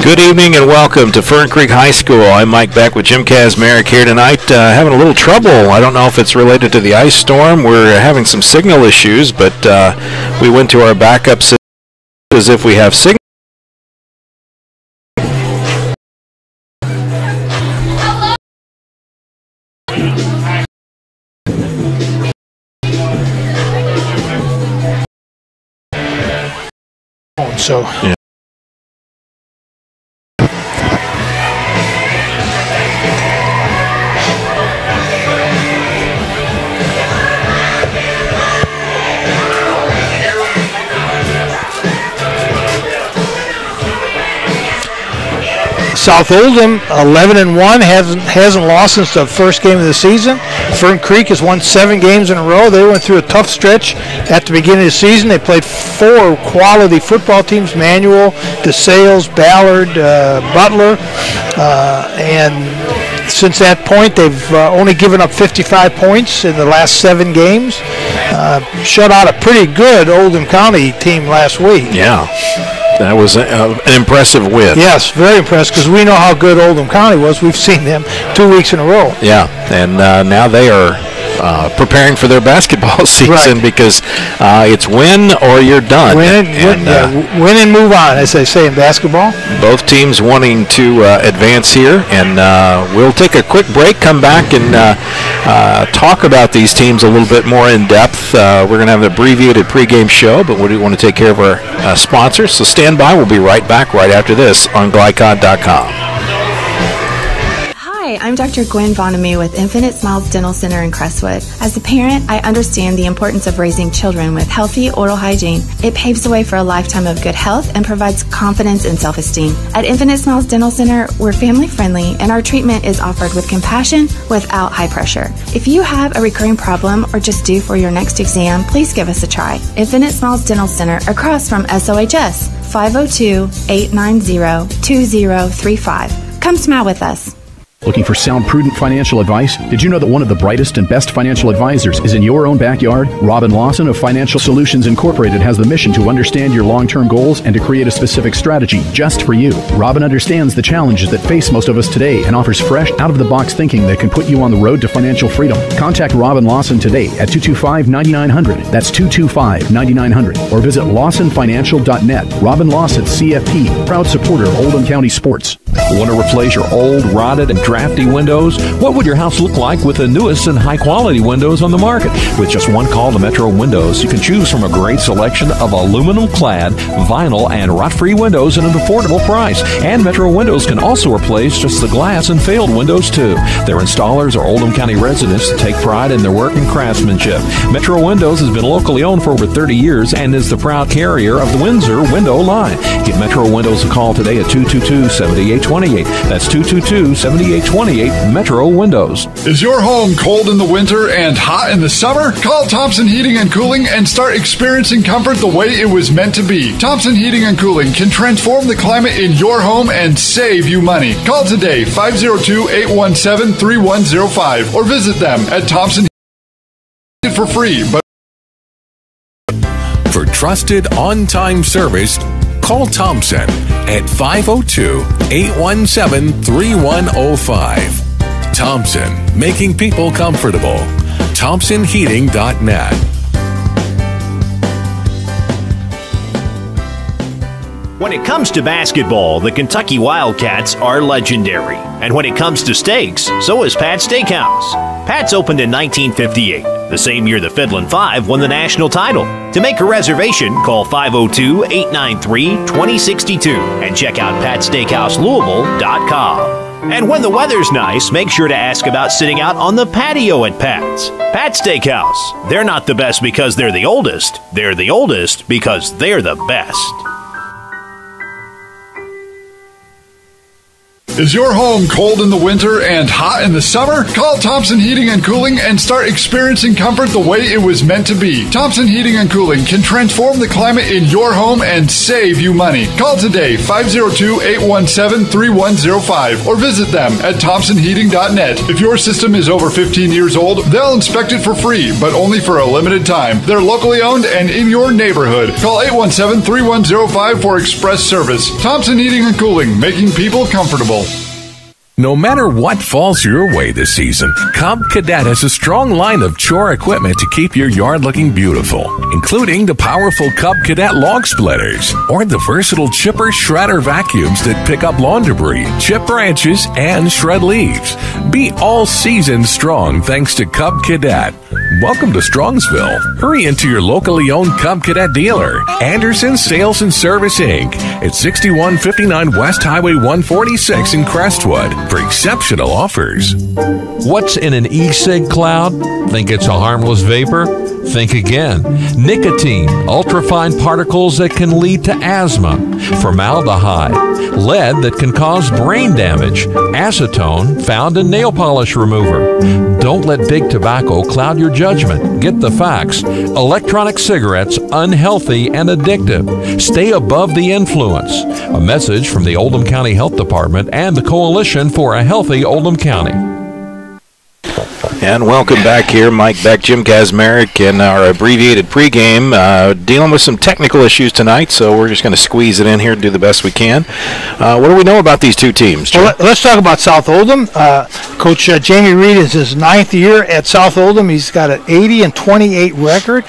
Good evening and welcome to Fern Creek High School. I'm Mike Beck with Jim Kazmarek here tonight. Having a little trouble. I don't know if it's related to the ice storm. We're having some signal issues, but we went to our backup system as if we have signal. So yeah. South Oldham 11-1 hasn't lost since the first game of the season. Fern Creek has won 7 games in a row. They went through a tough stretch at the beginning of the season. They played 4 quality football teams: Manual, DeSales, Ballard, Butler, and since that point they've only given up 55 points in the last 7 games. Shut out a pretty good Oldham County team last week. Yeah. That was an impressive win. Yes, very impressive, because we know how good Oldham County was. We've seen them 2 weeks in a row. Yeah, and now they are preparing for their basketball season, right, because it's win or you're done. Win and move on, as they say in basketball. Both teams wanting to advance here, and we'll take a quick break, come back, and talk about these teams a little bit more in depth. We're going to have an abbreviated pregame show, but we do want to take care of our sponsors, so stand by. We'll be right back right after this on GLICOD.com. Hi, I'm Dr. Gwen Vonamy with Infinite Smiles Dental Center in Crestwood. As a parent, I understand the importance of raising children with healthy oral hygiene. It paves the way for a lifetime of good health and provides confidence and self-esteem. At Infinite Smiles Dental Center, we're family-friendly, and our treatment is offered with compassion without high pressure. If you have a recurring problem or just due for your next exam, please give us a try. Infinite Smiles Dental Center, across from SOHS, 502-890-2035. Come smile with us. Looking for sound, prudent financial advice? Did you know that one of the brightest and best financial advisors is in your own backyard? Robin Lawson of Financial Solutions Incorporated has the mission to understand your long-term goals and to create a specific strategy just for you. Robin understands the challenges that face most of us today and offers fresh, out-of-the-box thinking that can put you on the road to financial freedom. Contact Robin Lawson today at 225-9900. That's 225-9900. Or visit lawsonfinancial.net. Robin Lawson, CFP, proud supporter of Oldham County sports. Want to replace your old, rotted, and drafty windows? What would your house look like with the newest and high-quality windows on the market? With just one call to Metro Windows, you can choose from a great selection of aluminum-clad, vinyl, and rot-free windows at an affordable price. And Metro Windows can also replace just the glass and failed windows, too. Their installers are Oldham County residents that take pride in their work and craftsmanship. Metro Windows has been locally owned for over 30 years and is the proud carrier of the Windsor window line. Give Metro Windows a call today at 222-7828. That's 222-7828 Metro Windows. Is your home cold in the winter and hot in the summer? Call Thompson Heating and Cooling and start experiencing comfort the way it was meant to be. Thompson Heating and Cooling can transform the climate in your home and save you money. Call today, 502-817-3105, or visit them at Thompson for free. For trusted on-time service, call Thompson at 502-817-3105. Thompson, making people comfortable. ThompsonHeating.net. When it comes to basketball, the Kentucky Wildcats are legendary. And when it comes to steaks, so is Pat's Steakhouse. Pat's opened in 1958, the same year the Fiddlin' Five won the national title. To make a reservation, call 502-893-2062 and check out PatSteakhouseLouisville.com. And when the weather's nice, make sure to ask about sitting out on the patio at Pat's. Pat's Steakhouse. They're not the best because they're the oldest. They're the oldest because they're the best. Is your home cold in the winter and hot in the summer? Call Thompson Heating and Cooling and start experiencing comfort the way it was meant to be. Thompson Heating and Cooling can transform the climate in your home and save you money. Call today, 502-817-3105, or visit them at thompsonheating.net. If your system is over 15 years old, they'll inspect it for free, but only for a limited time. They're locally owned and in your neighborhood. Call 817-3105 for express service. Thompson Heating and Cooling, making people comfortable. No matter what falls your way this season, Cub Cadet has a strong line of chore equipment to keep your yard looking beautiful, including the powerful Cub Cadet log splitters or the versatile chipper shredder vacuums that pick up lawn debris, chip branches, and shred leaves. Be all season strong thanks to Cub Cadet. Welcome to Strongsville. Hurry into your locally owned Cub Cadet dealer, Anderson Sales and Service Inc. at 6159 West Highway 146 in Crestwood for exceptional offers. What's in an e-cig cloud? Think it's a harmless vapor? Think again. Nicotine, ultrafine particles that can lead to asthma, formaldehyde, lead that can cause brain damage, acetone found in nail polish remover. Don't let big tobacco cloud your judgment. Get the facts. Electronic cigarettes, unhealthy and addictive. Stay above the influence. A message from the Oldham County Health Department and the Coalition for a Healthy Oldham County. And welcome back here, Mike Beck, Jim Kazmarek, in our abbreviated pregame. Dealing with some technical issues tonight, so we're just going to squeeze it in here and do the best we can. What do we know about these two teams, Jim? Well, let's talk about South Oldham. Coach Jamie Reed is his 9th year at South Oldham. He's got an 80-28 record.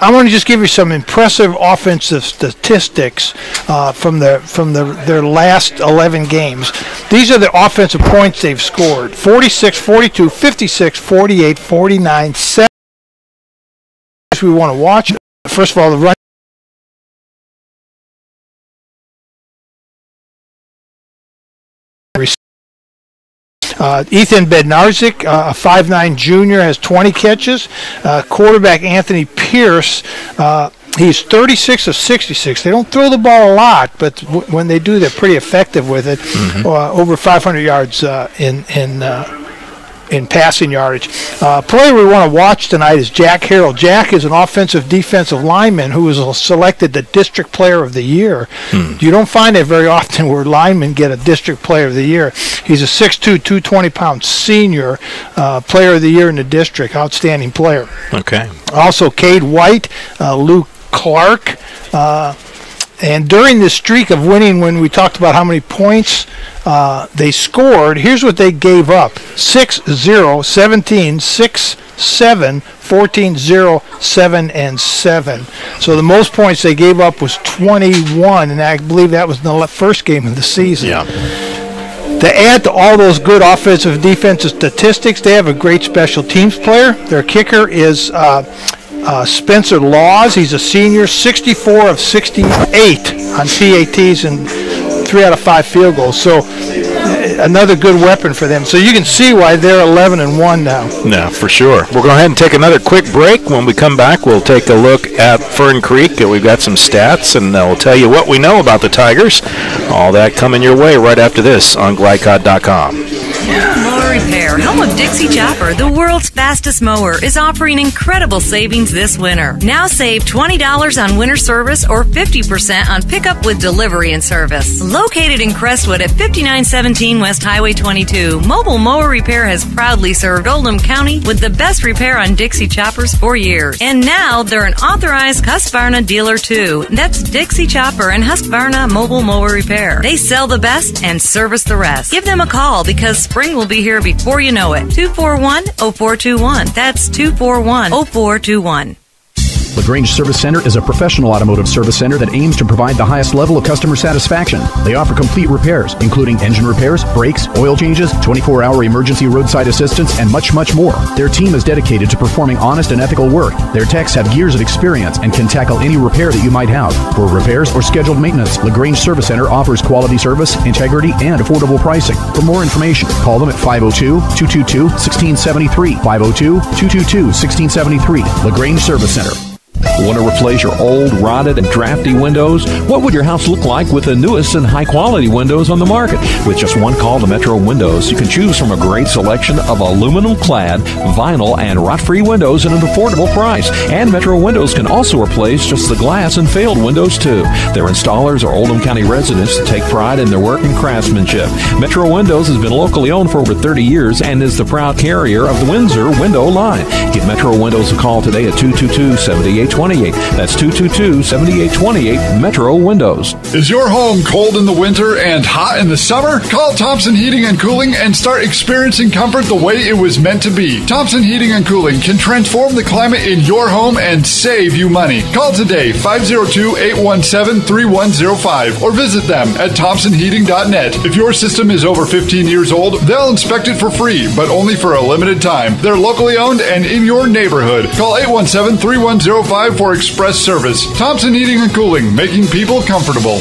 I want to just give you some impressive offensive statistics from their last 11 games. These are the offensive points they've scored: 46, 42, 56, 48, 49, 7. We want to watch. First of all, the run. Ethan Bednarczyk, a 5'9 junior, has 20 catches. Quarterback Anthony Pierce, he's 36 of 66. They don't throw the ball a lot, but when they do, they're pretty effective with it. Over 500 yards in passing yardage. Player we want to watch tonight is Jack Harrell. Jack is an offensive defensive lineman who was selected the District Player of the Year. You don't find it very often where linemen get a District Player of the Year. He's a 6'2", 220-pound senior Player of the Year in the district. Outstanding player. Okay. Also, Cade White, Luke Clark, and during this streak of winning, when we talked about how many points they scored, here's what they gave up: 6-0, 17, 6-7, 14-0, 7, and 7. So the most points they gave up was 21, and I believe that was the first game of the season. Yeah. To add to all those good offensive and defensive statistics, they have a great special teams player. Their kicker is Spencer Laws. He's a senior, 64 of 68 on PATs and 3 out of 5 field goals. So another good weapon for them. So you can see why they're 11-1 now. Yeah, for sure. We'll go ahead and take another quick break. When we come back, we'll take a look at Fern Creek. We've got some stats, and we'll tell you what we know about the Tigers. All that coming your way right after this on GLICOD.com. Mower Repair, home of Dixie Chopper, the world's fastest mower, is offering incredible savings this winter. Now save $20 on winter service or 50% on pickup with delivery and service. Located in Crestwood at 5917 West Highway 22, Mobile Mower Repair has proudly served Oldham County with the best repair on Dixie Choppers for years. And now they're an authorized Husqvarna dealer too. That's Dixie Chopper and Husqvarna Mobile Mower Repair. They sell the best and service the rest. Give them a call because spring will be here before you know it. 241-0421. That's 241-0421. LaGrange Service Center is a professional automotive service center that aims to provide the highest level of customer satisfaction. They offer complete repairs, including engine repairs, brakes, oil changes, 24-hour emergency roadside assistance, and much, much more. Their team is dedicated to performing honest and ethical work. Their techs have years of experience and can tackle any repair that you might have. For repairs or scheduled maintenance, LaGrange Service Center offers quality service, integrity, and affordable pricing. For more information, call them at 502-222-1673, 502-222-1673, LaGrange Service Center. Want to replace your old, rotted, and drafty windows? What would your house look like with the newest and high-quality windows on the market? With just one call to Metro Windows, you can choose from a great selection of aluminum-clad, vinyl, and rot-free windows at an affordable price. And Metro Windows can also replace just the glass and failed windows, too. Their installers are Oldham County residents that take pride in their work and craftsmanship. Metro Windows has been locally owned for over 30 years and is the proud carrier of the Windsor window line. Give Metro Windows a call today at 222-7828. That's 222-7828, Metro Windows. Is your home cold in the winter and hot in the summer? Call Thompson Heating and Cooling and start experiencing comfort the way it was meant to be. Thompson Heating and Cooling can transform the climate in your home and save you money. Call today, 502-817-3105, or visit them at thompsonheating.net. If your system is over 15 years old, they'll inspect it for free, but only for a limited time. They're locally owned and in your neighborhood. Call 817-3105 for express service. Thompson Heating and Cooling, making people comfortable.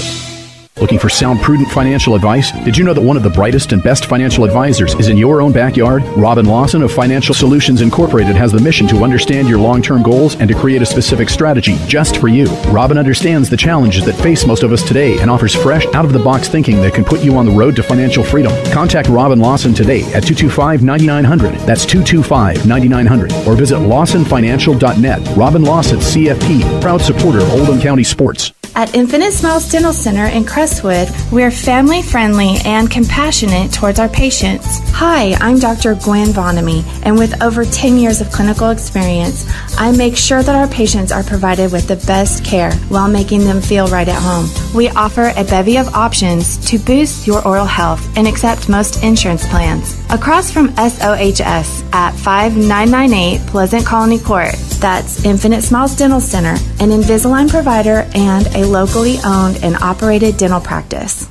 Looking for sound, prudent financial advice? Did you know that one of the brightest and best financial advisors is in your own backyard? Robin Lawson of Financial Solutions Incorporated has the mission to understand your long-term goals and to create a specific strategy just for you. Robin understands the challenges that face most of us today and offers fresh, out-of-the-box thinking that can put you on the road to financial freedom. Contact Robin Lawson today at 225-9900. That's 225-9900. Or visit lawsonfinancial.net. Robin Lawson, CFP, proud supporter of Oldham County sports. At Infinite Smiles Dental Center in Crestwood, we're family-friendly and compassionate towards our patients. Hi, I'm Dr. Gwen Vonamy, and with over 10 years of clinical experience, I make sure that our patients are provided with the best care while making them feel right at home. We offer a bevy of options to boost your oral health and accept most insurance plans. Across from SOHS at 5998 Pleasant Colony Court, that's Infinite Smiles Dental Center, an Invisalign provider and a locally owned and operated dental practice.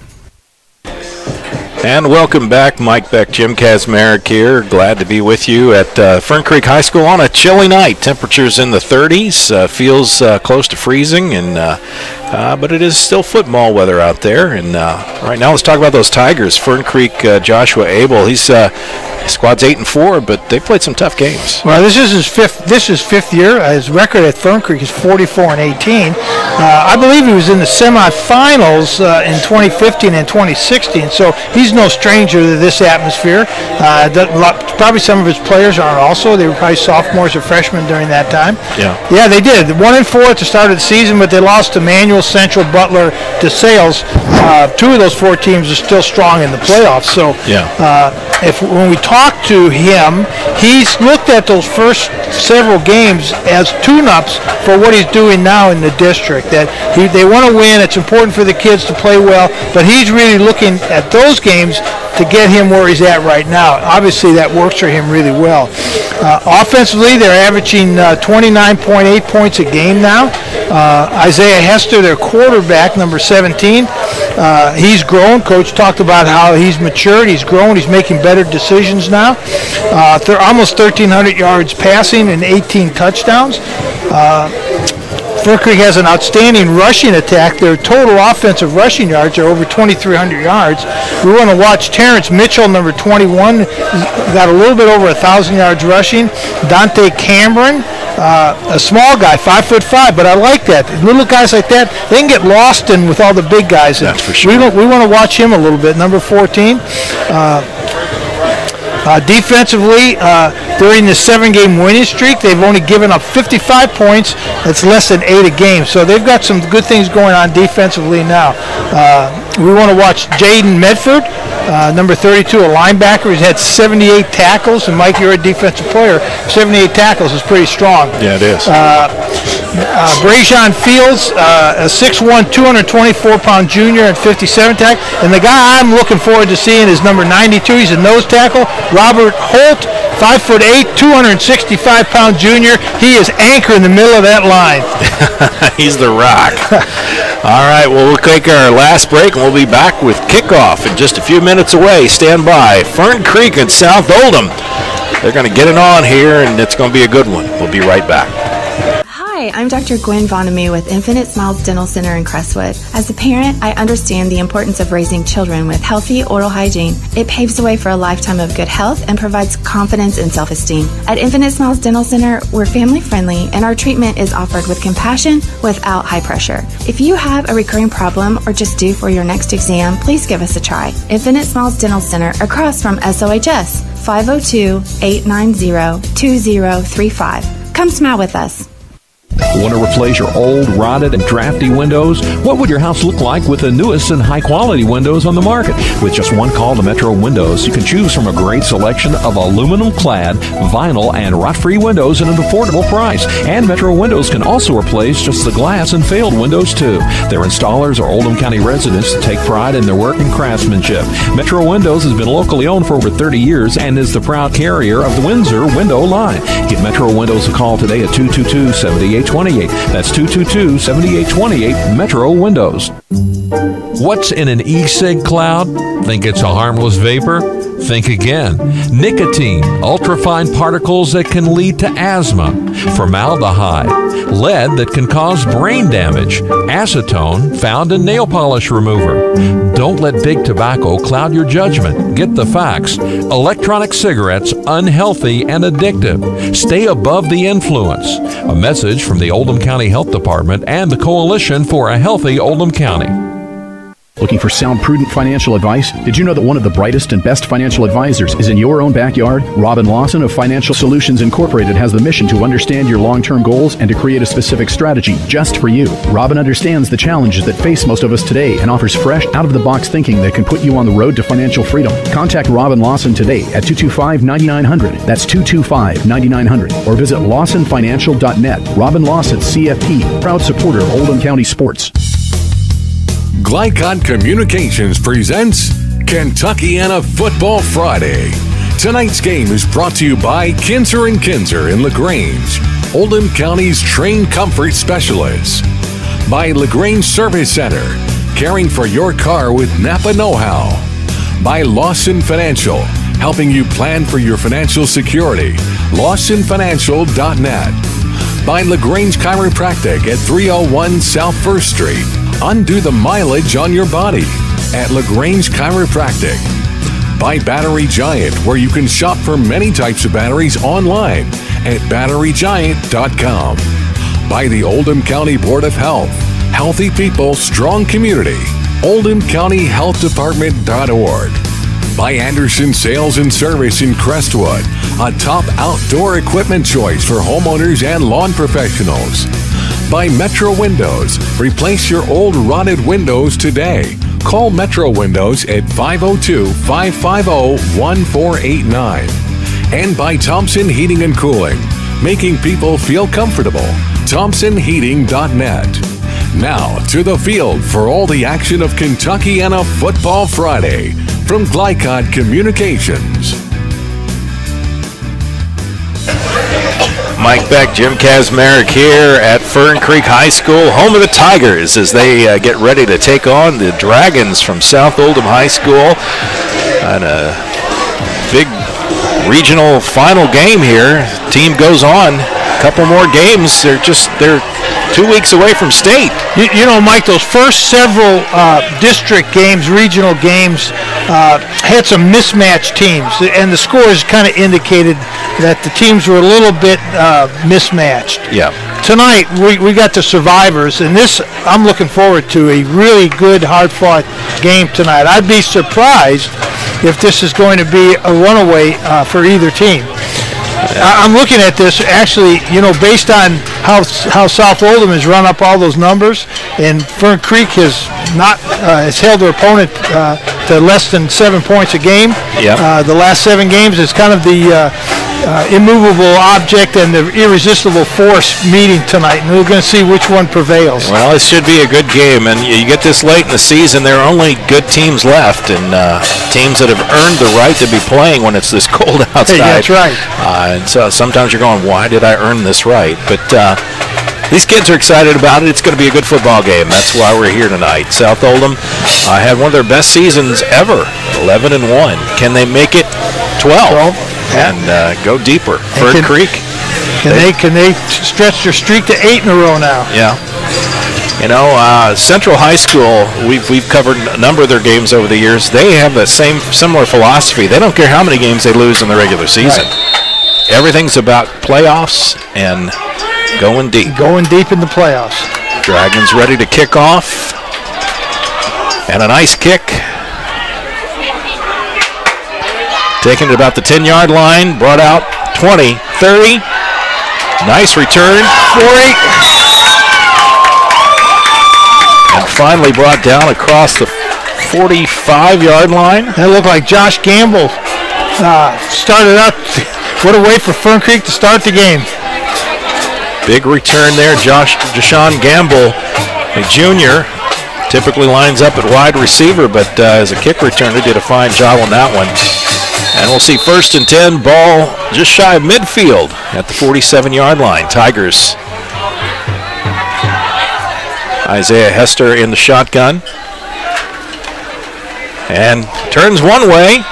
And welcome back. Mike Beck, Jim Kazmarek here. Glad to be with you at Fern Creek High School on a chilly night. Temperatures in the 30s. Feels close to freezing, and but it is still football weather out there. And right now, let's talk about those Tigers. Fern Creek, Joshua Abel. His squad's 8-4, but they played some tough games. Well, this is his fifth year. His record at Fern Creek is 44-18. I believe he was in the semifinals in 2015 and 2016, so he's no stranger to this atmosphere. Probably some of his players aren't also. They were probably sophomores or freshmen during that time. Yeah, they did. 1-4 at the start of the season, but they lost to Manual, Central, Butler, DeSales. Two of those four teams are still strong in the playoffs. So when we talk to him, he's looked at those first several games as tune-ups for what he's doing now in the district. That they want to win. It's important for the kids to play well, but he's really looking at those games to get him where he's at right now. Obviously, that works for him really well. Offensively, they're averaging 29.8 points a game now. Isaiah Hester, their quarterback, number 17, he's grown. Coach talked about how he's matured. He's grown. He's making better decisions now. They're almost 1,300 yards passing and 18 touchdowns. Fern Creek has an outstanding rushing attack. Their total offensive rushing yards are over 2,300 yards. We want to watch Terrence Mitchell, number 21, got a little bit over 1,000 yards rushing. Dante Cameron, a small guy, 5'5", but I like that. Little guys like that, they can get lost in with all the big guys. That's for sure. We want to watch him a little bit. Number 14. Defensively, during the 7-game winning streak, they've only given up 55 points. That's less than 8 a game. So they've got some good things going on defensively now. We want to watch Jaden Medford, number 32, a linebacker. He's had 78 tackles. And, Mike, you're a defensive player. 78 tackles is pretty strong. Yeah, it is. Brajon Fields, a 6'1", 224-pound junior and 57 tackle. And the guy I'm looking forward to seeing is number 92. He's a nose tackle. Robert Holt, 5'8", 265-pound junior. He is anchor in the middle of that line. He's the rock. All right, well, we'll take our last break, and we'll be back with kickoff in just a few minutes away. Stand by. Fern Creek and South Oldham. They're going to get it on here, and it's going to be a good one. We'll be right back. Hi, Hi, I'm Dr. Gwen Vonamy with Infinite Smiles Dental Center in Crestwood. As a parent, I understand the importance of raising children with healthy oral hygiene. It paves the way for a lifetime of good health and provides confidence and self-esteem. At Infinite Smiles Dental Center, we're family-friendly and our treatment is offered with compassion without high pressure. If you have a recurring problem or just due for your next exam, please give us a try. Infinite Smiles Dental Center across from SOHS, 502-890-2035. Come smile with us. Want to replace your old, rotted, and drafty windows? What would your house look like with the newest and high-quality windows on the market? With just one call to Metro Windows, you can choose from a great selection of aluminum-clad, vinyl, and rot-free windows at an affordable price. And Metro Windows can also replace just the glass and failed windows, too. Their installers are Oldham County residents that take pride in their work and craftsmanship. Metro Windows has been locally owned for over 30 years and is the proud carrier of the Windsor window line. Give Metro Windows a call today at 222-7828. That's 222-7828 Metro Windows. What's in an e-cig cloud? Think it's a harmless vapor? Think again. Nicotine, ultrafine particles that can lead to asthma, formaldehyde, lead that can cause brain damage, acetone found in nail polish remover. Don't let big tobacco cloud your judgment. Get the facts. Electronic cigarettes, unhealthy and addictive. Stay above the influence. A message from the Oldham County Health Department and the Coalition for a Healthy Oldham County. Looking for sound, prudent financial advice? Did you know that one of the brightest and best financial advisors is in your own backyard? Robin Lawson of Financial Solutions Incorporated has the mission to understand your long-term goals and to create a specific strategy just for you. Robin understands the challenges that face most of us today and offers fresh, out-of-the-box thinking that can put you on the road to financial freedom. Contact Robin Lawson today at 225-9900. That's 225-9900. Or visit lawsonfinancial.net. Robin Lawson, CFP, proud supporter of Oldham County sports. GLICOD Communications presents Kentuckiana Football Friday. Tonight's game is brought to you by Kinzer & Kinzer in LaGrange, Oldham County's trained comfort specialists. By LaGrange Service Center, caring for your car with Napa know-how. By Lawson Financial, helping you plan for your financial security. LawsonFinancial.net. By LaGrange Chiropractic at 301 South 1st Street. Undo the mileage on your body at LaGrange Chiropractic. By Battery Giant, where you can shop for many types of batteries online at batterygiant.com. By the Oldham County Board of Health. Healthy people, strong community. OldhamCountyHealthDepartment.org. By Anderson Sales and Service in Crestwood, a top outdoor equipment choice for homeowners and lawn professionals. By Metro Windows. Replace your old rotted windows today. Call Metro Windows at 502-550-1489. And by Thompson Heating and Cooling. Making people feel comfortable. ThompsonHeating.net. Now to the field for all the action of Kentuckiana Football Friday from GLICOD Communications. Mike Beck, Jim Kazmarek here at Fern Creek High School, home of the Tigers, as they get ready to take on the Dragons from South Oldham High School. And a big regional final game here. Team goes on. A couple more games. They're 2 weeks away from state. You know, Mike, those first several district games, regional games, had some mismatched teams, and the scores kind of indicated that the teams were a little bit mismatched. Yeah. Tonight, we got the survivors, and this, I'm looking forward to a really good, hard-fought game tonight. I'd be surprised if this is going to be a runaway for either team. I'm looking at this, actually, you know, based on how South Oldham has run up all those numbers, and Fern Creek has held their opponent to less than 7 points a game. Yeah. The last 7 games is kind of the immovable object and the irresistible force meeting tonight, and we're going to see which one prevails. Well, it should be a good game, and you get this late in the season, there are only good teams left, and teams that have earned the right to be playing when it's this cold outside. Hey, that's right. And so sometimes you're going, why did I earn this right? But these kids are excited about it. It's going to be a good football game. That's why we're here tonight. South Oldham had one of their best seasons ever, 11-1. Can they make it 12? And go deeper. Fern Creek. Can they stretch their streak to 8 in a row now? Yeah. You know, Central High School, we've covered a number of their games over the years. They have the similar philosophy. They don't care how many games they lose in the regular season. Right. Everything's about playoffs and going deep. Going deep in the playoffs. Dragons ready to kick off. And a nice kick. Taken to about the 10-yard line. Brought out 20, 30. Nice return. 40. And finally brought down across the 45-yard line. That looked like Josh Gamble started out. What a way for Fern Creek to start the game. Big return there. Jashawn Gamble, a junior, typically lines up at wide receiver, but as a kick returner did a fine job on that one. And we'll see 1st and 10, ball just shy of midfield at the 47-yard line. Tigers. Isaiah Hester in the shotgun. And turns one way.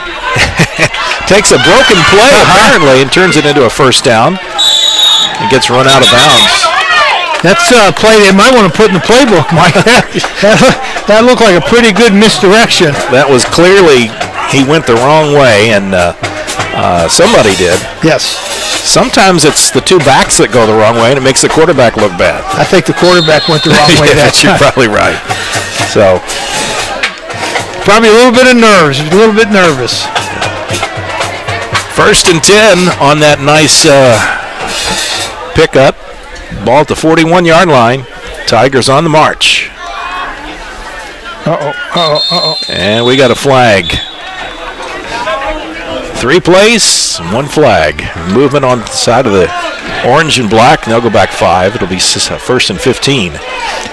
Takes a broken play apparently and turns it into a first down. It gets run out of bounds. That's a play they might want to put in the playbook, Mike. That looked like a pretty good misdirection. That was clearly, he went the wrong way, and somebody did. Yes. Sometimes it's the two backs that go the wrong way, and it makes the quarterback look bad. I think the quarterback went the wrong way that time. You're probably right. So, probably a little bit of nerves, a little bit nervous. 1st and 10 on that nice pickup. Ball at the 41-yard line. Tigers on the march. And we got a flag. 3 plays, 1 flag. Movement on the side of the orange and black, and they'll go back 5. It'll be 1st and 15.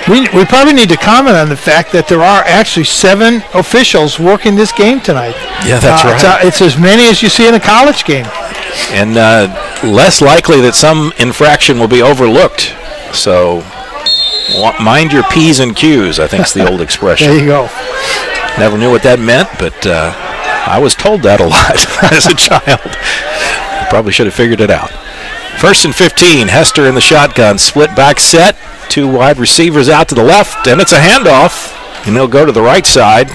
We probably need to comment on the fact that there are actually 7 officials working this game tonight. Yeah, that's right. It's as many as you see in a college game. And less likely that some infraction will be overlooked. So mind your P's and Q's, I think is the old expression. There you go. Never knew what that meant, but I was told that a lot as a child. Probably should have figured it out. 1st and 15, Hester in the shotgun, split back set, 2 wide receivers out to the left, and it's a handoff, and they'll go to the right side.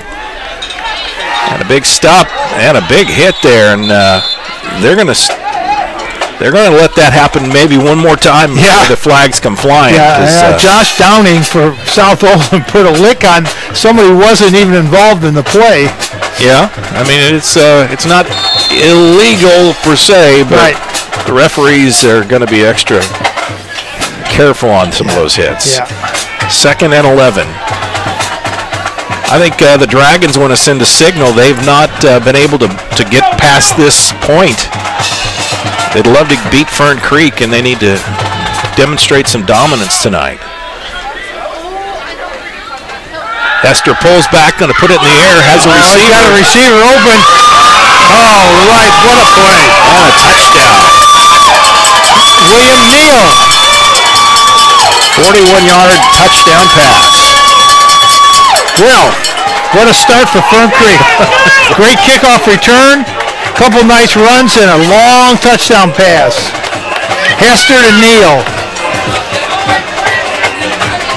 And a big stop and a big hit there, and they're going to let that happen maybe one more time before the flags come flying. Yeah, Josh Downing for South Oldham put a lick on somebody who wasn't even involved in the play. Yeah, I mean, it's not illegal per se, but the referees are going to be extra careful on some of those hits. Yeah. 2nd and 11. I think the Dragons want to send a signal. They've not been able to get past this point. They'd love to beat Fern Creek, and they need to demonstrate some dominance tonight. Hester pulls back, going to put it in the air, has a receiver. He's got a receiver open. Oh, right, what a play. And a touchdown. William Neal. 41-yard touchdown pass. Well, what a start for Fern Creek. Great kickoff return, couple nice runs, and a long touchdown pass. Hester to Neal.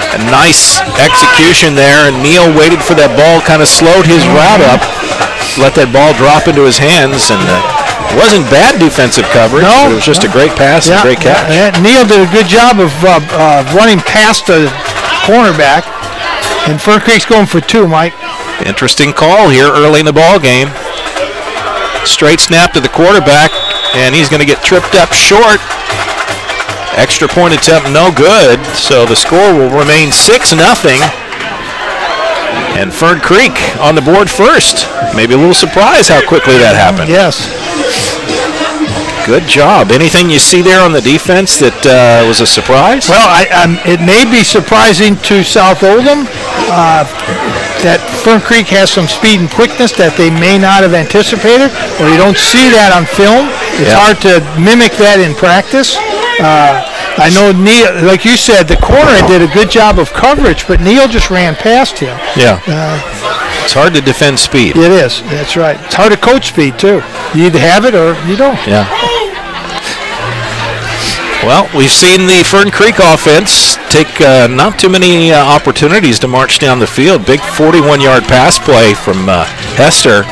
A nice execution there, and Neal waited for that ball, kind of slowed his route up, let that ball drop into his hands, and it wasn't bad defensive coverage. No, it was just a great pass and a great catch. Neal did a good job of running past the cornerback, and Fern Creek's going for 2, Mike. Interesting call here early in the ball game. Straight snap to the quarterback, and he's going to get tripped up short. Extra point attempt, no good. So the score will remain 6-0. And Fern Creek on the board first. Maybe a little surprise how quickly that happened. Yes. Good job. Anything you see there on the defense that was a surprise? Well, it may be surprising to South Oldham that Fern Creek has some speed and quickness that they may not have anticipated, or you don't see that on film. It's hard to mimic that in practice. I know Neal, like you said, the corner did a good job of coverage, but Neal just ran past him. Yeah. It's hard to defend speed. It is. That's right. It's hard to coach speed, too. You either have it or you don't. Yeah. Well, we've seen the Fern Creek offense take not too many opportunities to march down the field. Big 41-yard pass play from Hester.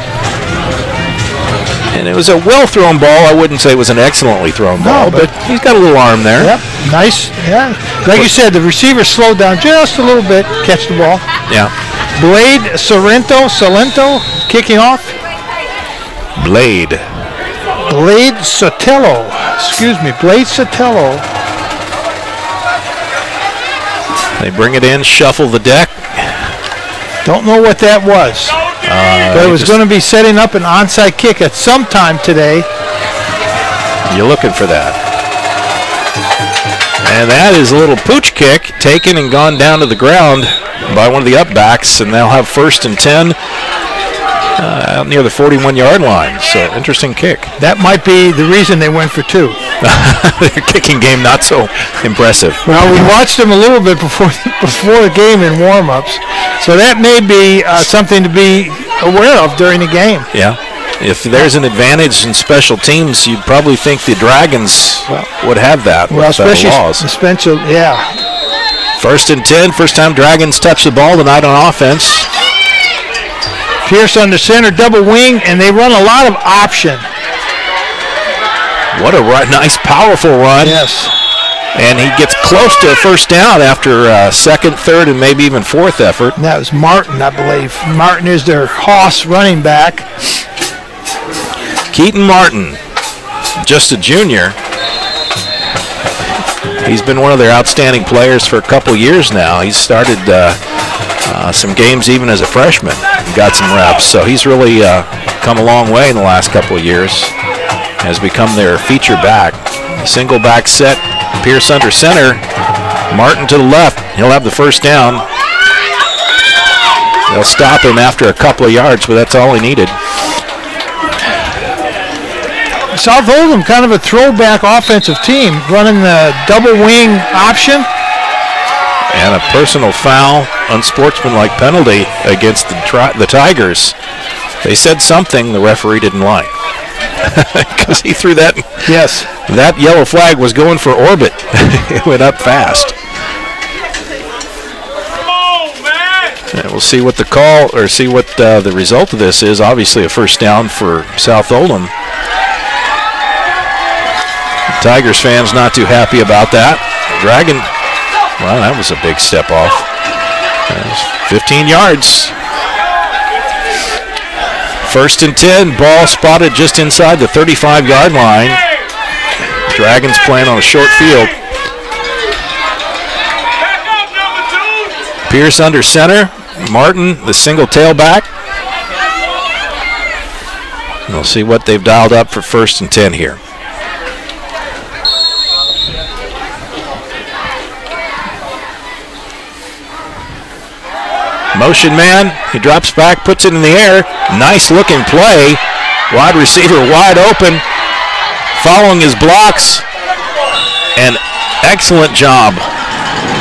And it was a well-thrown ball. I wouldn't say it was an excellently thrown ball, but he's got a little arm there. Yep, nice. Yeah, like you said, the receiver slowed down just a little bit, catch the ball. Yeah. Blade Salento kicking off. Blade Sotelo. Excuse me, Blade Sotelo. They bring it in, shuffle the deck. Don't know what that was. But it was going to be setting up an onside kick at some time today. You're looking for that. And that is a little pooch kick taken and gone down to the ground by one of the upbacks, and they'll have 1st and 10 out near the 41-yard line. So, interesting kick. That might be the reason they went for 2. Their kicking game not so impressive. Well, we watched them a little bit before the game in warm-ups, so that may be something to be aware of during the game. Yeah. If there's an advantage in special teams, you'd probably think the Dragons would have that. Well, especially laws. Yeah. 1st and 10, first time Dragons touch the ball tonight on offense. Pierce under center, double wing, and they run a lot of option. What a nice, powerful run. Yes. And he gets close to a first down after 2nd, 3rd, and maybe even 4th effort. And that was Martin, I believe. Martin is their Hoss running back. Keaton Martin, just a junior. He's been one of their outstanding players for a couple years now. He's started some games even as a freshman. Got some reps, so he's really come a long way in the last couple of years. Has become their feature back. Single back set, Pierce under center, Martin to the left. He'll have the first down. They'll stop him after a couple of yards, but that's all he needed. South Oldham, kind of a throwback offensive team, running the double wing option. And a personal foul, unsportsmanlike penalty against the Tigers. They said something the referee didn't like. Because he threw that. Yes. That yellow flag was going for orbit. It went up fast. Come on, man. And we'll see what the call, or see what the result of this is. Obviously a first down for South Oldham. Tigers fans not too happy about that. Dragon, well, that was a big step off. 15 yards. 1st and 10, ball spotted just inside the 35-yard line. Dragons playing on a short field. Pierce under center. Martin, the single tailback. We'll see what they've dialed up for 1st and 10 here. Motion man, he drops back, puts it in the air. Nice looking play. Wide receiver wide open, following his blocks. An excellent job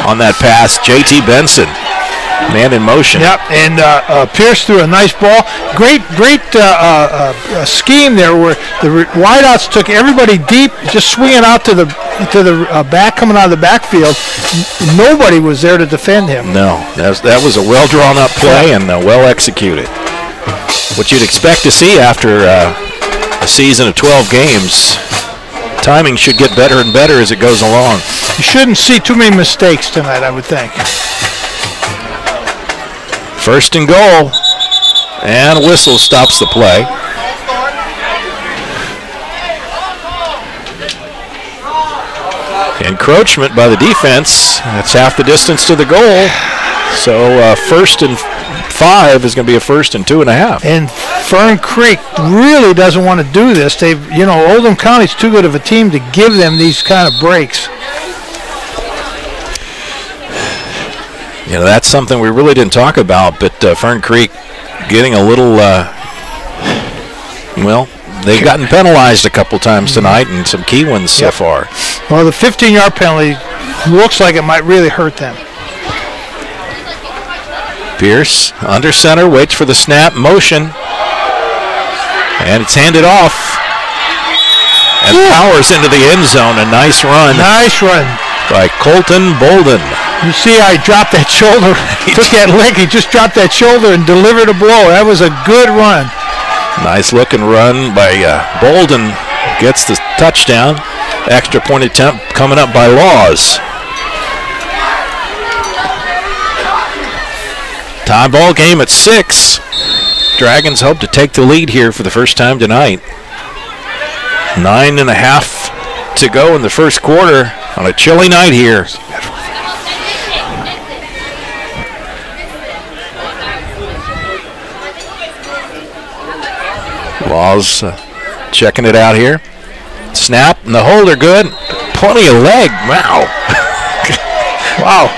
on that pass, JT Benson. Man in motion. Yep, and Pierce threw a nice ball. Great scheme there where the wideouts took everybody deep, just swinging out to the back, coming out of the backfield. Nobody was there to defend him. No, that was a well drawn up play and well executed. What you'd expect to see after a season of 12 games. Timing should get better and better as it goes along. You shouldn't see too many mistakes tonight, I would think. 1st and goal, and a whistle stops the play. Encroachment by the defense. That's half the distance to the goal. So 1st and 5 is going to be a 1st and 2.5. And Fern Creek really doesn't want to do this. Oldham County's too good of a team to give them these kind of breaks. That's something we really didn't talk about, but Fern Creek getting a little, they've gotten penalized a couple times tonight and some key ones so far. Well, the 15-yard penalty looks like it might really hurt them. Pierce under center, waits for the snap, motion, and it's handed off. and powers into the end zone. A nice run. Nice run by Colton Bolden. You see how he dropped that shoulder, took that lick, he just dropped that shoulder and delivered a blow. That was a good run. Nice looking run by Bolden. Gets the touchdown. Extra point attempt coming up by Laws. Tie ball game at 6. Dragons hope to take the lead here for the first time tonight. 9.5 to go in the first quarter on a chilly night here. Laws checking it out here. Snap, and the hold are good. Plenty of leg. Wow. Wow.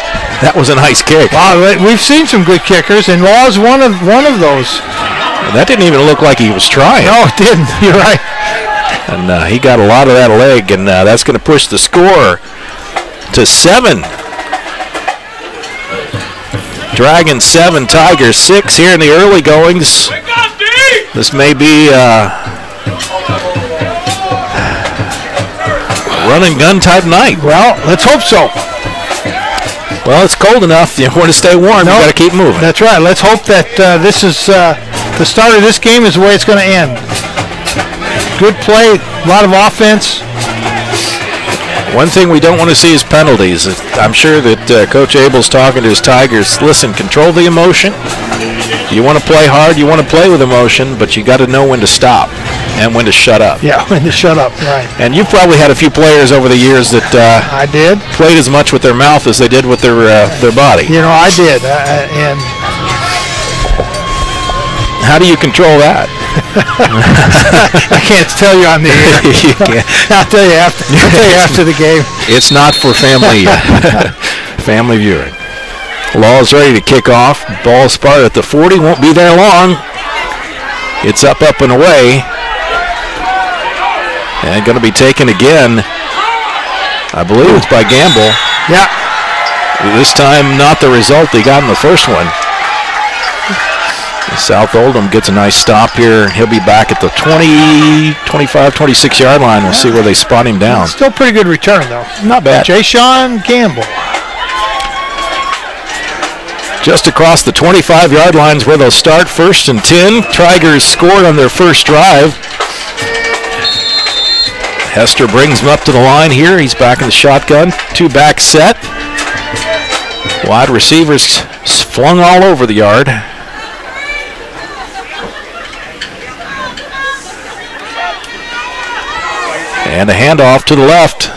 That was a nice kick. Wow, we've seen some good kickers, and Laws one of those. That didn't even look like he was trying. No, it didn't. You're right. And he got a lot of that leg, and that's going to push the score to 7. Dragons 7, Tigers 6 here in the early goings. This may be run and gun type night. Well, let's hope so. Well, it's cold enough. You want to stay warm. You got to keep moving. That's right. Let's hope that this is the start of this game is the way it's going to end. Good play, a lot of offense. One thing we don't want to see is penalties. I'm sure that Coach Abel's talking to his Tigers. Listen, control the emotion. You want to play hard, you want to play with emotion, but you got to know when to stop and when to shut up. Yeah, when to shut up, right. And you've probably had a few players over the years that I did played as much with their mouth as they did with their body. You know, I did. And how do you control that? I can't tell you on the air. You can't. I'll tell you after the game. It's not for family family viewing. Law's ready to kick off. Ball spotted at the 40. Won't be there long. It's up and away. And going to be taken again. I believe it's by Gamble. Yeah. This time not the result they got in the first one. South Oldham gets a nice stop here. He'll be back at the 20, 25, 26-yard line. We'll see where they spot him down. Still pretty good return, though. Not bad. Jay-Sean Gamble. Just across the 25-yard lines where they'll start. 1st and 10. Tigers scored on their first drive. Hester brings him up to the line here. He's back in the shotgun. 2-back set. Wide receivers flung all over the yard. And a handoff to the left.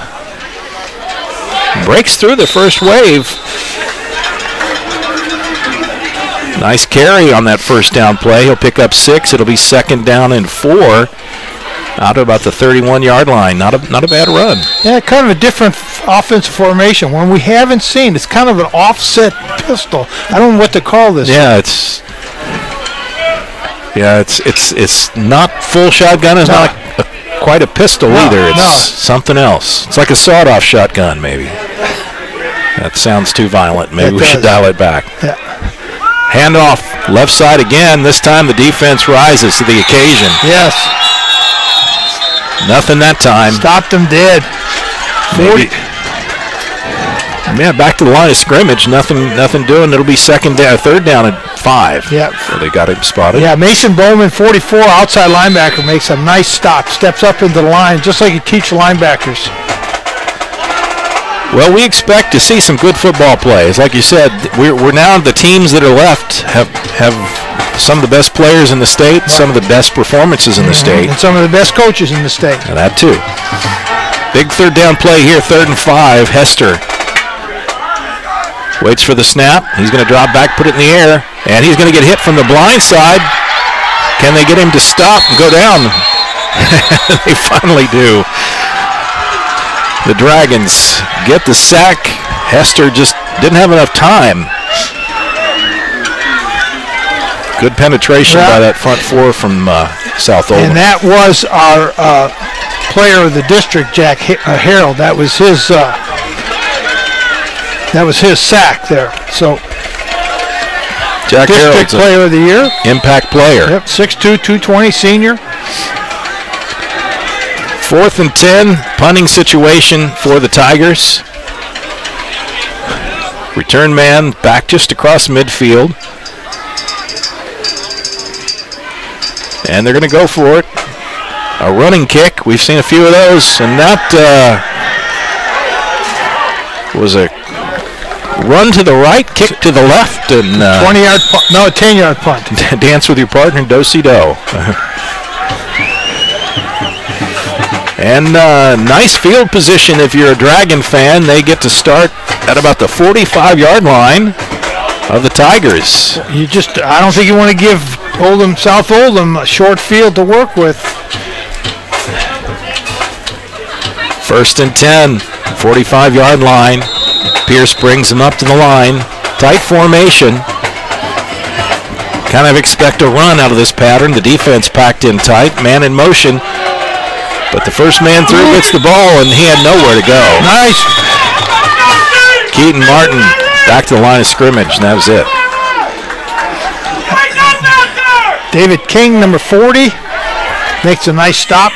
Breaks through the first wave. Nice carry on that first down play. He'll pick up 6. It'll be 2nd down and 4. Out to about the 31-yard line. Not a bad run. Yeah, kind of a different offensive formation. One we haven't seen. It's kind of an offset pistol. I don't know what to call this. Yeah, it's not full shotgun. It's not quite a pistol either. It's something else. It's like a sawed-off shotgun, maybe. That sounds too violent. Maybe we should dial it back. Yeah. Handoff, left side again. This time the defense rises to the occasion. Yes. Nothing that time. Stopped them dead. 40. Yeah, back to the line of scrimmage. Nothing doing. It'll be 3rd down and 5. Yeah. So they got him spotted. Yeah, Mason Bowman, 44, outside linebacker, makes a nice stop. Steps up into the line, just like you teach linebackers. Well, we expect to see some good football plays. Like you said, we're now the teams that are left have some of the best players in the state, some of the best performances in the state. And some of the best coaches in the state. And that too. Big 3rd down play here, 3rd and 5. Hester waits for the snap. He's going to drop back, put it in the air, and he's going to get hit from the blind side. Can they get him to stop and go down? They finally do. The Dragons get the sack. Hester just didn't have enough time. Good penetration by that front 4 from South Oldham. And that was our player of the district, Jack Harold. That was his sack there. So Jack district Harold's player of the year. Impact player. Yep, 6'2", 220 senior. 4th and 10, punting situation for the Tigers. Return man back just across midfield. And they're going to go for it. A running kick. We've seen a few of those. And that was a run to the right, kick to the left. And 20-yard punt. No, a 10-yard punt. Dance with your partner, do-si-do. And nice field position if you're a Dragon fan. They get to start at about the 45-yard line of the Tigers. I don't think you want to give South Oldham a short field to work with. 1st and 10, 45-yard line. Pierce brings him up to the line. Tight formation. Kind of expect a run out of this pattern. The defense packed in tight, man in motion. But the first man through gets the ball, and he had nowhere to go. Nice. Keaton Martin back to the line of scrimmage, and that was it. David King, number 40, makes a nice stop.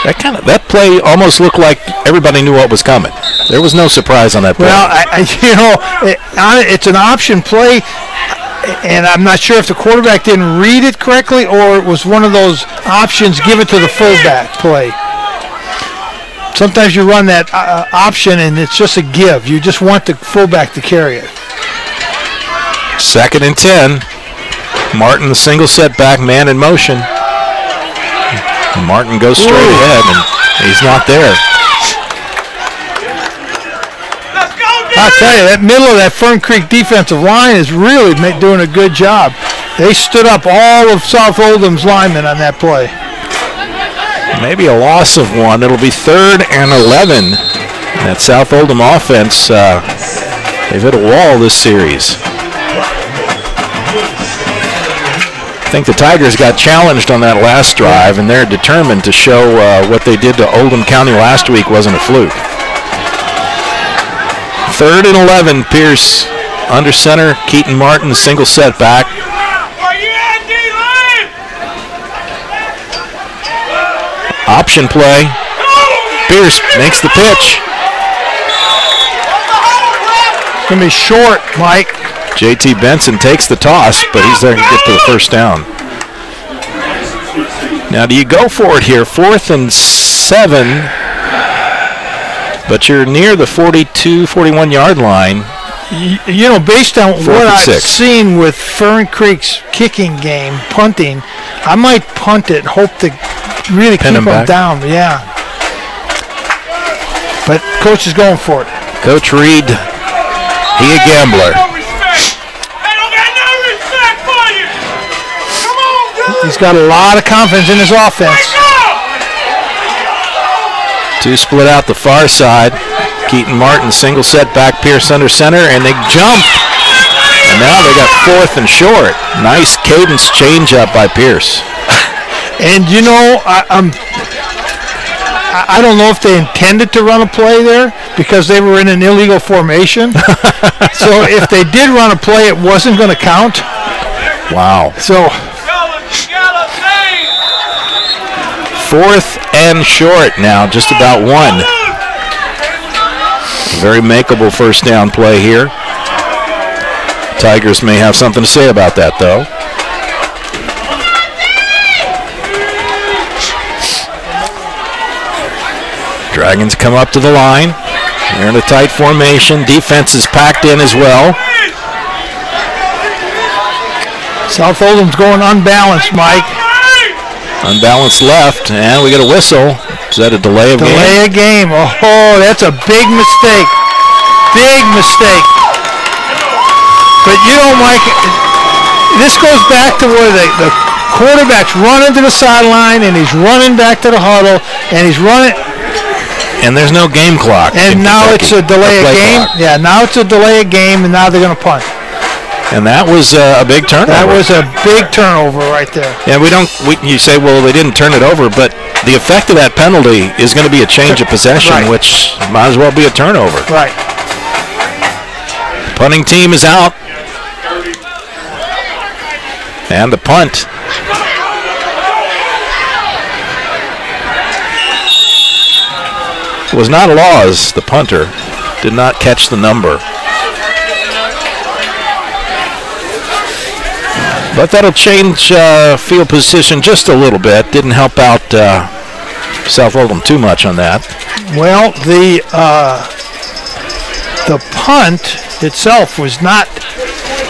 That play almost looked like everybody knew what was coming. There was no surprise on that play. Well, it's an option play, and I'm not sure if the quarterback didn't read it correctly or it was one of those options give it to the fullback play. Sometimes you run that option and it's just a give. You just want the fullback to carry it. 2nd and 10. Martin, the single setback, man in motion. Martin goes straight ahead, and he's not there. I'll tell you, that middle of that Fern Creek defensive line is really doing a good job. They stood up all of South Oldham's linemen on that play. Maybe a loss of one. It'll be 3rd and 11. That South Oldham offense, they've hit a wall this series. I think the Tigers got challenged on that last drive, and they're determined to show what they did to Oldham County last week wasn't a fluke. 3rd and 11, Pierce under center. Keaton Martin, single setback. Option play. Pierce makes the pitch. It's going to be short, Mike. J.T. Benson takes the toss, but he's there to get to the first down. Now, do you go for it here? 4th and 7, but you're near the 42, 41-yard line. Based on what I've seen with Fern Creek's kicking game, punting, I might punt it, hope to really keep them down. Yeah. But Coach is going for it. Coach Reed, he a gambler. He's got a lot of confidence in his offense. 2 split out the far side. Keaton Martin, single setback, Pierce under center, and they jump. And now they got 4th and short. Nice cadence change up by Pierce. And I don't know if they intended to run a play there because they were in an illegal formation. So if they did run a play, it wasn't going to count. Wow. So 4th and short now, just about 1. Very makeable first down play here. Tigers may have something to say about that, though. Dragons come up to the line. They're in a tight formation. Defense is packed in as well. South Oldham's going unbalanced, Mike. Unbalanced left, and we get a whistle. Is that a delay of game? Delay of game. Oh, that's a big mistake. Big mistake. But Mike, this goes back to where the quarterback's running to the sideline, and he's running back to the huddle, and he's running. And there's no game clock. And now it's a delay of game. Clock. Yeah, now it's a delay of game, and now they're going to punt. And that was a big turnover. That was a big turnover right there. Yeah, you say, well, they didn't turn it over, but the effect of that penalty is going to be a change of possession, right, which might as well be a turnover. Right. Punting team is out. And the punt. It was not Laws, the punter. Did not catch the number. But that'll change field position just a little bit. Didn't help out South Oldham too much on that. Well, the punt itself was not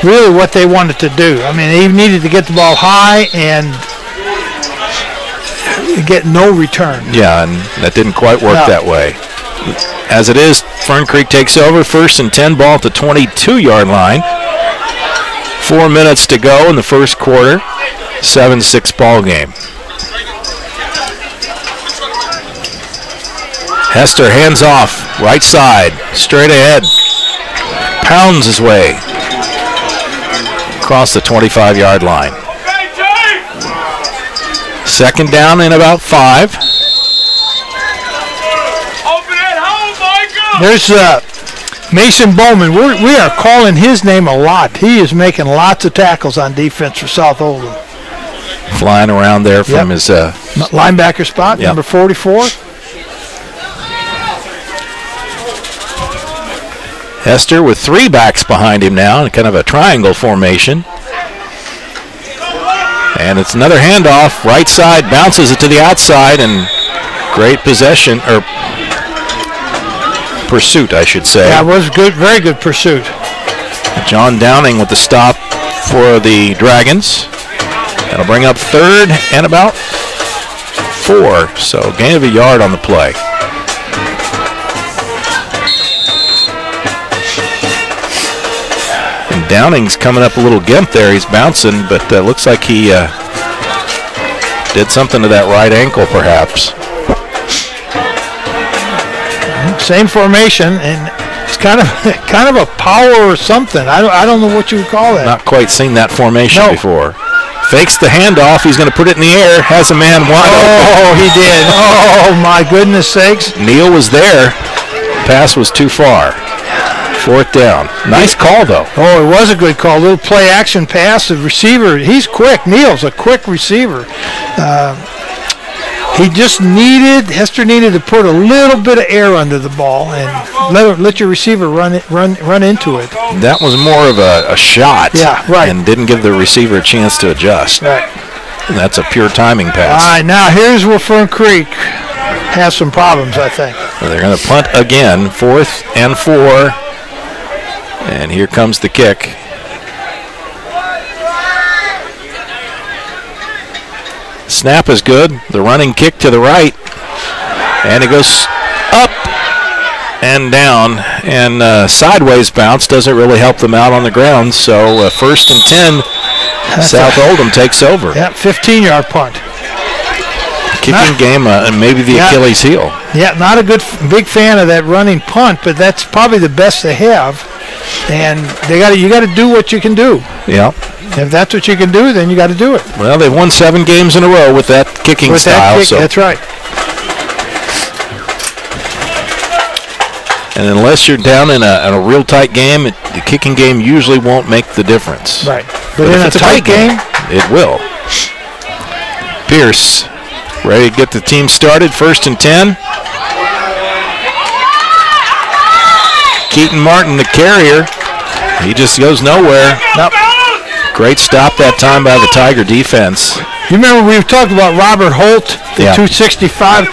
really what they wanted to do. I mean, they needed to get the ball high and get no return. Yeah, and that didn't quite work that way. As it is, Fern Creek takes over. 1st and 10, ball at the 22-yard line. 4 minutes to go in the first quarter. 7-6 ball game. Hester hands off, right side, straight ahead. Pounds his way across the 25-yard line. 2nd down and about 5. There's Mason Bowman. We are calling his name a lot. He is making lots of tackles on defense for South Oldham. Flying around there from his linebacker spot, number 44. Hester with 3 backs behind him now in kind of a triangle formation. And it's another handoff, right side, bounces it to the outside, and great possession, or pursuit, I should say. Yeah, it was good, very good pursuit. John Downing with the stop for the Dragons. That'll bring up 3rd and about 4, so gain of a yard on the play. And Downing's coming up a little gimp there. He's bouncing, but looks like he did something to that right ankle, perhaps. Same formation, and it's kind of a power or something. I don't know what you would call that. Not quite seen that formation before. Fakes the handoff. He's going to put it in the air. Has a man wide open. Oh, he did. Oh, my goodness sakes. Neal was there. Pass was too far. 4th down. Nice call, though. Oh, it was a good call. Little play action pass. The receiver, he's quick. Neal's a quick receiver. Hester needed to put a little bit of air under the ball and let your receiver run into it. That was more of a shot. Yeah, right. And didn't give the receiver a chance to adjust. Right. And that's a pure timing pass. All right, now here's where Fern Creek has some problems, I think. They're going to punt again, 4th and 4. And here comes the kick. Snap is good. The running kick to the right. And it goes up and down. And sideways bounce doesn't really help them out on the ground. So 1st and 10, South Oldham takes over. Yeah, 15-yard punt. Kicking game and maybe the Achilles heel. Yeah, not a big fan of that running punt, but that's probably the best they have. And you got to do what you can do. Yeah. If that's what you can do, then you got to do it. Well, they've won 7 games in a row with that kicking style. That's right. And unless you're down in a real tight game, the kicking game usually won't make the difference. Right. But in a tight game, it will. Pierce ready to get the team started. 1st and 10. Keaton Martin, the carrier. He just goes nowhere. Nope. Great stop that time by the Tiger defense. You remember we talked about Robert Holt, the 265.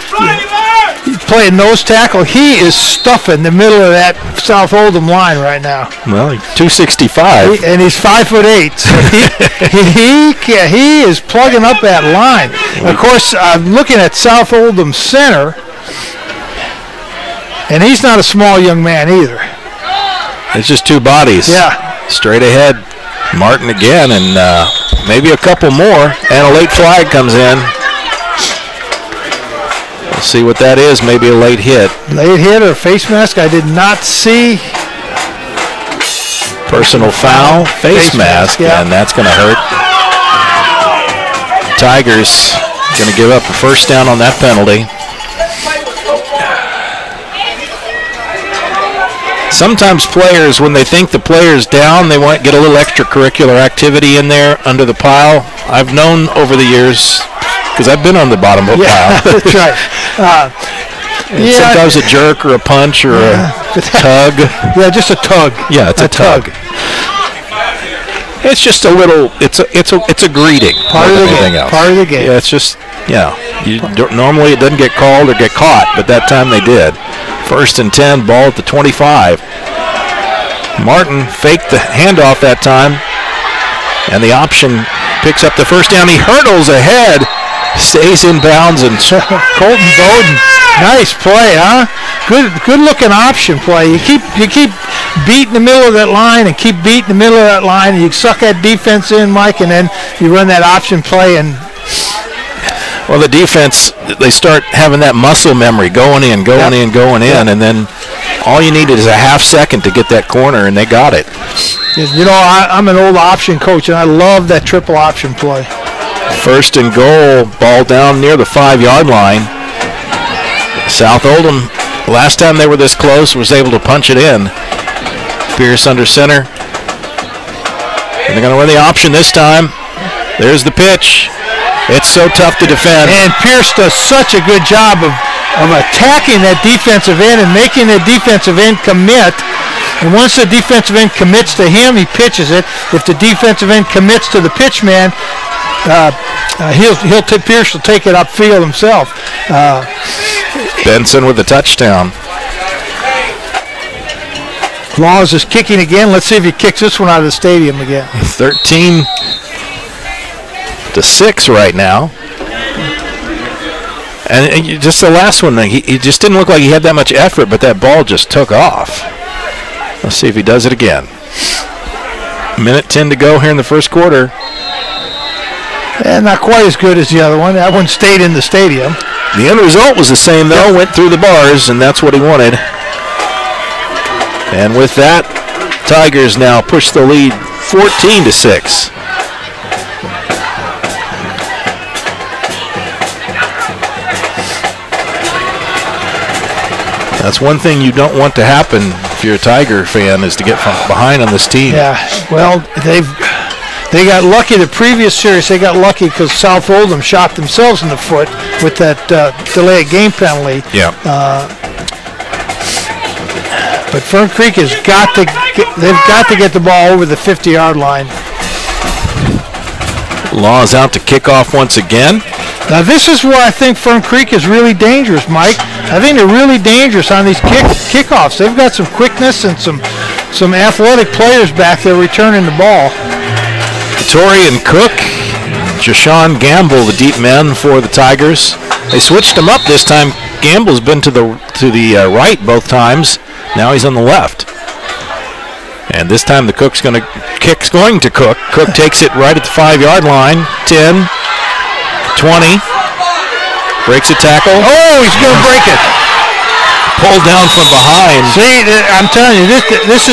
He's playing nose tackle. He is stuffing the middle of that South Oldham line right now. Well, 265. And he's 5'8". So he is plugging up that line. Of course, I'm looking at South Oldham center, and he's not a small young man either. It's just 2 bodies. Yeah. Straight ahead. Martin again, and maybe a couple more. And a late flag comes in. We'll see what that is. Maybe a late hit. Late hit or face mask? I did not see. Personal foul, face mask, and that's going to hurt. Tigers going to give up a 1st down on that penalty. Sometimes players, when they think the player's down, they want to get a little extracurricular activity in there under the pile. I've known over the years, because I've been on the bottom of a pile. That's right. Sometimes a jerk or a punch or a tug. Yeah, just a tug. Yeah, it's a tug. It's just a little. It's a greeting. Part of the game. Else. Part of the game. Yeah, it's just normally it doesn't get called or get caught, but that time they did. 1st and 10, ball at the 25. Martin faked the handoff that time, and the option picks up the first down. He hurdles ahead, stays in bounds, and Colton Bowden. Nice play, huh? Good looking option play. You keep beating the middle of that line and keep beating the middle of that line, and you suck that defense in, Mike, and then you run that option play. And well, the defense, they start having that muscle memory, going in, and then all you need is a half second to get that corner, and they got it. You know, I'm an old option coach, and I love that triple option play. 1st and goal, ball down near the 5-yard line. South Oldham, last time they were this close, was able to punch it in. Pierce under center. And they're going to run the option this time. There's the pitch. It's so tough to defend. And Pierce does such a good job of attacking that defensive end and making the defensive end commit. And once the defensive end commits to him, he pitches it. If the defensive end commits to the pitch man, Pierce will take it upfield himself. Benson with the touchdown. Laws is kicking again. Let's see if he kicks this one out of the stadium again. 13-6 right now. And just the last one, he just didn't look like he had that much effort, but that ball just took off. Let's see if he does it again. 1:10 to go here in the first quarter. And not quite as good as the other one. That one stayed in the stadium. The end result was the same, though. Went through the bars, and that's what he wanted. And with that, Tigers now push the lead 14-6. That's one thing you don't want to happen if you're a Tiger fan, is to get behind on this team. Yeah, well, they got lucky the previous series. They got lucky because South Oldham shot themselves in the foot with that delay of game penalty. Yeah. But Fern Creek they've got to get the ball over the 50-yard line. Law is out to kick off once again. Now this is where I think Fern Creek is really dangerous, Mike. I think they're really dangerous on these kickoffs. They've got some quickness and some athletic players back there returning the ball. Torrey and Cook, Jashawn Gamble, the deep men for the Tigers. They switched him up this time. Gamble's been to the right both times. Now he's on the left. And this time the kick's going to Cook. Cook takes it right at the 5-yard line. 10, 20. Breaks a tackle. Oh, he's going to break it. Pulled down from behind. See, I'm telling you, this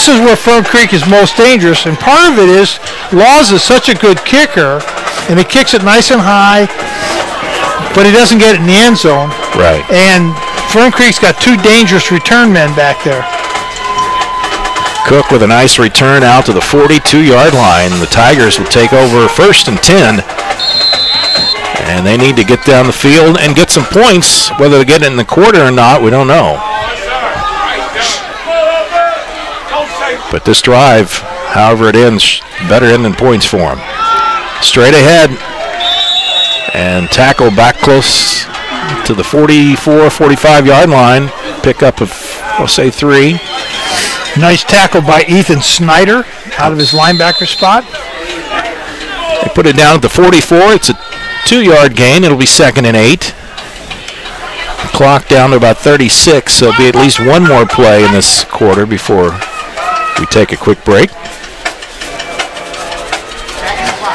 is where Fern Creek is most dangerous. And part of it is Laws is such a good kicker, and he kicks it nice and high, but he doesn't get it in the end zone. Right. And Fern Creek's got two dangerous return men back there. Cook with a nice return out to the 42-yard line. The Tigers will take over 1st and 10. And they need to get down the field and get some points. Whether they get it in the quarter or not, we don't know. But this drive, however it ends, better end than points for them. Straight ahead. And tackle back close to the 45-yard line. Pick up of, we'll say, 3. Nice tackle by Ethan Snyder out of his linebacker spot. They put it down at the 44. It's a 2-yard gain. It'll be 2nd and 8. Clock down to about 36, so it'll be at least one more play in this quarter before we take a quick break.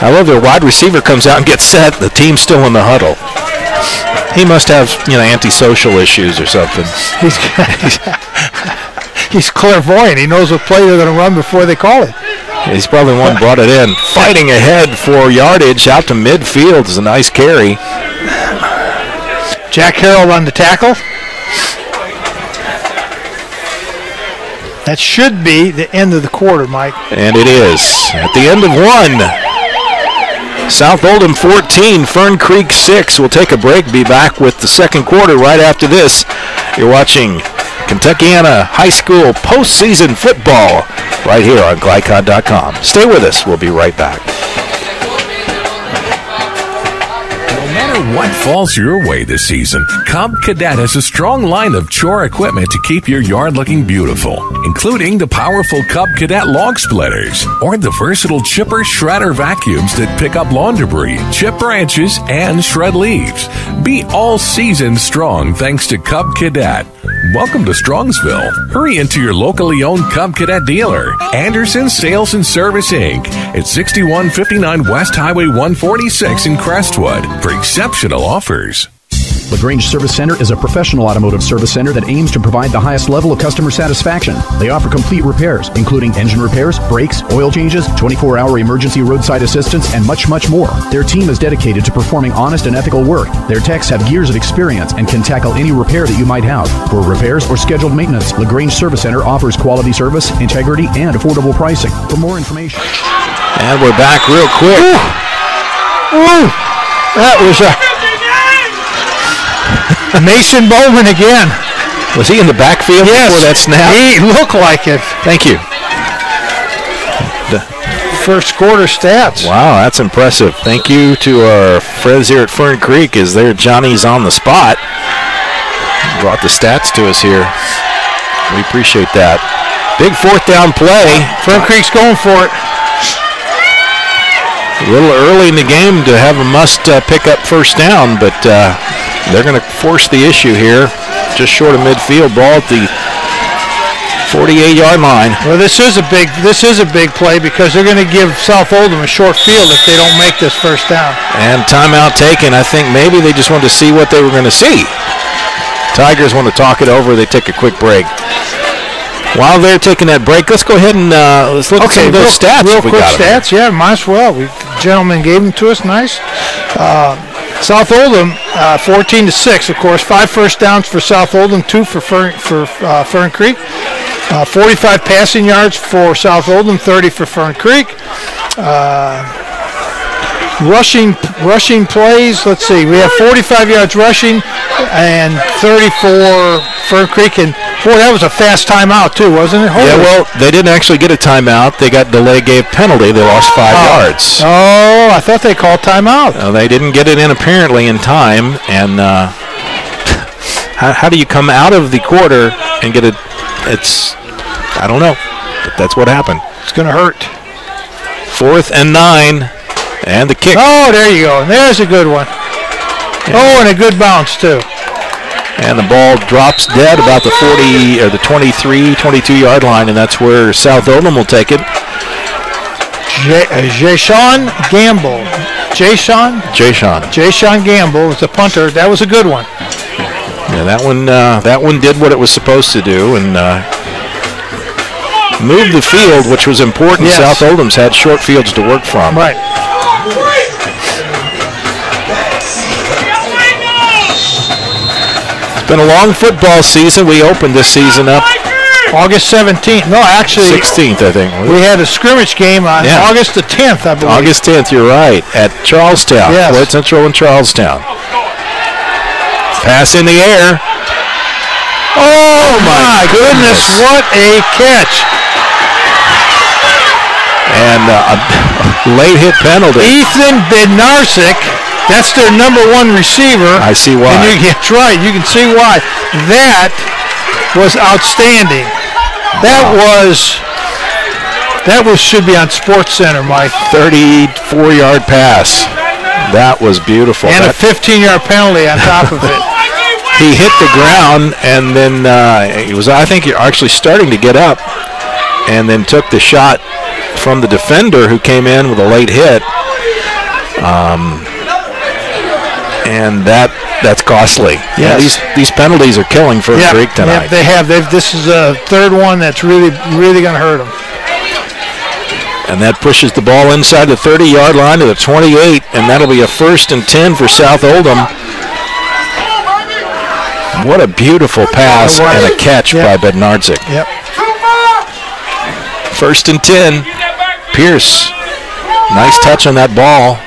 I love their wide receiver comes out and gets set. The team's still in the huddle. He must have, antisocial issues or something. He's clairvoyant. He knows what play they're going to run before they call it. He's probably the one brought it in. Fighting ahead for yardage out to midfield is a nice carry. Jack Harrell on the tackle. That should be the end of the quarter, Mike. And it is. At the end of one. South Oldham 14, Fern Creek 6. We'll take a break, be back with the second quarter right after this. You're watching Kentuckiana High School postseason football right here on GLICOD.com. Stay with us. We'll be right back. No matter what falls your way this season, Cub Cadet has a strong line of chore equipment to keep your yard looking beautiful, including the powerful Cub Cadet log splitters or the versatile chipper shredder vacuums that pick up lawn debris, chip branches, and shred leaves. Be all season strong thanks to Cub Cadet. Welcome to Strongsville. Hurry into your locally owned Cub Cadet dealer, Anderson Sales and Service Inc. at 6159 West Highway 146 in Crestwood for exceptional offers. LaGrange Service Center is a professional automotive service center that aims to provide the highest level of customer satisfaction. They offer complete repairs, including engine repairs, brakes, oil changes, 24-hour emergency roadside assistance, and much, much more. Their team is dedicated to performing honest and ethical work. Their techs have years of experience and can tackle any repair that you might have. For repairs or scheduled maintenance, LaGrange Service Center offers quality service, integrity, and affordable pricing. For more information. And we're back real quick. Ooh. That was Mason Bowman again. Was he in the backfield before that snap? He looked like it. Thank you. First quarter stats. Wow, that's impressive. Thank you to our friends here at Fern Creek as their Johnny's on the spot. Brought the stats to us here. We appreciate that. Big fourth down play. Fern Creek's going for it. A little early in the game to have a must pick up first down, but they're going to force the issue here. Just short of midfield, ball at the 48-yard line. Well, this is a big play because they're going to give South Oldham a short field if they don't make this first down. And timeout taken. I think maybe they just wanted to see what they were going to see. Tigers want to talk it over. They take a quick break. While they're taking that break, let's go ahead and let's look at some of those stats. Real quick stats, yeah, might as well. The gentleman gave them to us, nice. South Oldham, 14-6, of course. 5 first downs for South Oldham, 2 for Fern Creek. 45 passing yards for South Oldham, 30 for Fern Creek. Rushing plays, let's see. We have 45 yards rushing and 30 for Fern Creek. And, boy, that was a fast timeout, too, wasn't it? Holy. Yeah, well, they didn't actually get a timeout. They got delay, gave penalty. They lost 5 yards. Oh, I thought they called timeout. They didn't get it in, apparently, in time. And how do you come out of the quarter and get it? I don't know, but that's what happened. It's going to hurt. 4th and 9. And the kick. Oh, there you go. There's a good one. Yeah. Oh, and a good bounce, too. And the ball drops dead about the 40 or the 23, 22-yard line, and that's where South Oldham will take it. Jay-Sean Gamble. Jay-Sean Gamble was the punter. That was a good one. Yeah, that one did what it was supposed to do and moved the field, which was important. Yes. South Oldham's had short fields to work from. Right. It's been a long football season. We opened this season up August 17th. No, actually 16th, I think. We had a scrimmage game on August the 10th, I believe. August 10th, you're right, at Charlestown. Yes. Floyd Central in Charlestown. Pass in the air. Oh, my goodness. What a catch. And a late hit penalty. Ethan Bednarczyk, that's their number 1 receiver. I see why. And that's right. You can see why. That was outstanding. That should be on Sports Center, Mike. 34-yard pass. That was beautiful. And a 15-yard penalty on top of it. He hit the ground, and then he was, I think, actually starting to get up, and then took the shot from the defender who came in with a late hit. And that's costly. Yes. These penalties are killing Fern Creek tonight. Yeah, they have. This is a third one that's really, really going to hurt them. And that pushes the ball inside the 30-yard line to the 28, and that'll be a 1st and 10 for South Oldham. What a beautiful pass and a catch by Bednarczyk. Yep. 1st and 10. Pierce, nice touch on that ball.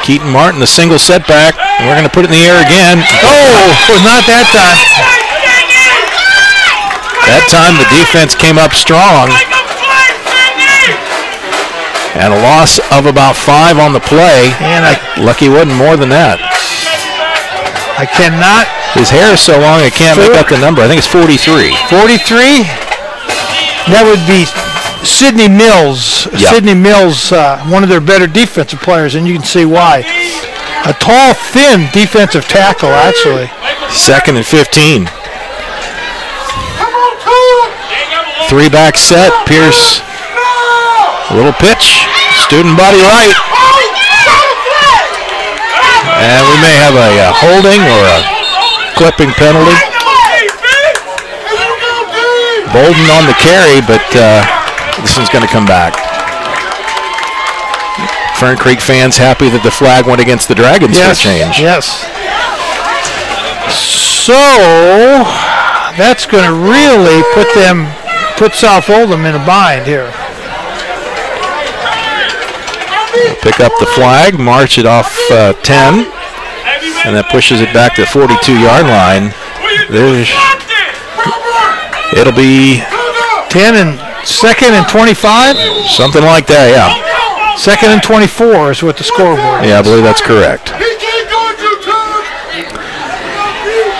Keaton Martin, the single setback. We're going to put it in the air again. Oh, not that time. That time the defense came up strong. And a loss of about 5 on the play. And lucky wasn't more than that. I cannot. His hair is so long I can't make up the number. I think it's 43. 43? That would be Sidney Mills. Yep. Sidney Mills, one of their better defensive players, and you can see why. A tall, thin defensive tackle, actually. 2nd and 15. 3-back set. Pierce. A little pitch. Student body right. And we may have a holding or a clipping penalty. Bolden on the carry, but this one's going to come back. Fern Creek fans happy that the flag went against the Dragons for a change. Yes. So that's going to really put South Oldham in a bind here. Pick up the flag, march it off 10, and that pushes it back to the 42-yard line. It'll be 10 and 2nd and 25? Something like that, yeah. 2nd and 24 is what the scoreboard is. Yeah, I believe that's correct.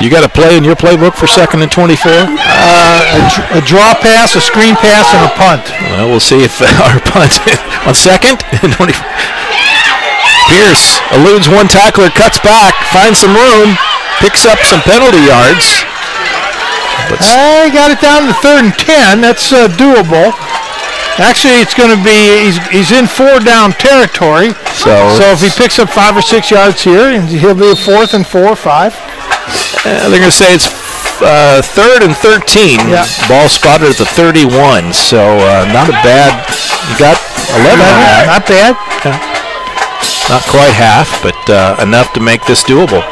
You got a play in your playbook for 2nd and 24? A draw pass, a screen pass, and a punt. Well, we'll see if our punt on 2nd and 24. Pierce eludes one tackler, cuts back, finds some room, picks up some penalty yards. I got it down to 3rd and 10. That's doable. Actually, it's going to be, he's in 4-down territory. So if he picks up 5 or 6 yards here, he'll be a 4th and 4 or 5. They're going to say it's 3rd and 13. Yeah. Ball spotted at the 31. So not a bad. You got 11 on that. Not bad. Yeah. Not quite half, but enough to make this doable.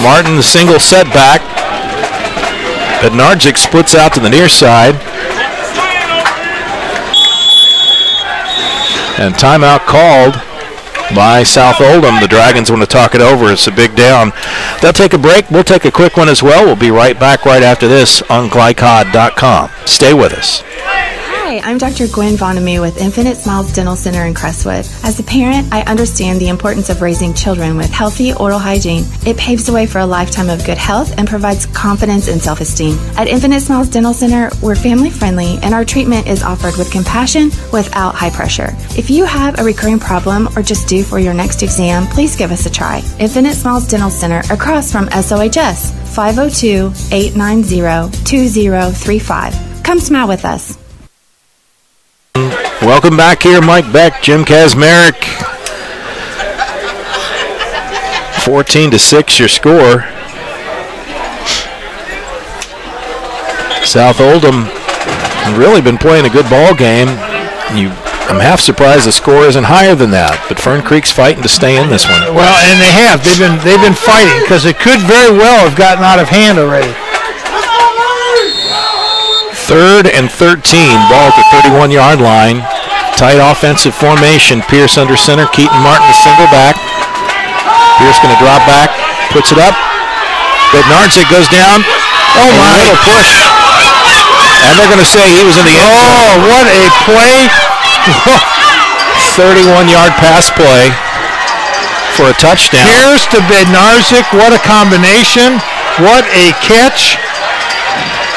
Martin, the single setback. Bednarczyk splits out to the near side. And timeout called by South Oldham. The Dragons want to talk it over. It's a big down. They'll take a break. We'll take a quick one as well. We'll be right back right after this on GLICOD.com. Stay with us. Hi, I'm Dr. Gwen Vonamy with Infinite Smiles Dental Center in Crestwood. As a parent, I understand the importance of raising children with healthy oral hygiene. It paves the way for a lifetime of good health and provides confidence and self-esteem. At Infinite Smiles Dental Center, we're family-friendly and our treatment is offered with compassion without high pressure. If you have a recurring problem or just due for your next exam, please give us a try. Infinite Smiles Dental Center across from SOHS, 502-890-2035. Come smile with us. Welcome back here, Mike Beck, Jim Kazmarek. 14-6 your score. South Oldham really been playing a good ball game. I'm half surprised the score isn't higher than that, but Fern Creek's fighting to stay in this one. Well, and they have. They've been fighting because it could very well have gotten out of hand already. 3rd and 13, ball at the 31-yard line. Tight offensive formation. Pierce under center. Keaton Martin the single back. Pierce going to drop back, puts it up. Bednarczyk goes down. Oh my! Little push, and they're going to say he was in the end zone. Oh, what a play! 31-yard pass play for a touchdown. Pierce to Bednarczyk. What a combination! What a catch!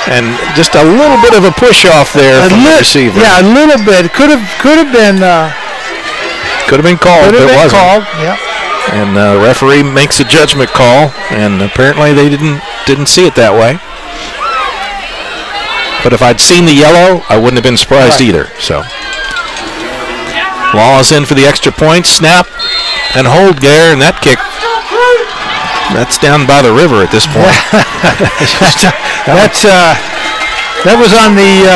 And just a little bit of a push off there from the receiver. Yeah, a little bit. Could have been called, but it wasn't. Called. Yeah. And the referee makes a judgment call, and apparently they didn't see it that way. But if I'd seen the yellow, I wouldn't have been surprised either. So Law is in for the extra point. Snap and hold there, and that kick. That's down by the river at this point. That was on the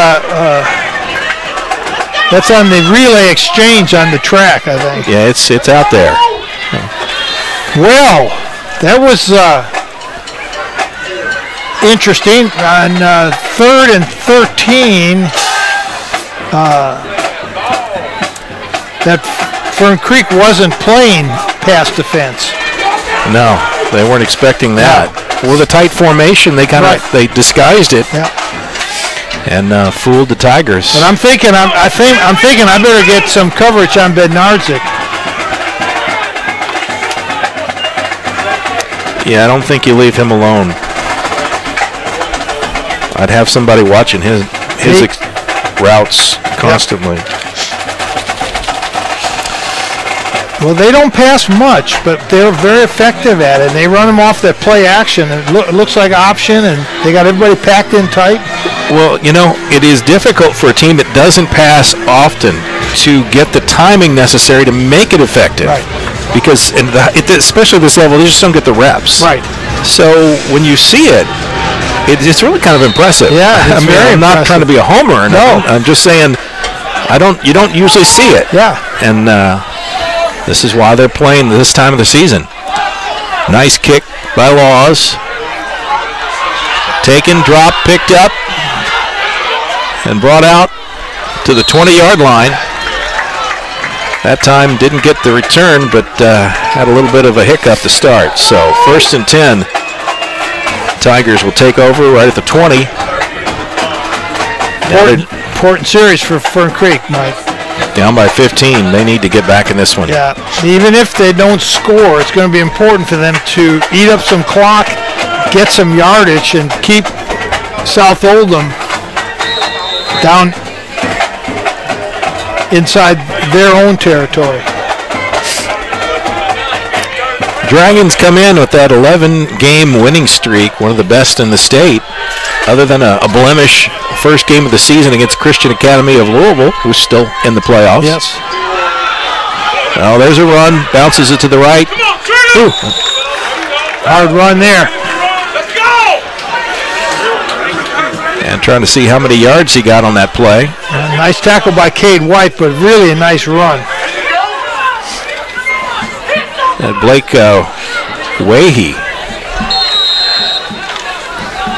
that's on the relay exchange on the track, I think. Yeah, it's out there. Well, that was interesting. On 3rd and 13, that Fern Creek wasn't playing pass defense. No, they weren't expecting that. With a tight formation, they they disguised it. Yeah. And fooled the Tigers. But I'm thinking I better get some coverage on Bednarczyk. Yeah, I don't think you leave him alone. I'd have somebody watching his routes constantly. Well, they don't pass much, but they're very effective at it. They run them off that play action. It looks like option, and they got everybody packed in tight. Well, you know, it is difficult for a team that doesn't pass often to get the timing necessary to make it effective. Right. Because, especially at this level, they just don't get the reps. Right. So when you see it, it's really kind of impressive. Yeah, it's very I'm not trying to be a homer. No. I'm just saying, you don't usually see it. Yeah. And this is why they're playing this time of the season. Nice kick by Laws. Taken, dropped, picked up, and brought out to the 20-yard line. That time didn't get the return, but had a little bit of a hiccup to start. So 1st and 10. Tigers will take over right at the 20. Important series for Fern Creek, Mike. Down by 15. They need to get back in this one. Yeah, even if they don't score, it's going to be important for them to eat up some clock, get some yardage, and keep South Oldham down inside their own territory. Dragons come in with that 11-game winning streak, one of the best in the state, other than a blemish first game of the season against Christian Academy of Louisville, who's still in the playoffs. Yes. Oh, there's a run, bounces it to the right. Ooh. Hard run there. Let's go! And trying to see how many yards he got on that play. Nice tackle by Cade White, but really a nice run. And Blake Wahey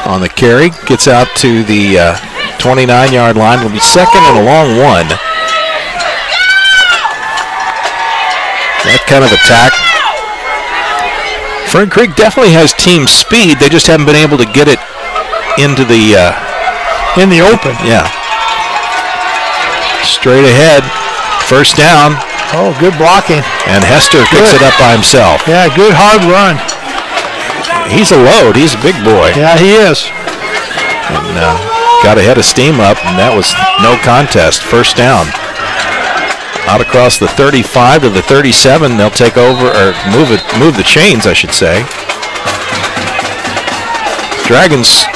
on the carry, gets out to the 29-yard line. Will be second and a long one. That kind of attack. Fern Creek definitely has team speed. They just haven't been able to get it into the in the open. Yeah. Straight ahead, first down. Oh, good blocking. And Hester picks it up by himself. Yeah, good hard run. He's a load. He's a big boy. Yeah, he is. And got ahead of steam up, and that was no contest. First down. Out across the 35 to the 37. They'll take over, or move the chains, I should say. Dragons.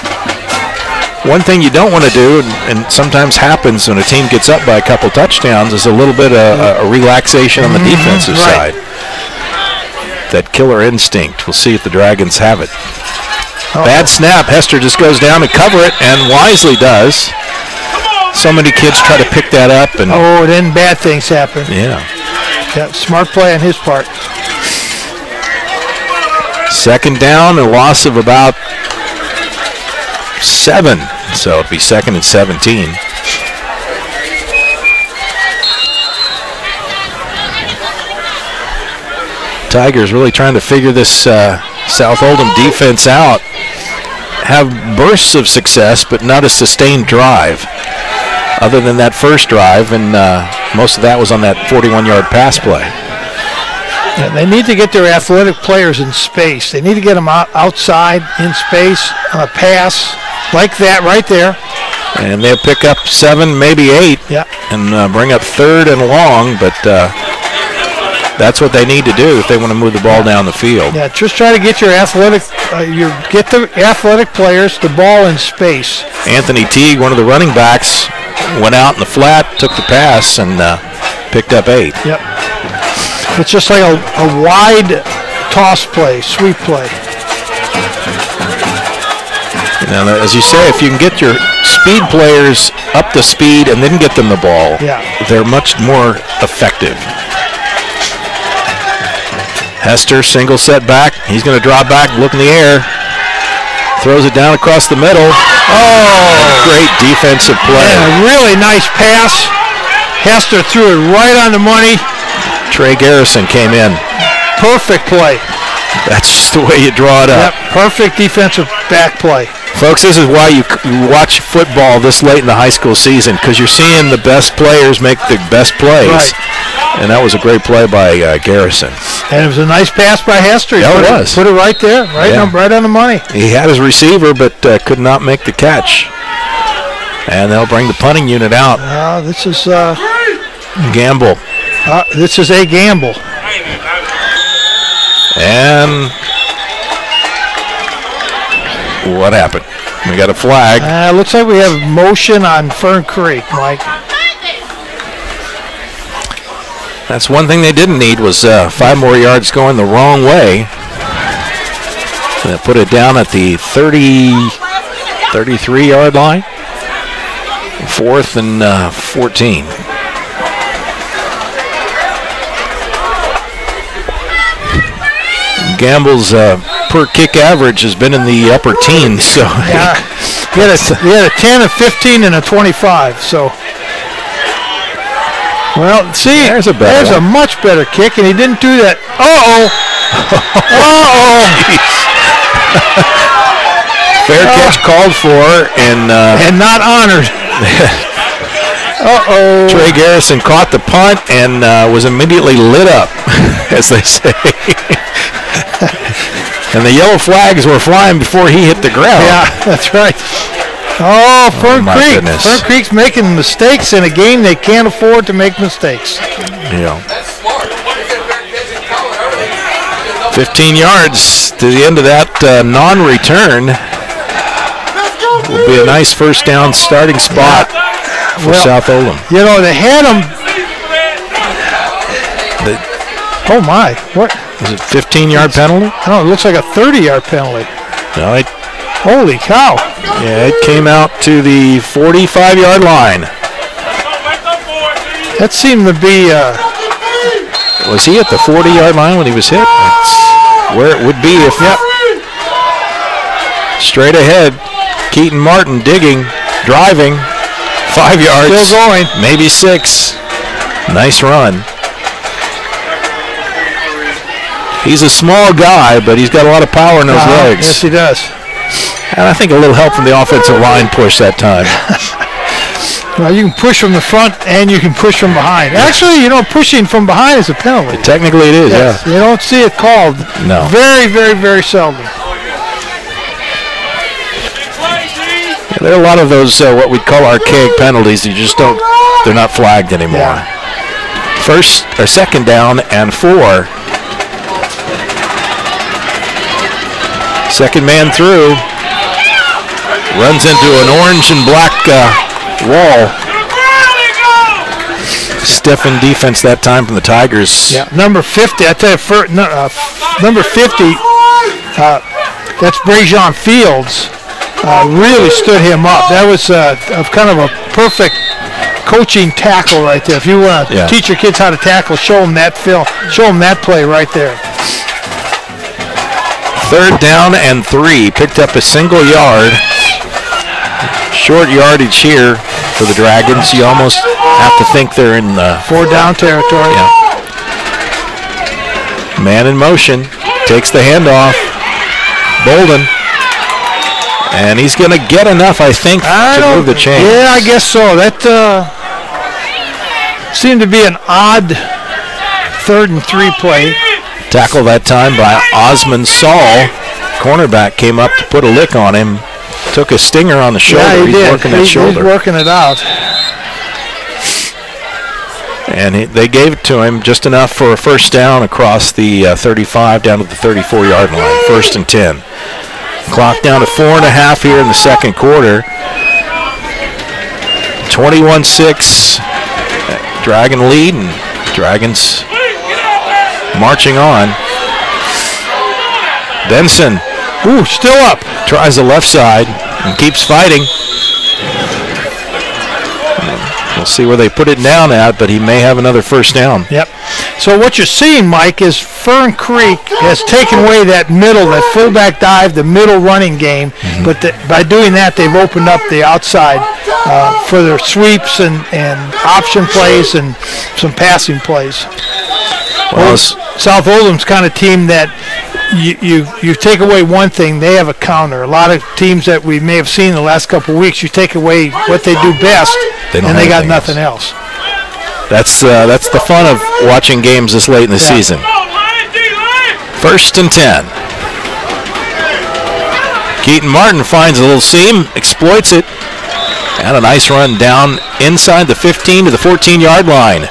One thing you don't want to do, and sometimes happens when a team gets up by a couple touchdowns, is a little bit of a relaxation on the defensive side. That killer instinct. We'll see if the Dragons have it. Bad snap. Hester just goes down to cover it, and wisely does. So many kids try to pick that up. And then bad things happen. Yeah. Smart play on his part. Second down, a loss of about 7. So it'll be 2nd and 17. Tigers really trying to figure this South Oldham defense out. Have bursts of success, but not a sustained drive. Other than that first drive, and most of that was on that 41-yard pass play. Yeah, they need to get their athletic players in space. They need to get them outside in space on a pass like that right there. And they'll pick up 7, maybe 8, and bring up 3rd and long, but that's what they need to do if they want to move the ball down the field. Yeah, just try to get your athletic, get the athletic players the ball in space. Anthony Teague, one of the running backs, went out in the flat, took the pass, and picked up 8. Yep. It's just like a wide toss play, sweep play. Now, as you say, if you can get your speed players up to speed and then get them the ball, they're much more effective. Hester, single set back. He's going to draw back, look in the air. Throws it down across the middle. Oh, great defensive play. Yeah, really nice pass. Hester threw it right on the money. Trey Garrison came in. Perfect play. That's just the way you draw it up. Yep, perfect defensive back play. Folks, this is why you watch football this late in the high school season, because you're seeing the best players make the best plays. Right. And that was a great play by Garrison. And it was a nice pass by Hester. Yeah, it was. Put it right there, right on the money. He had his receiver, but could not make the catch. And they'll bring the punting unit out. This is Gamble. This is a gamble. And what happened? We got a flag. Looks like we have motion on Fern Creek, Mike. That's one thing they didn't need was 5 more yards going the wrong way. They put it down at the 33-yard line. 4th and 14. Gamble's per kick average has been in the upper teens. So yeah, he had a 10, a 15, and a 25. So, well, see, there's a much better kick, and he didn't do that. Fair catch called for and not honored. Trey Garrison caught the punt and was immediately lit up, as they say. And the yellow flags were flying before he hit the ground. Yeah, that's right. Fern Creek. Goodness. Fern Creek's making mistakes in a game they can't afford to make mistakes. Yeah. 15 yards to the end of that non-return. Will be a nice first down starting spot for South Oldham. You know, they had them. Oh my! What? Is it 15-yard penalty? No, it looks like a 30-yard penalty. No, holy cow! Yeah, it came out to the 45-yard line. That seemed to be. Was he at the 40-yard line when he was hit? That's where it would be if. Yep. Straight ahead, Keaton Martin digging, driving, 5 yards. Still going. Maybe 6. Nice run. He's a small guy, but he's got a lot of power in those legs. Yes, he does. And I think a little help from the offensive line push that time. Well, you can push from the front and you can push from behind. Actually, pushing from behind is a penalty. Technically it is, yes. You don't see it called. No. Very, very, very seldom. Yeah, there are a lot of those what we'd call archaic penalties. You just don't, they're not flagged anymore. Yeah. Second down and 4. Second man through. Runs into an orange and black wall. Stiffened defense that time from the Tigers. Yeah, number 50. I tell you, number 50. That's Brajon Fields. Really stood him up. That was kind of a perfect coaching tackle right there. If you want to teach your kids how to tackle, show them that play right there. Third down and 3. Picked up a single yard. Short yardage here for the Dragons. You almost have to think they're in the 4-down territory. Yeah. Man in motion. Takes the handoff. Bolden. And he's going to get enough, I think, to move the chains. Yeah, I guess so. That seemed to be an odd 3rd and 3 play. Tackle that time by Osmond Saul. Cornerback came up to put a lick on him. Took a stinger on the shoulder. Yeah, he's working that shoulder. He's working it out. And they gave it to him just enough for a first down across the 35 down to the 34-yard line. 1st and 10. Clock down to 4.5 here in the second quarter. 21-6. Dragon lead, and Dragons marching on. Benson. Ooh, still up. Tries the left side and keeps fighting. We'll see where they put it down at, but he may have another first down. Yep. So what you're seeing, Mike, is Fern Creek has taken away that fullback dive, the middle running game. Mm-hmm. But by doing that, they've opened up the outside for their sweeps and option plays and some passing plays. Well, South Oldham's kind of team that you take away one thing, they have a counter. A lot of teams that we may have seen in the last couple of weeks, you take away what they do best, and they got nothing else. That's the fun of watching games this late in the season. 1st and 10. Keaton Martin finds a little seam, exploits it, and a nice run down inside the 15 to the 14-yard line.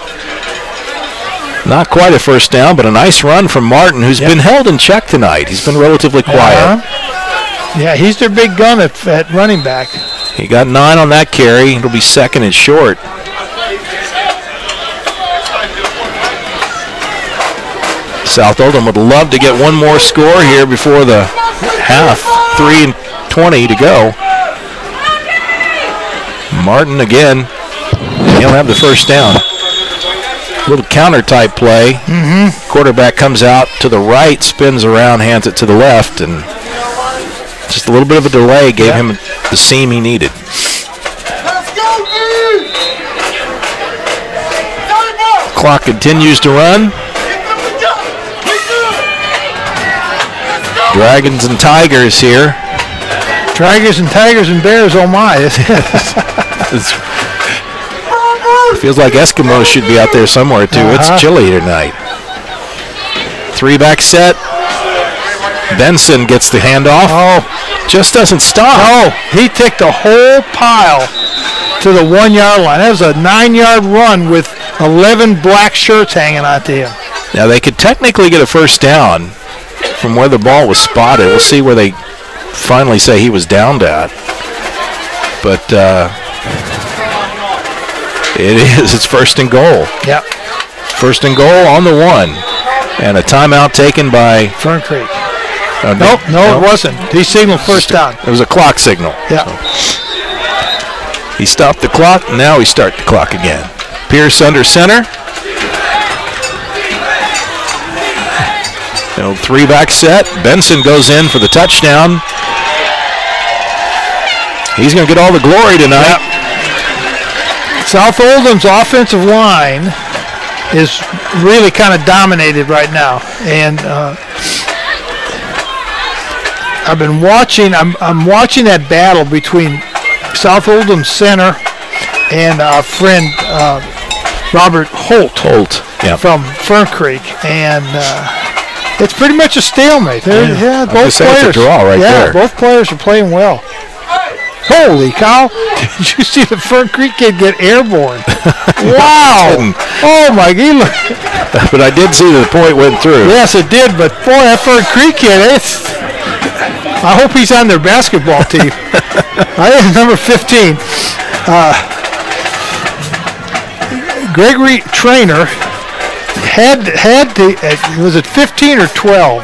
Not quite a first down, but a nice run from Martin, who's been held in check tonight. He's been relatively quiet. Yeah, he's their big gun at running back. He got 9 on that carry. It'll be 2nd and short. South Oldham would love to get one more score here before the half. 3:20 to go. Martin again. He'll have the first down. Little counter type play. Quarterback comes out to the right, spins around, hands it to the left, and just a little bit of a delay gave him the seam he needed. Clock continues to run. Dragons and Tigers here. Tigers and Bears, oh my. Feels like Eskimos should be out there somewhere too. It's chilly tonight. 3-back set. Benson gets the handoff. Just doesn't stop. No, he took the whole pile to the 1-yard line. That was a 9-yard run with 11 black shirts hanging out to him. Now they could technically get a first down from where the ball was spotted. We'll see where they finally say he was downed at. But it's 1st and goal. Yep. 1st and goal on the 1. And a timeout taken by Fern Creek. No, it wasn't. He signaled first down. It was a clock signal. Yeah. So he stopped the clock. Now we start the clock again. Pierce under center. The old 3-back set. Benson goes in for the touchdown. He's going to get all the glory tonight. Yep. South Oldham's offensive line is really kind of dominated right now, and I've been watching. I'm watching that battle between South Oldham center and our friend Robert Holt from Fern Creek, and it's pretty much a stalemate. Both players. It's a draw right there. Both players are playing well. Holy cow! Did you see the Fern Creek kid get airborne? Wow! Oh my God! But I did see the point went through. Yes, it did. But boy, that Fern Creek kid, I hope he's on their basketball team. I think number 15. Gregory Trainer had was it 15 or 12?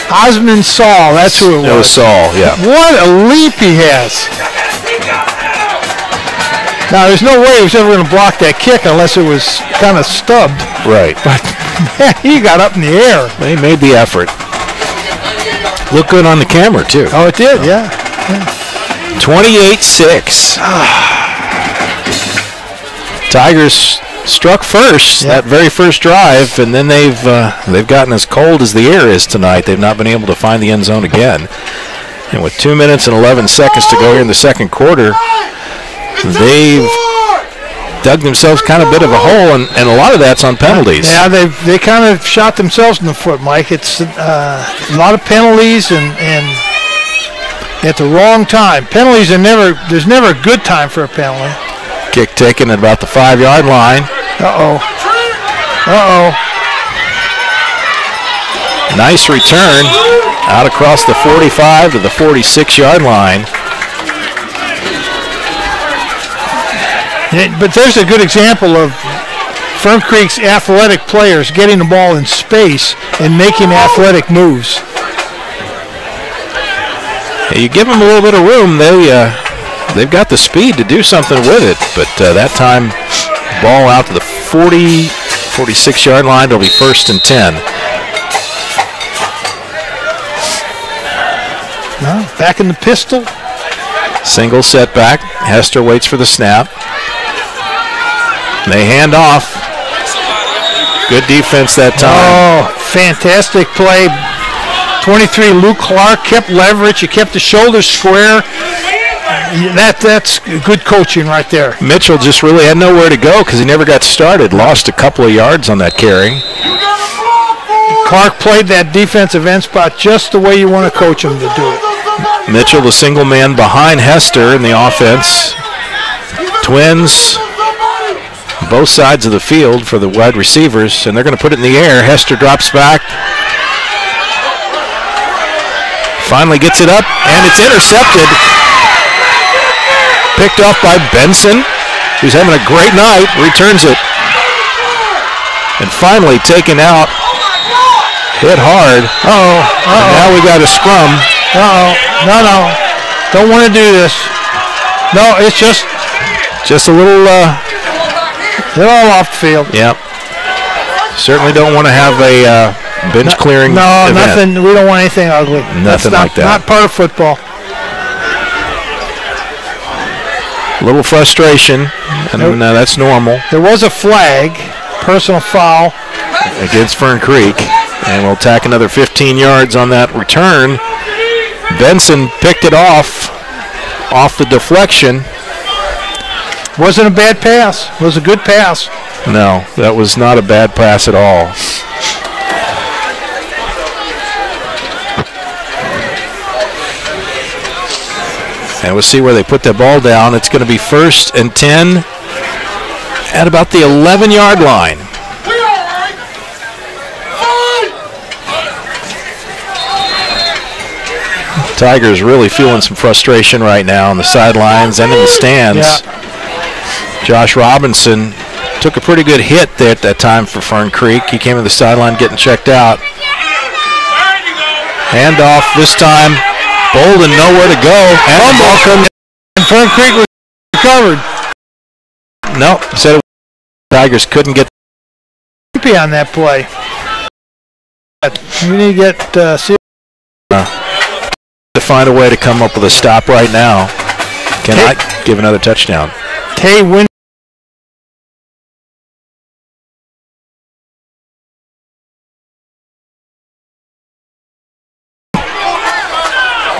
Osmond Saul, that's who it was. It was Saul, yeah. What a leap he has. Now, there's no way he was ever going to block that kick unless it was kind of stubbed. Right. But man, he got up in the air. They made the effort. Looked good on the camera, too. Oh, it did, yeah. 28-6. Tigers struck first that very first drive, and then they've gotten as cold as the air is tonight. They've not been able to find the end zone again. And with 2 minutes and 11 seconds to go here in the second quarter, they've dug themselves kind of a bit of a hole, and a lot of that's on penalties. Yeah, they kind of shot themselves in the foot, Mike. It's a lot of penalties and at the wrong time. Penalties are there's never a good time for a penalty. Kick taken at about the 5-yard line. Nice return out across the 45 to the 46-yard line. Yeah, but there's a good example of Fern Creek's athletic players getting the ball in space and making athletic moves. You give them a little bit of room, they've got the speed to do something with it, but that time, ball out to the 46-yard line. It'll be 1st and 10. Back in the pistol. Single setback. Hester waits for the snap. They hand off. Good defense that time. Oh, fantastic play. 23, Luke Clark kept leverage. He kept the shoulders square. That's good coaching right there. Mitchell just really had nowhere to go because he never got started. Lost a couple of yards on that carry. Clark played that defensive end spot just the way you want to coach him to do it. Mitchell, the single man behind Hester in the offense. Twins, both sides of the field for the wide receivers, and they're going to put it in the air. Hester drops back. Finally gets it up, and it's intercepted. Picked off by Benson, who's having a great night, returns it. And finally taken out, hit hard. And now we got a scrum. No. Don't want to do this. No, it's just a little, they're all off the field. Yep. Certainly don't want to have a bench clearing event. Nothing. We don't want anything ugly. Nothing like that. Not part of football. A little frustration, and that's normal. There was a flag, personal foul. Against Fern Creek, and we'll tack another 15 yards on that return. Benson picked it off the deflection. Wasn't a bad pass. It was a good pass. No, that was not a bad pass at all. And we'll see where they put the ball down. It's going to be 1st and 10 at about the 11-yard line. Tigers really feeling some frustration right now on the sidelines and in the stands. Yeah. Josh Robinson took a pretty good hit there at that time for Fern Creek. He came to the sideline getting checked out. Handoff this time. Bolden nowhere to go. And Fern Creek was recovered. No, said Tigers couldn't get on that play. We need to get to find a way to come up with a stop right now. Cannot give another touchdown. Tay win.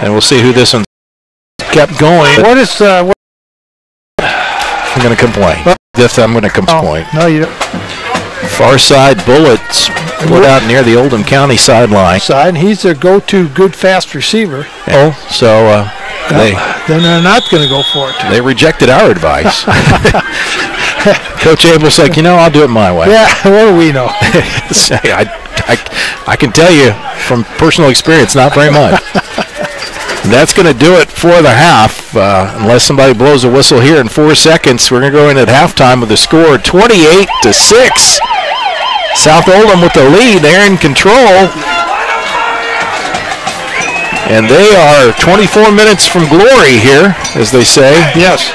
And we'll see who this one kept going. What is I'm going to complain. I'm going to complain. No, you don't. Far side Bullets put out near the Oldham County sideline. He's their go-to good fast receiver. So then they're not going to go for it. They rejected our advice. Coach Abel's like, I'll do it my way. Yeah, what do we know? I can tell you from personal experience, not very much. That's going to do it for the half. Unless somebody blows a whistle here in 4 seconds, we're going to go in at halftime with the score 28-6. South Oldham with the lead. They're in control. And they are 24 minutes from glory here, as they say. Yes.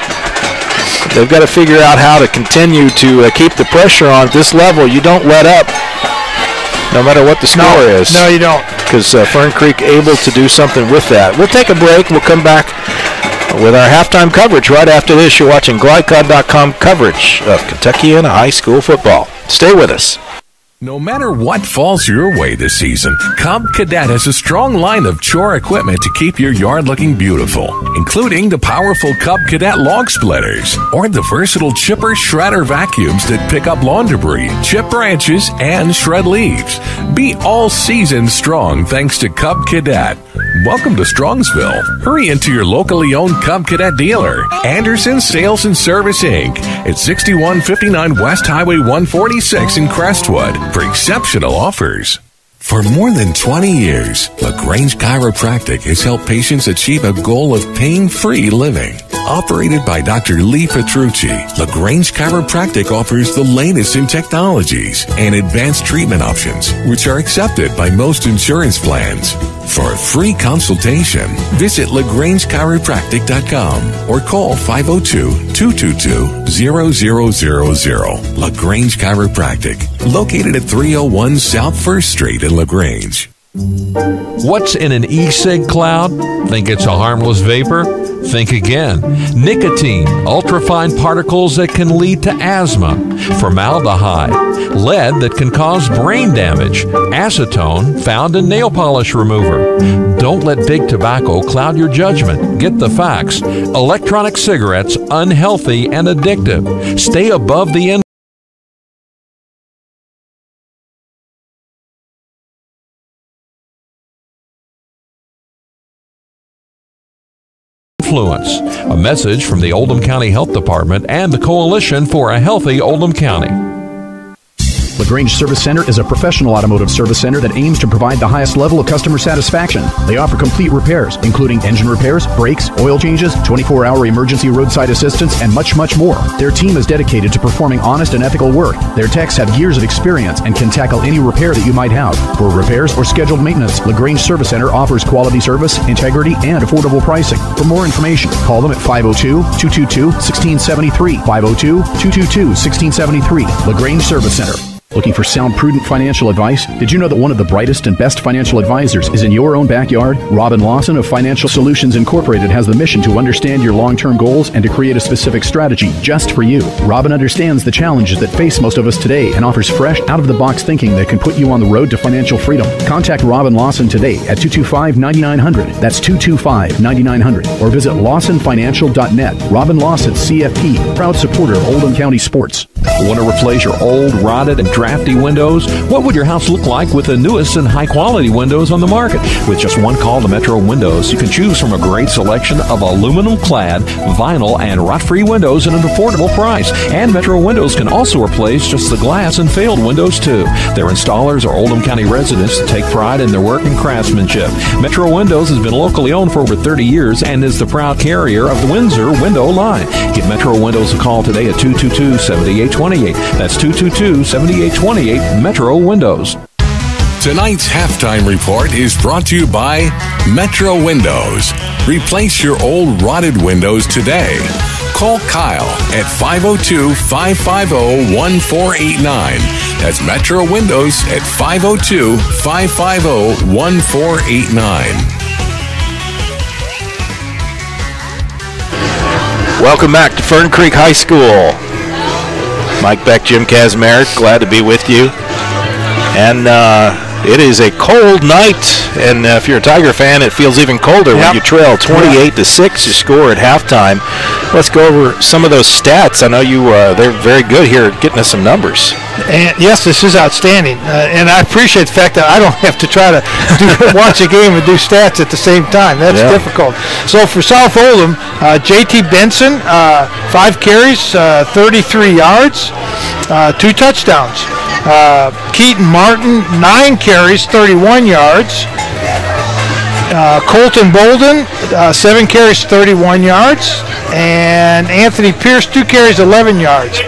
They've got to figure out how to continue to keep the pressure on at this level. You don't let up, no matter what the score is. No, you don't. Because Fern Creek able to do something with that. We'll take a break. We'll come back with our halftime coverage right after this. You're watching GLICOD.com coverage of Kentuckiana high school football. Stay with us. No matter what falls your way this season, Cub Cadet has a strong line of chore equipment to keep your yard looking beautiful, including the powerful Cub Cadet log splitters or the versatile chipper shredder vacuums that pick up lawn debris, chip branches, and shred leaves. Be all season strong thanks to Cub Cadet. Welcome to Strongsville. Hurry into your locally owned Cub Cadet dealer, Anderson Sales and Service Inc. at 6159 West Highway 146 in Crestwood for exceptional offers. For more than 20 years, LaGrange Chiropractic has helped patients achieve a goal of pain-free living. Operated by Dr. Lee Petrucci, LaGrange Chiropractic offers the latest in technologies and advanced treatment options, which are accepted by most insurance plans. For a free consultation, visit LaGrangeChiropractic.com or call 502-222-0000. LaGrange Chiropractic, located at 301 South 1st Street in LaGrange. What's in an e-cig cloud? Think it's a harmless vapor? Think again. Nicotine, ultrafine particles that can lead to asthma, formaldehyde, lead that can cause brain damage, acetone found in nail polish remover. Don't let big tobacco cloud your judgment. Get the facts. Electronic cigarettes, unhealthy and addictive. Stay above the influence. A message from the Oldham County Health Department and the Coalition for a Healthy Oldham County. LaGrange Service Center is a professional automotive service center that aims to provide the highest level of customer satisfaction. They offer complete repairs, including engine repairs, brakes, oil changes, 24-hour emergency roadside assistance, and much, much more. Their team is dedicated to performing honest and ethical work. Their techs have years of experience and can tackle any repair that you might have. For repairs or scheduled maintenance, LaGrange Service Center offers quality service, integrity, and affordable pricing. For more information, call them at 502-222-1673. 502-222-1673. LaGrange Service Center. Looking for sound, prudent financial advice? Did you know that one of the brightest and best financial advisors is in your own backyard? Robin Lawson of Financial Solutions Incorporated has the mission to understand your long-term goals and to create a specific strategy just for you. Robin understands the challenges that face most of us today and offers fresh, out-of-the-box thinking that can put you on the road to financial freedom. Contact Robin Lawson today at 225-9900. That's 225-9900. Or visit lawsonfinancial.net. Robin Lawson, CFP, proud supporter of Oldham County sports. Want to replace your old, rotted, and drafty windows? What would your house look like with the newest and high-quality windows on the market? With just one call to Metro Windows, you can choose from a great selection of aluminum-clad, vinyl, and rot-free windows at an affordable price. And Metro Windows can also replace just the glass and failed windows, too. Their installers are Oldham County residents that take pride in their work and craftsmanship. Metro Windows has been locally owned for over 30 years and is the proud carrier of the Windsor window line. Give Metro Windows a call today at 222-7828. That's 222-7828 Metro Windows. Tonight's halftime report is brought to you by Metro Windows. Replace your old rotted windows today. Call Kyle at 502-550-1489. That's Metro Windows at 502-550-1489. Welcome back to Fern Creek High School. Mike Beck, Jim Kazmarek, glad to be with you. And it is a cold night, and if you're a Tiger fan, it feels even colder when you trail 28-6 your score at halftime. Let's go over some of those stats. I know they're very good here at getting us some numbers. And yes, this is outstanding, and I appreciate the fact that I don't have to try to watch a game and do stats at the same time. That's difficult. So for South Oldham, J.T. Benson, 5 carries, 33 yards, 2 touchdowns. Keaton Martin, 9 carries, 31 yards. Colton Bolden, 7 carries, 31 yards. And Anthony Pierce, 2 carries, 11 yards.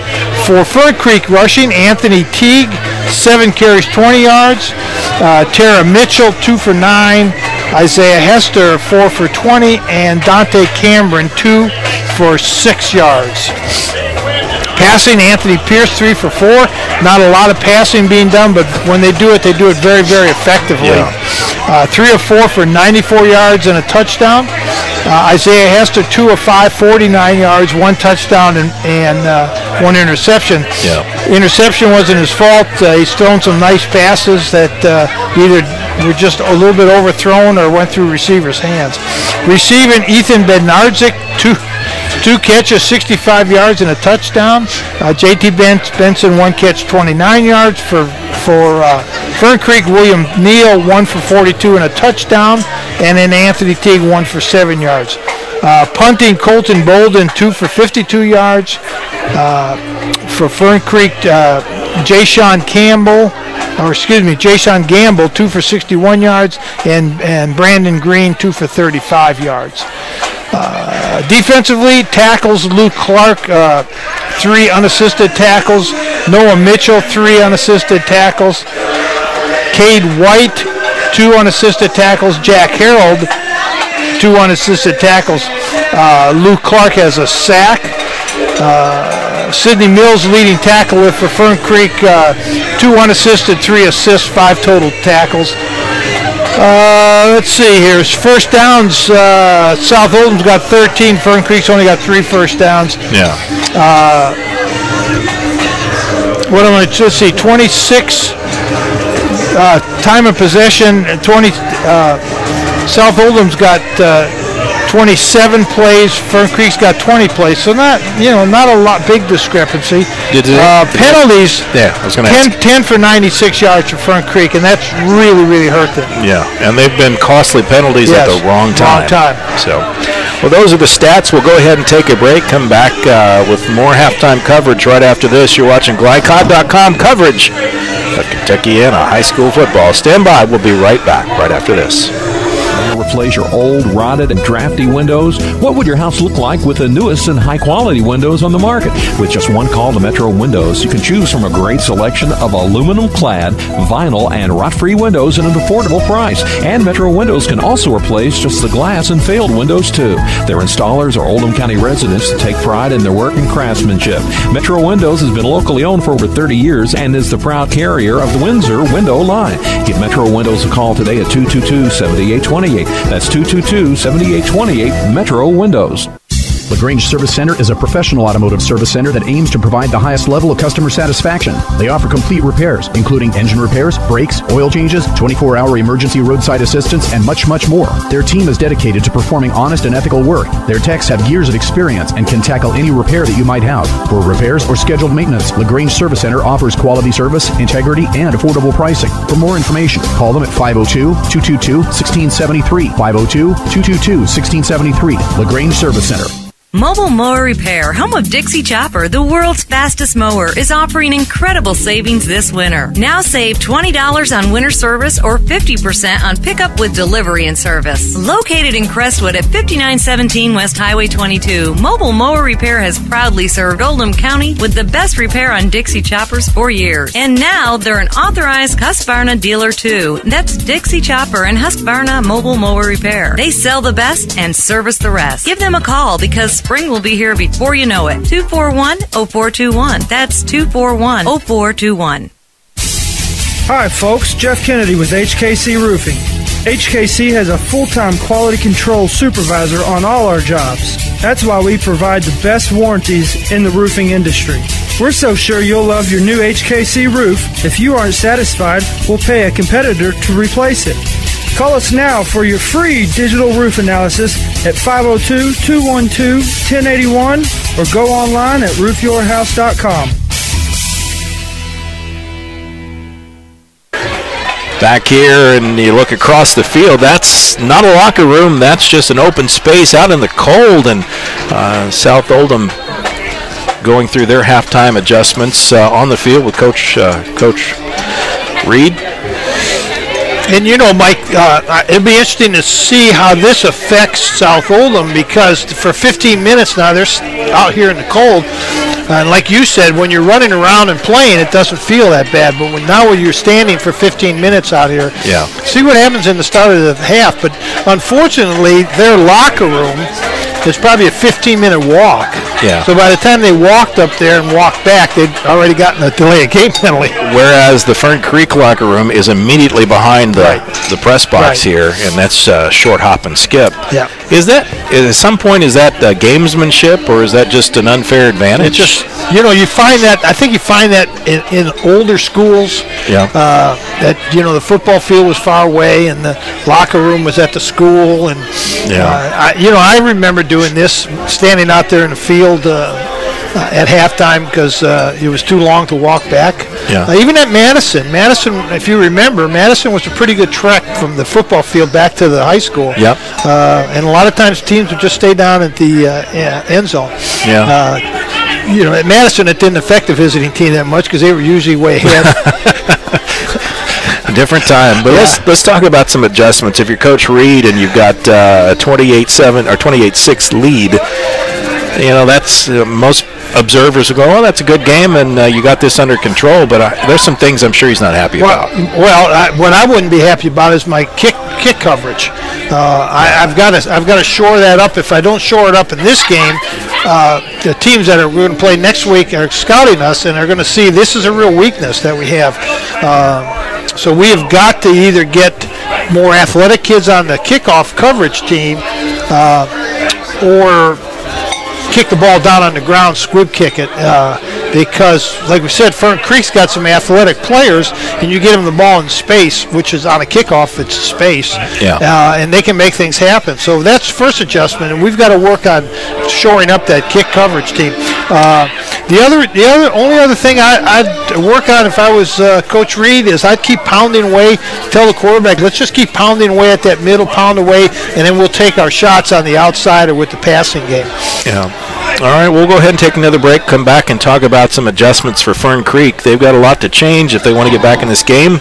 For Fern Creek rushing, Anthony Teague, 7 carries, 20 yards. Tara Mitchell, 2 for 9. Isaiah Hester, 4 for 20. And Dante Cameron, 2 for 6 yards. Passing, Anthony Pierce, 3 for 4. Not a lot of passing being done, but when they do it very, very effectively. 3 of 4 for 94 yards and a touchdown. Isaiah Hester, 2 of 5, 49 yards, 1 touchdown and 1 interception. Interception wasn't his fault. He's thrown some nice passes that either were just a little bit overthrown or went through receivers' hands. Receiving, Ethan Bednarczyk, 2 catches, 65 yards and a touchdown. J.T. Benson, 1 catch, 29 yards. For Fern Creek, William Neal, 1 for 42 and a touchdown. And then Anthony Teague, 1 for 7 yards. Punting, Colton Bolden, 2 for 52 yards. For Fern Creek, Jason Gamble, 2 for 61 yards. And Brandon Green, 2 for 35 yards. Defensively, tackles, Luke Clark, 3 unassisted tackles. Noah Mitchell, 3 unassisted tackles. Cade White, 2 unassisted tackles. Jack Harold, 2 unassisted tackles. Luke Clark has a sack. Sidney Mills, leading tackler for Fern Creek, 2 unassisted, 3 assists, 5 total tackles. Let's see here. First downs, South Oldham's got 13. Fern Creek's only got 3 first downs. Yeah. Let's see, 26 time of possession. 20. South Oldham's got 27 plays. Fern Creek's got 20 plays. So not a lot, big discrepancy. Penalties. Yeah, I was going to ask. 10 for 96 yards for Fern Creek, and that's really, really hurt them. Yeah, and they've been costly penalties at the wrong time. Wrong time. So, well, those are the stats. We'll go ahead and take a break. Come back with more halftime coverage right after this. You're watching GLICOD.com coverage of Kentuckiana high school football. Stand by. We'll be right back right after this. Replace your old, rotted, and drafty windows? What would your house look like with the newest and high-quality windows on the market? With just one call to Metro Windows, you can choose from a great selection of aluminum-clad, vinyl, and rot-free windows at an affordable price. And Metro Windows can also replace just the glass and failed windows, too. Their installers are Oldham County residents that take pride in their work and craftsmanship. Metro Windows has been locally owned for over 30 years and is the proud carrier of the Windsor window line. Give Metro Windows a call today at 222-7828. That's 222-7828 Metro Windows. LaGrange Service Center is a professional automotive service center that aims to provide the highest level of customer satisfaction. They offer complete repairs, including engine repairs, brakes, oil changes, 24-hour emergency roadside assistance, and much, much more. Their team is dedicated to performing honest and ethical work. Their techs have years of experience and can tackle any repair that you might have. For repairs or scheduled maintenance, LaGrange Service Center offers quality service, integrity, and affordable pricing. For more information, call them at 502-222-1673. 502-222-1673. LaGrange Service Center. Mobile Mower Repair, home of Dixie Chopper, the world's fastest mower, is offering incredible savings this winter. Now save $20 on winter service or 50% on pickup with delivery and service. Located in Crestwood at 5917 West Highway 22, Mobile Mower Repair has proudly served Oldham County with the best repair on Dixie Choppers for years. And now they're an authorized Husqvarna dealer too. That's Dixie Chopper and Husqvarna Mobile Mower Repair. They sell the best and service the rest. Give them a call because spring will be here before you know it. 241-0421. That's 241-0421. Hi, folks. Jeff Kennedy with HKC Roofing. HKC has a full-time quality control supervisor on all our jobs. That's why we provide the best warranties in the roofing industry. We're so sure you'll love your new HKC roof. If you aren't satisfied, we'll pay a competitor to replace it. Call us now for your free digital roof analysis at 502-212-1081 or go online at roofyourhouse.com. Back here, and you look across the field, that's not a locker room, that's just an open space out in the cold, and South Oldham going through their halftime adjustments on the field with Coach Reed. And Mike, it'll be interesting to see how this affects South Oldham, because for 15 minutes now they're out here in the cold. And like you said, when you're running around and playing, it doesn't feel that bad. But when you're standing for 15 minutes out here, see what happens in the start of the half. But unfortunately, their locker room is probably a 15-minute walk. Yeah. So by the time they walked up there and walked back, they'd already gotten a delay of game penalty. Whereas the Fern Creek locker room is immediately behind the press box here, and that's short hop and skip. Yeah. At some point, is that gamesmanship, or is that just an unfair advantage? It's just, you find that, I think you find that in older schools, that, the football field was far away and the locker room was at the school. And, I remember doing this, standing out there in the field at halftime because it was too long to walk back. Yeah. Even at Madison, if you remember, Madison was a pretty good trek from the football field back to the high school. Yep. And a lot of times teams would just stay down at the end zone. Yeah. At Madison, it didn't affect the visiting team that much because they were usually way ahead. A different time. But let's talk about some adjustments. If you're Coach Reed and you've got a 28-7 or 28-6 lead, that's most observers will go, oh, that's a good game, and you got this under control. But there's some things I'm sure he's not happy about. What I wouldn't be happy about is my kick coverage. I've got to shore that up. If I don't shore it up in this game, the teams that are going to play next week are scouting us and are going to see this is a real weakness that we have. So we have got to either get more athletic kids on the kickoff coverage team, or kick the ball down on the ground, squib kick it, because, like we said, Fern Creek's got some athletic players, and you get them the ball in space, which is on a kickoff, it's space, and they can make things happen. So that's first adjustment, and we've got to work on shoring up that kick coverage team. The only other thing I'd work on if I was Coach Reed is I'd keep pounding away, tell the quarterback, let's just keep pounding away at that middle, pound away, and then we'll take our shots on the outside or with the passing game. Yeah. All right, we'll go ahead and take another break, come back and talk about some adjustments for Fern Creek. They've got a lot to change if they want to get back in this game.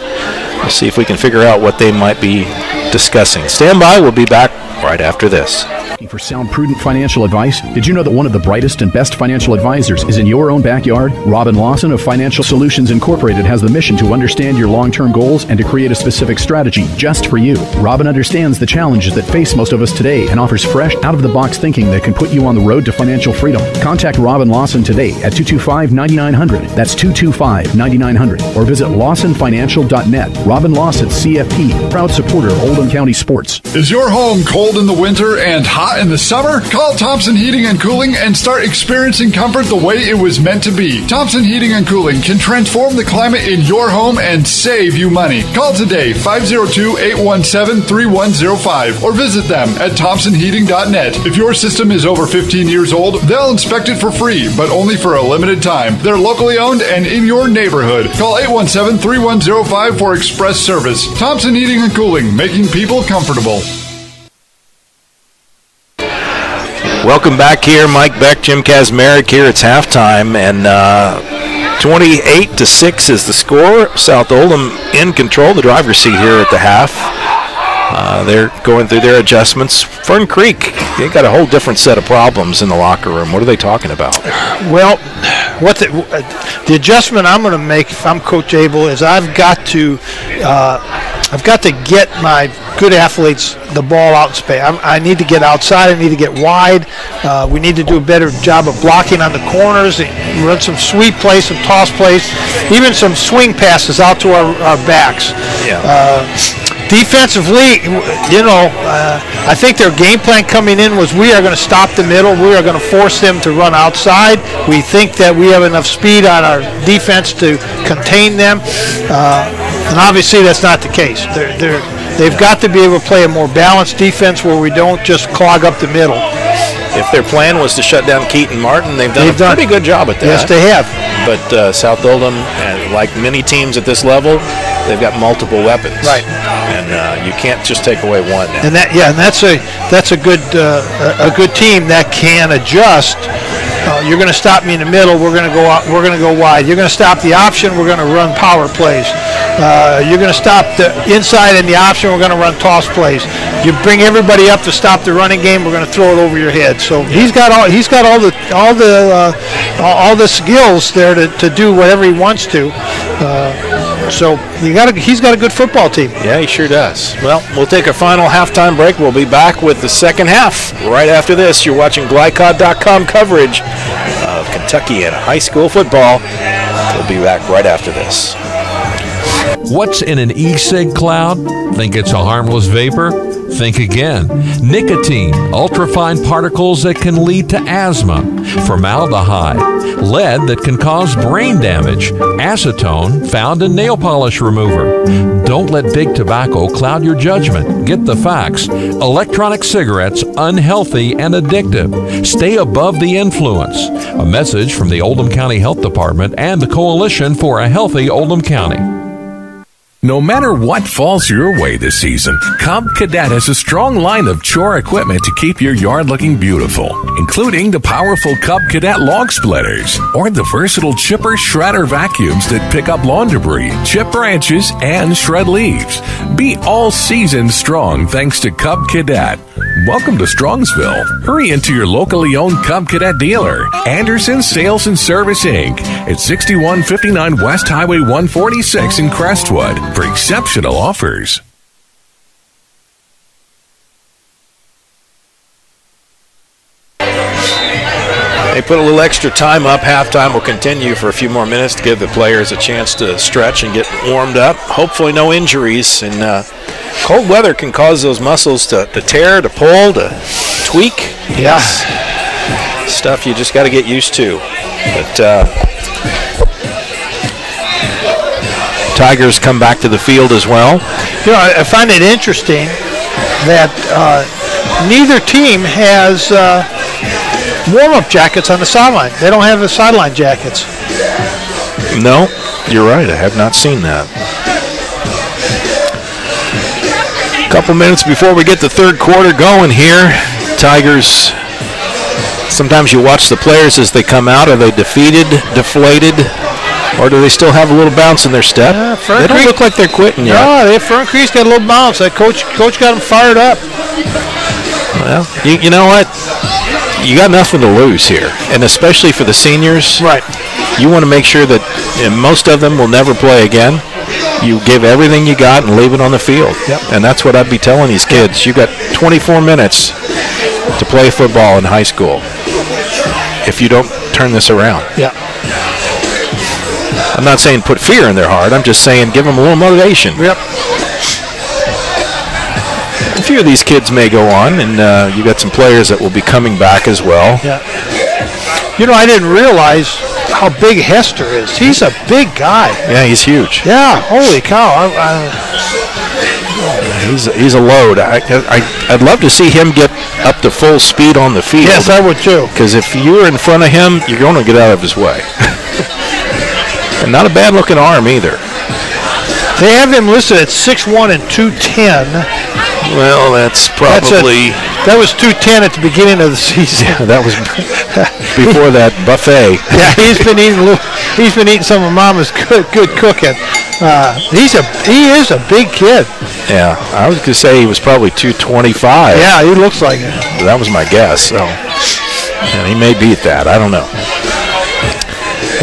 We'll see if we can figure out what they might be discussing. Stand by. We'll be back right after this. For sound, prudent financial advice, did you know that one of the brightest and best financial advisors is in your own backyard? Robin Lawson of Financial Solutions Incorporated has the mission to understand your long-term goals and to create a specific strategy just for you. Robin understands the challenges that face most of us today and offers fresh, out-of-the-box thinking that can put you on the road to financial freedom. Contact Robin Lawson today at 225-9900. That's 225-9900. Or visit lawsonfinancial.net. Robin Lawson, CFP, proud supporter of Oldham County sports. Is your home cold in the winter and hot in the summer? Call Thompson Heating and Cooling and start experiencing comfort the way it was meant to be. Thompson Heating and Cooling can transform the climate in your home and save you money. Call today, 502-817-3105, or visit them at thompsonheating.net. If your system is over 15 years old, they'll inspect it for free, but only for a limited time. They're locally owned and in your neighborhood. Call 817-3105 for express service. Thompson Heating and Cooling, making people comfortable. Welcome back here. Mike Beck, Jim Kazmarek here. It's halftime, and 28-6 is the score. South Oldham in control, the driver's seat here at the half. They're going through their adjustments. Fern Creek, they got a whole different set of problems in the locker room. What are they talking about? Well, what the adjustment I'm going to make if I'm Coach Abel is I've got to get my good athletes the ball out in space. I need to get outside. I need to get wide. We need to do a better job of blocking on the corners, run some sweep plays, some toss plays, even some swing passes out to our backs. Defensively, I think their game plan coming in was we are going to stop the middle. We are going to force them to run outside. We think that we have enough speed on our defense to contain them. And obviously that's not the case. They've got to be able to play a more balanced defense where we don't just clog up the middle. If their plan was to shut down Keaton Martin, they've done a pretty good job at that. Yes, they have. But South Oldham, like many teams at this level, they've got multiple weapons. Right. And you can't just take away one. And that's a good team that can adjust. You're going to stop me in the middle. We're going to go out. We're going to go wide. You're going to stop the option. We're going to run power plays. You're going to stop the inside and the option. We're going to run toss plays. You bring everybody up to stop the running game. We're going to throw it over your head. So he's got all the skills there to do whatever he wants to. So he's got a good football team. Yeah, he sure does. Well, we'll take a final halftime break. We'll be back with the second half right after this. You're watching GLICOD.com coverage of Kentucky and high school football. We'll be back right after this. What's in an e-cig cloud? Think it's a harmless vapor? Think again. Nicotine, ultrafine particles that can lead to asthma, formaldehyde, lead that can cause brain damage, acetone found in nail polish remover. Don't let big tobacco cloud your judgment. Get the facts. Electronic cigarettes, unhealthy and addictive. Stay above the influence. A message from the Oldham County Health Department and the Coalition for a Healthy Oldham County. No matter what falls your way this season, Cub Cadet has a strong line of chore equipment to keep your yard looking beautiful, including the powerful Cub Cadet log splitters or the versatile chipper shredder vacuums that pick up lawn debris, chip branches, and shred leaves. Be all season strong thanks to Cub Cadet. Welcome to Strongsville. Hurry into your locally owned Cub Cadet dealer, Anderson Sales and Service Inc. at 6159 West Highway 146 in Crestwood for exceptional offers. They put a little extra time up. Halftime will continue for a few more minutes to give the players a chance to stretch and get warmed up. Hopefully no injuries. And cold weather can cause those muscles to tear, to pull, to tweak. Yeah. Stuff you just got to get used to. But Tigers come back to the field as well. You know, I find it interesting that neither team has warm-up jackets on the sideline. They don't have the sideline jackets. No, you're right. I have not seen that. A couple minutes before we get the third quarter going here. Tigers, sometimes you watch the players as they come out. Are they defeated, deflated, or do they still have a little bounce in their step? They don't look like they're quitting yet. No, Fern Creek's got a little bounce. That coach got them fired up. Well, you know what? You got nothing to lose here, and especially for the seniors. Right. You want to make sure that most of them will never play again. You give everything you got and leave it on the field. Yep. And that's what I'd be telling these kids. You got 24 minutes to play football in high school if you don't turn this around. Yeah. I'm not saying put fear in their heart. I'm just saying give them a little motivation. Yep. A few of these kids may go on, and you got some players that will be coming back as well. Yeah. You know, I didn't realize how big Hester is. He's a big guy. Yeah, he's huge. Yeah, holy cow. He's a load. I'd love to see him get up to full speed on the field. Yes, I would too. Because if you're in front of him, you're going to get out of his way. And not a bad-looking arm either. They have him listed at 6'1" and 210. Well, that's probably... that was 210 at the beginning of the season. Yeah, that was before that buffet. Yeah, he's been eating some of Mama's good cooking. He is a big kid. Yeah, I was going to say he was probably 225. Yeah, he looks like it. That was my guess. So, and he may beat that. I don't know.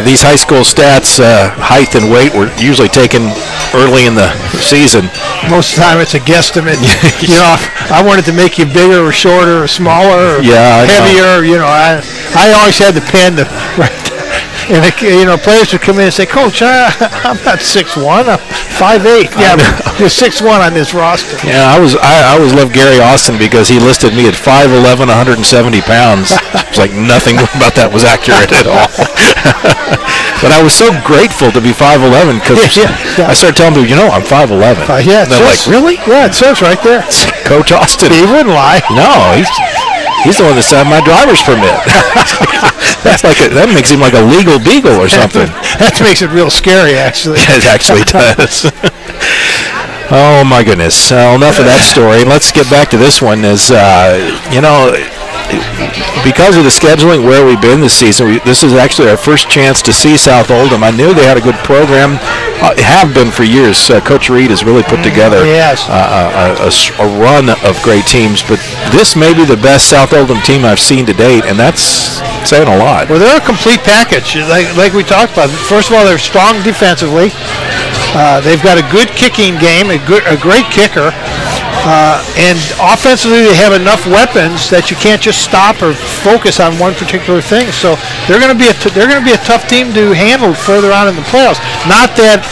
These high school stats, height and weight, were usually taken early in the season. Most of the time it's a guesstimate. You know, I wanted to make you bigger or shorter or smaller or heavier. You know, I always had the pen to write. And players would come in and say, "Coach, I'm not 6'1", I'm 5'8". Yeah, you're 6'1" on this roster. Yeah, I always loved Gary Austin because he listed me at 5'11", 170 pounds. It's like nothing about that was accurate at all. But I was so grateful to be 5'11" because I started telling people, I'm 5'11". Yeah, and they're like, really? Yeah, it says right there. Coach Austin. He wouldn't lie. No, he's the one that signed my driver's permit. That makes him like a legal beagle or something. That makes it real scary, actually. It actually does. Oh my goodness. Enough of that story. Let's get back to this one. Because of the scheduling where we've been this season, this is actually our first chance to see South Oldham. I knew they had a good program. Have been for years. Coach Reed has really put together a run of great teams, but this may be the best South Oldham team I've seen to date, and that's saying a lot. Well, they're a complete package, like we talked about. First of all, they're strong defensively. They've got a good kicking game, a great kicker. And offensively, they have enough weapons that you can't just stop or focus on one particular thing. So they're going to be a tough team to handle further on in the playoffs. Not that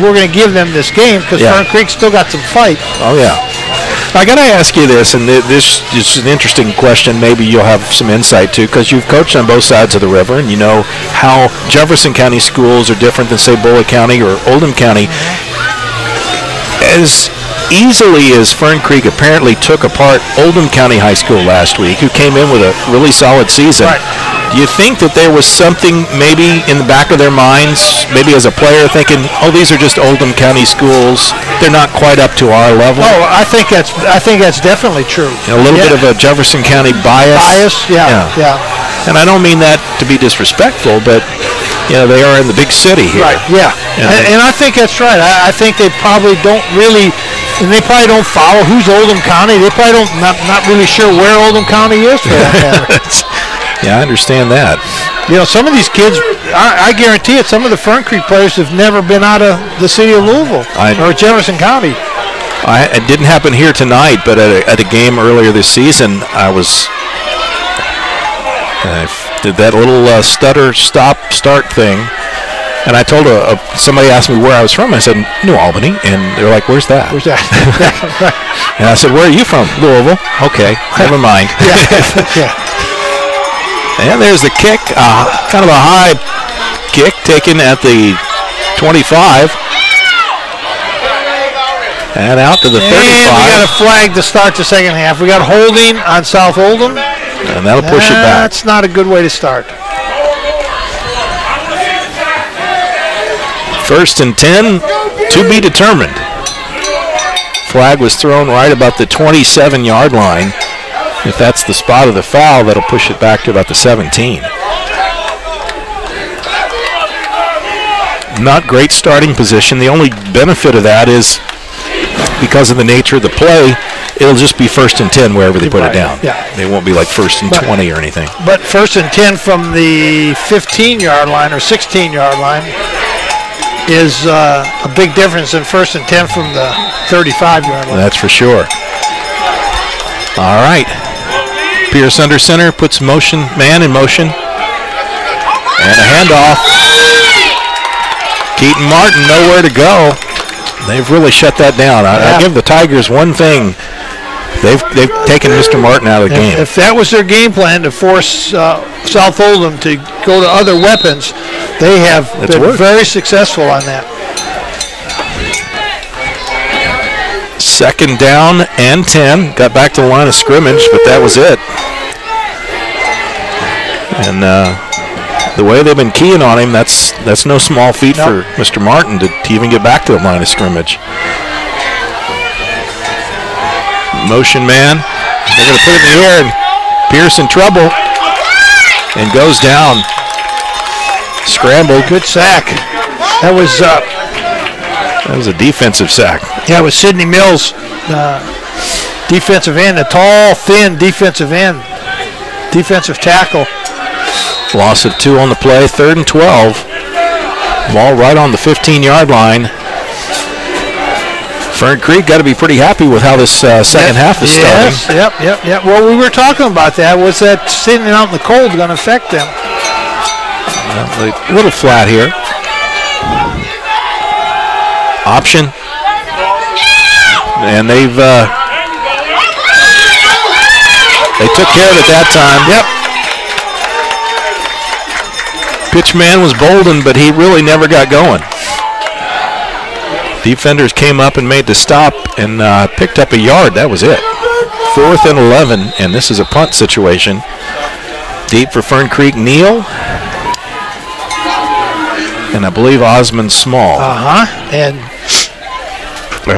we're going to give them this game because Fern Creek still got some fight. Oh yeah. I got to ask you this, and this is an interesting question. Maybe you'll have some insight too, because you've coached on both sides of the river, and you know how Jefferson County schools are different than, say, Bullitt County or Oldham County. As easily as Fern Creek apparently took apart Oldham County High School last week, who came in with a really solid season. Right. Do you think that there was something maybe in the back of their minds, maybe as a player thinking, these are just Oldham County schools, they're not quite up to our level? Oh, I think that's definitely true. A little bit of a Jefferson County bias. Yeah. And I don't mean that to be disrespectful, but they are in the big city here. Right, yeah. And I think that's right. I think they probably don't really, and they probably don't follow who's Oldham County. They probably not really sure where Oldham County is for that matter. Yeah, I understand that. Some of these kids, I guarantee it, some of the Fern Creek players have never been out of the city of Louisville or Jefferson County. It didn't happen here tonight, but at a game earlier this season, I did that little stutter, stop, start thing. And I told somebody asked me where I was from. I said, New Albany. And they're like, where's that? Where's that? And I said, where are you from? Louisville. Okay, never mind. Yeah. And there's the kick, kind of a high kick taken at the 25. And out to the 35. And we got a flag to start the second half. We got holding on South Oldham. And that'll push it back. That's not a good way to start. 1st and 10, to be determined. Flag was thrown right about the 27-yard line. If that's the spot of the foul, that'll push it back to about the 17. Not great starting position. The only benefit of that is because of the nature of the play, it'll just be 1st and 10 wherever they put it down. Yeah. It won't be like 1st and 20 or anything. But 1st and 10 from the 15-yard line or 16-yard line is a big difference than 1st and 10 from the 35-yard line. That's for sure. All right. Pierce under center, puts man in motion. And a handoff. Keaton Martin nowhere to go. They've really shut that down. I give the Tigers one thing. They've taken Mr. Martin out of the game. If that was their game plan to force South Oldham to go to other weapons, they have been very successful on that. 2nd down and 10. Got back to the line of scrimmage, but that was it. And the way they've been keying on him, that's no small feat for Mr. Martin to even get back to the line of scrimmage. Motion man. They're going to put it in the air, and Pierce in trouble. And goes down. Scrambled. Good sack. That was a defensive sack. Yeah, it was Sidney Mills, defensive end, a tall, thin defensive end, defensive tackle. Loss of 2 on the play, 3rd and 12. Ball right on the 15-yard line. Fern Creek got to be pretty happy with how this second half is starting. Yep. Well, we were talking about that. Was that sitting out in the cold going to affect them? A little flat here. Option. And they took care of it that time. Yep. Pitchman was Bolden, but he really never got going. Defenders came up and made the stop and picked up a yard. That was it. 4th and 11, and this is a punt situation. Deep for Fern Creek, Neal. And I believe Osmond Small. And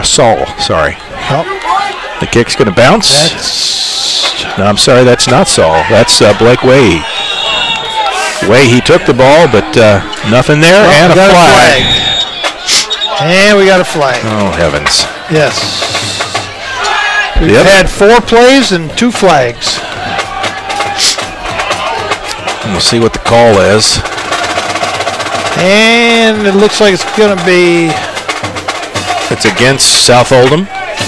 Saul, sorry. Oh. The kick's going to bounce. No, I'm sorry, that's not Saul. That's Blake Way. He took the ball, but nothing there, and a flag. And we got a flag. Oh, heavens. Yes. We've had 4 plays and 2 flags. And we'll see what the call is. And it looks like it's going to be... It's against South Oldham.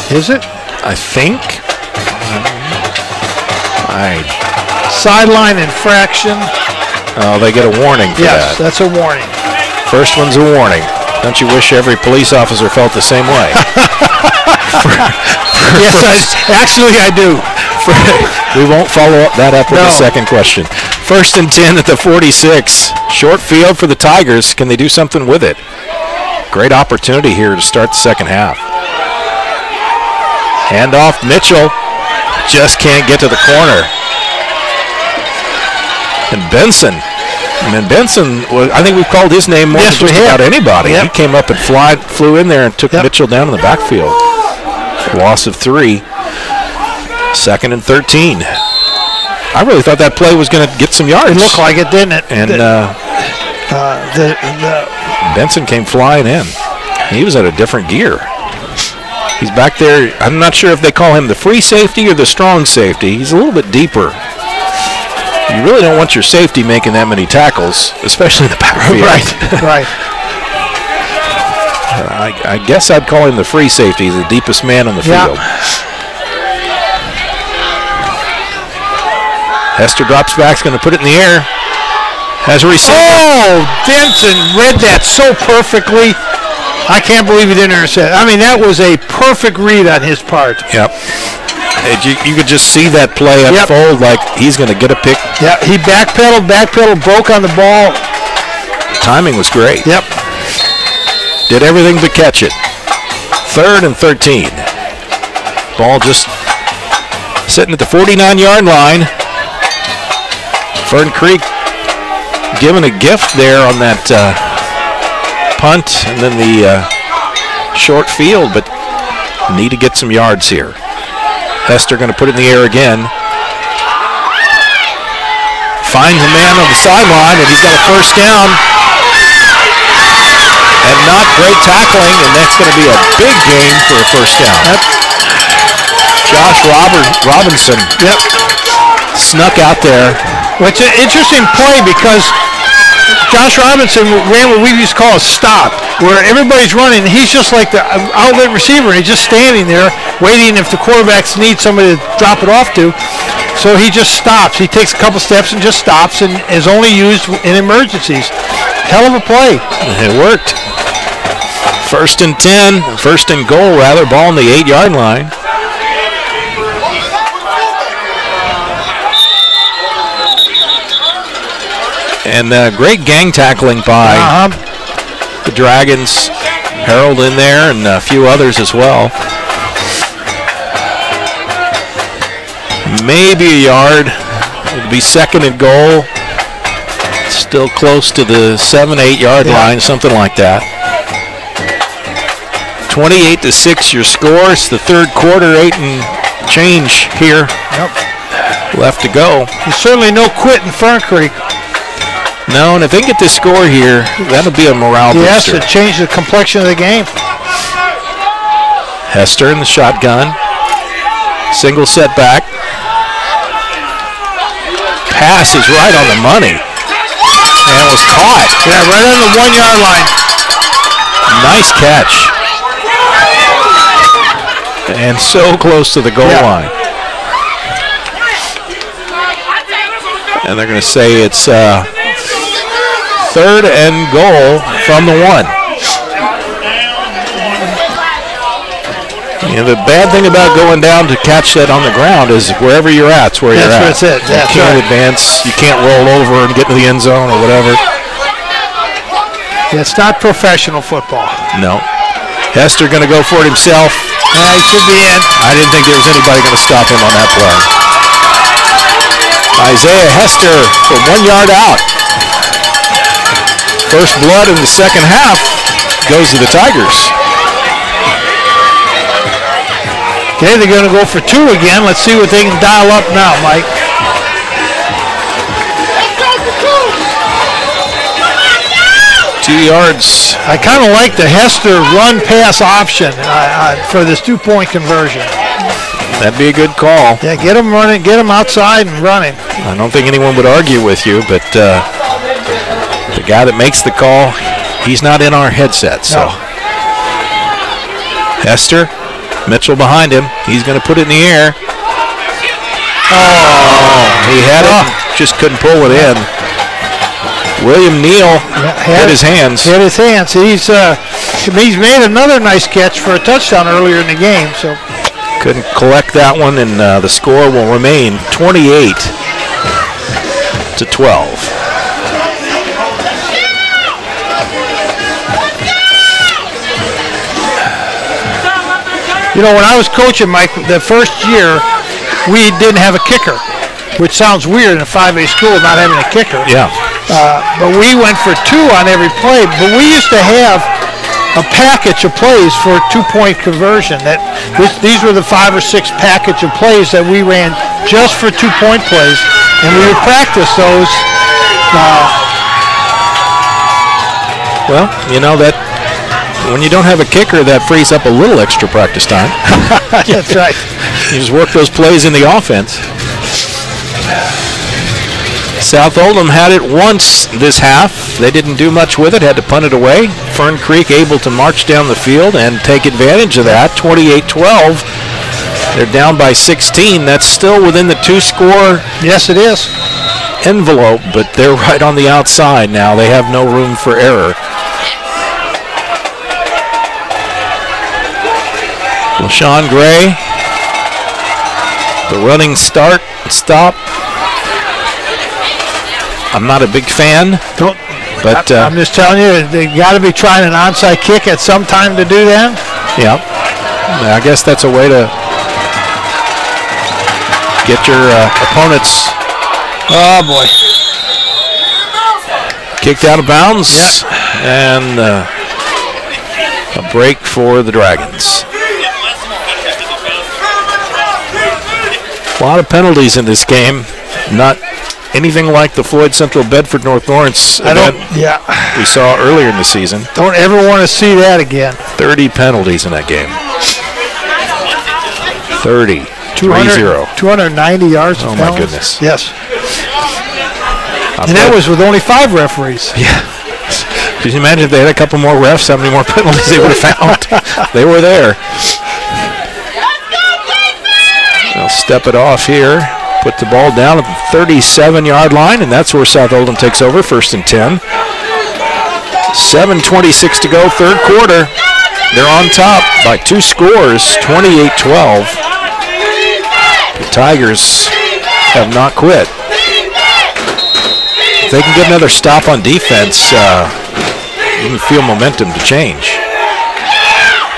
Is it? I think. Sideline infraction. Oh, they get a warning for that. Yes, that's a warning. First one's a warning. Don't you wish every police officer felt the same way? Yes, actually I do. We won't follow that up with the second question. 1st and 10 at the 46. Short field for the Tigers. Can they do something with it? Great opportunity here to start the second half. Handoff, Mitchell. Just can't get to the corner. And Benson. I think we've called his name more than just about anybody. Yep. He came up and flew in there and took Mitchell down in the backfield. Loss of 3. 2nd and 13. I really thought that play was going to get some yards. It looked like it, didn't it? And Benson came flying in. He was at a different gear. He's back there. I'm not sure if they call him the free safety or the strong safety. He's a little bit deeper. You really don't want your safety making that many tackles, especially in the backfield. Right. I guess I'd call him the free safety. He's the deepest man on the field. Hester drops back, is going to put it in the air. As a receiver. Oh, Denson read that so perfectly. I can't believe he didn't intercept. I mean, that was a perfect read on his part. Yep. You could just see that play unfold like he's going to get a pick. Yeah, he backpedaled, broke on the ball. Timing was great. Yep. Did everything but catch it. 3rd and 13. Ball just sitting at the 49-yard line. Fern Creek given a gift there on that punt and then the short field, but need to get some yards here. Hester going to put it in the air again. Finds a man on the sideline, and he's got a first down. And not great tackling, and that's going to be a big gain for a first down. Yep. Josh Robinson snuck out there. Well, it's an interesting play because Josh Robinson ran what we used to call a stop, where everybody's running, and he's just like the outlet receiver, and he's just standing there waiting if the quarterbacks need somebody to drop it off to. So he just stops. He takes a couple steps and just stops and is only used in emergencies. Hell of a play. It worked. 1st and 10, 1st and goal rather, ball on the 8-yard line. And great gang tackling by the Dragons. Harold in there and a few others as well. Maybe a yard. It'll be 2nd and goal. Still close to the 7-8 line, something like that. 28-6 your score. It's the 3rd quarter, 8 and change here. Left to go. There's certainly no quit in Fern Creek. No, and if they get this score here, that'll be a morale booster. Yes, it changed the complexion of the game. Hester in the shotgun. Single setback. Pass is right on the money. And was caught. Yeah, right on the 1-yard line. Nice catch. And so close to the goal line. And they're going to say it's 3rd and goal from the 1. You know, the bad thing about going down to catch that on the ground is wherever you're at, it's where you're at. That's it. You can't advance. You can't roll over and get to the end zone or whatever. Yeah, it's not professional football. No. Hester going to go for it himself. Yeah, he should be in. I didn't think there was anybody going to stop him on that play. Isaiah Hester from 1 yard out. First blood in the second half goes to the Tigers. Okay, they're going to go for 2 again. Let's see what they can dial up now, Mike. Yards. I kind of like the Hester run-pass option for this 2-point conversion. That'd be a good call. Yeah, get them running, get them outside and running. I don't think anyone would argue with you, but the guy that makes the call, he's not in our headset. So Hester, Mitchell behind him. He's going to put it in the air. Oh, he had it, just couldn't pull it in. William Neal hit his hands. Hit his hands. He's made another nice catch for a touchdown earlier in the game. So couldn't collect that one, and the score will remain 28-12. You know, when I was coaching, Mike, the first year, we didn't have a kicker, which sounds weird in a 5A school not having a kicker. Yeah. But we went for 2 on every play. But we used to have a package of plays for a 2-point conversion. These were the 5 or 6 package of plays that we ran just for 2-point plays, and we would practice those. Well, you know that when you don't have a kicker, that frees up a little extra practice time. That's right. You just work those plays in the offense. South Oldham had it once this half. They didn't do much with it, had to punt it away. Fern Creek able to march down the field and take advantage of that. 28-12. They're down by 16. That's still within the 2-score. Yes, it is. envelope, but they're right on the outside now. They have no room for error. LaShawn Gray, the running stop. I'm not a big fan. But I'm just telling you, they got to be trying an onside kick at some time to do that. Yeah, I guess that's a way to get your opponents. Oh boy! Kicked out of bounds. Yep. And a break for the Dragons. A lot of penalties in this game. Not anything like the Floyd Central Bedford North Lawrence event we saw earlier in the season. Don't ever want to see that again. 30 penalties in that game. 30. 290 yards. Oh my goodness. Yes. And that was with only 5 referees. Yeah. Could you imagine if they had a couple more refs, how many more penalties they would have found? They were there. They'll step it off here. Put the ball down at the 37-yard line, and that's where South Oldham takes over, 1st and 10. 7:26 to go, third quarter. They're on top by 2 scores, 28-12. The Tigers have not quit. If they can get another stop on defense, you can feel momentum to change.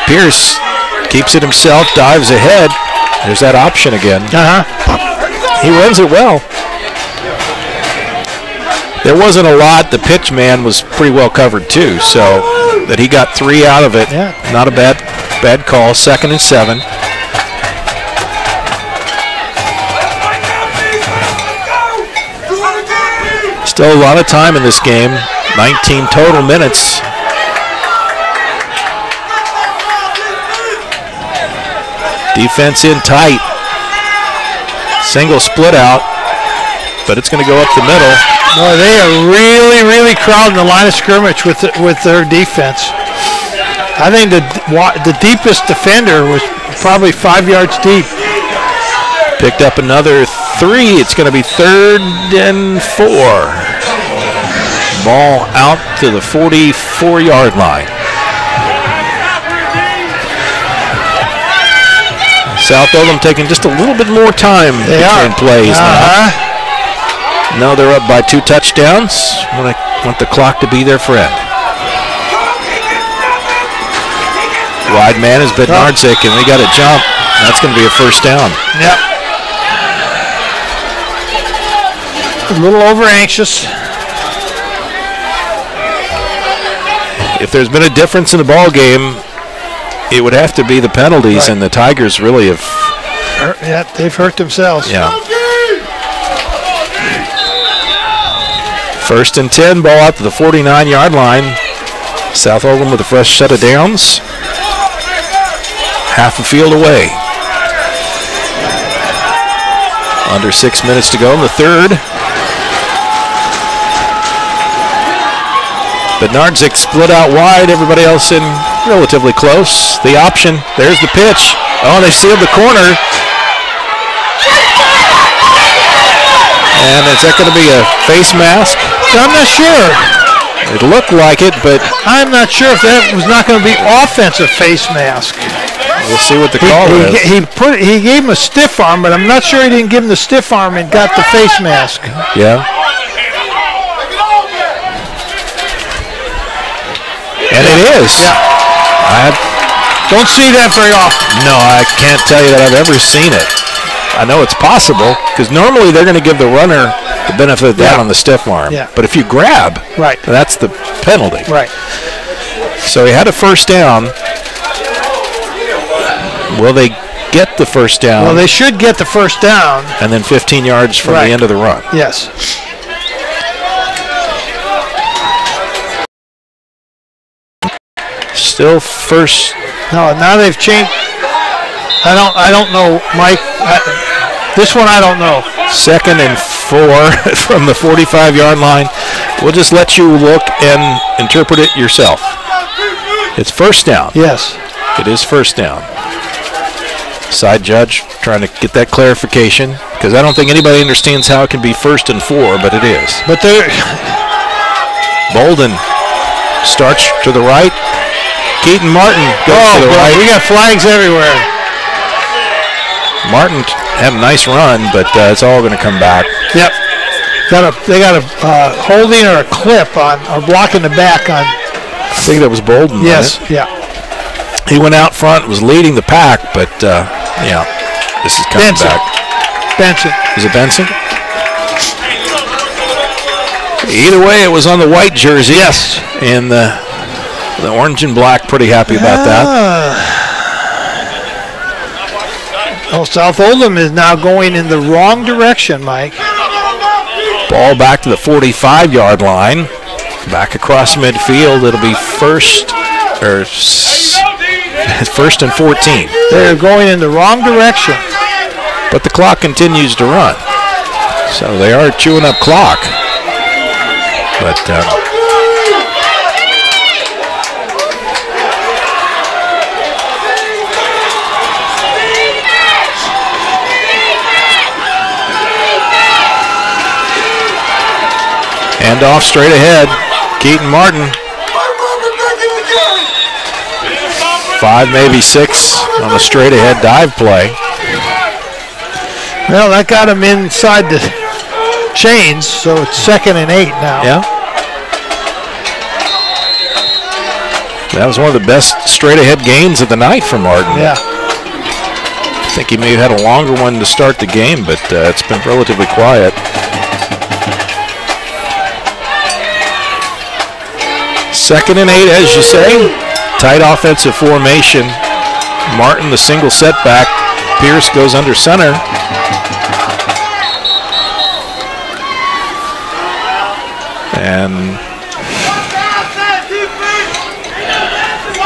Pierce keeps it himself, dives ahead. There's that option again. He runs it well. There wasn't a lot. The pitch man was pretty well covered too, so that he got 3 out of it. Yeah. Not a bad call. 2nd and 7. Still a lot of time in this game. 19 total minutes. Defense in tight. Single split out, but it's going to go up the middle. Boy, they are really, really crowding the line of scrimmage with their defense. I think the deepest defender was probably 5 yards deep. Picked up another 3. It's going to be 3rd and 4. Ball out to the 44-yard line. South Oldham taking just a little bit more time between plays now. No, they're up by 2 touchdowns. Want the clock to be their friend. Wide man is Bednarczyk, and we got a jump. That's going to be a 1st down. Yep. A little over anxious. If there's been a difference in the ball game, it would have to be the penalties, and the Tigers really have. Yeah, they've hurt themselves. Yeah. 1st and 10, ball out to the 49-yard line. South Oldham with a fresh set of downs. Half a field away. Under 6 minutes to go in the third. Bednarczyk split out wide, everybody else in relatively close. The option, there's the pitch. Oh, they sealed the corner. And is that going to be a face mask? I'm not sure. It looked like it, but I'm not sure if that was not going to be offensive face mask. We'll see what the call is. He gave him a stiff arm, but I'm not sure he didn't give him the stiff arm and got the face mask. Yeah. And it is. Yeah. I don't see that very often. No, I can't tell you that I've ever seen it. I know it's possible because normally they're going to give the runner the benefit of the doubt on the stiff arm. Yeah. But if you grab, that's the penalty. Right. So he had a 1st down. Will they get the 1st down? Well, they should get the 1st down. And then 15 yards from the end of the run. Yes. Still 1st. No, now they've changed. I don't know, Mike. This one I don't know. 2nd and 4 from the 45-yard line. We'll just let you look and interpret it yourself. It's 1st down. Yes. It is 1st down. Side judge trying to get that clarification because I don't think anybody understands how it can be 1st and 4, but it is. But they're Bolden starts to the right. Keaton Martin goes to the right. We got flags everywhere. Martin had a nice run, but it's all going to come back. Yep. They got a holding or a clip on, or blocking the back on. I think that was Bolden. Yes, yeah. He went out front, was leading the pack, but yeah, this is coming back. Benson. Is it Benson? Either way, it was on the white jersey. Yes. And the orange and black, pretty happy about that. Oh, South Oldham is now going in the wrong direction, Mike. Ball back to the 45-yard line. Back across midfield. It'll be first and 14. They're going in the wrong direction. But the clock continues to run. So they are chewing up clock. But hand off straight ahead. Keaton Martin. 5, maybe 6 on a straight ahead dive play. Well, that got him inside the chains, so it's 2nd and 8 now. Yeah. That was one of the best straight ahead gains of the night for Martin. Yeah. I think he may have had a longer one to start the game, but it's been relatively quiet. 2nd and 8, as you say. Tight offensive formation. Martin, the single setback. Pierce goes under center. And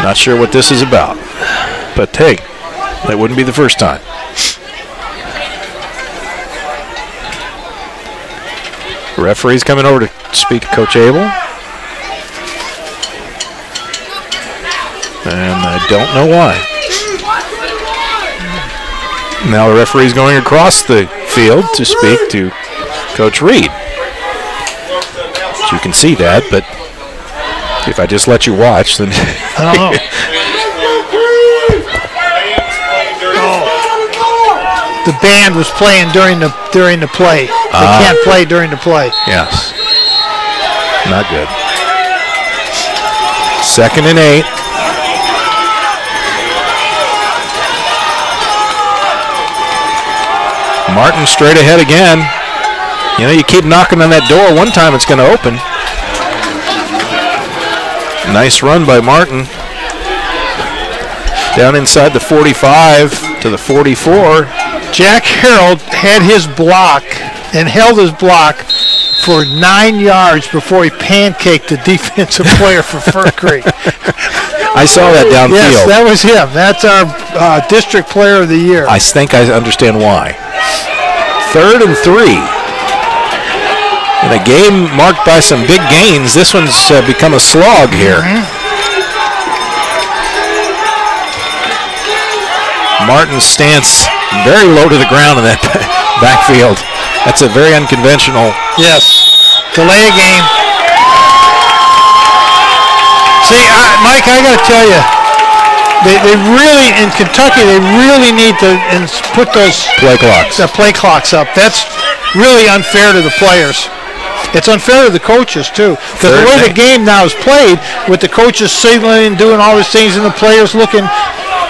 not sure what this is about. But hey, that wouldn't be the first time. The referee's coming over to speak to Coach Abel. And I don't know why. Now the referee's going across the field to speak to Coach Reed. You can see that, but if I just let you watch, then I don't know. The band was playing during the play. They can't play during the play. Yes. Not good. 2nd and 8. Martin straight ahead again. You know, you keep knocking on that door. One time it's going to open. Nice run by Martin. Down inside the 45 to the 44. Jack Harold had his block and held his block for 9 yards before he pancaked the defensive player for Fern Creek. I saw that downfield. Yes, that was him. That's our district player of the year. I think I understand why. 3rd and 3. In a game marked by some big gains, this one's become a slog here. Martin's stance very low to the ground in that backfield. That's a very unconventional. Yes. Delay a game. See, Mike, I got to tell you, they really, in Kentucky, they really need to put those play clocks up. That's really unfair to the players. It's unfair to the coaches, too. Because the way the game now is played, with the coaches signaling and doing all these things and the players looking,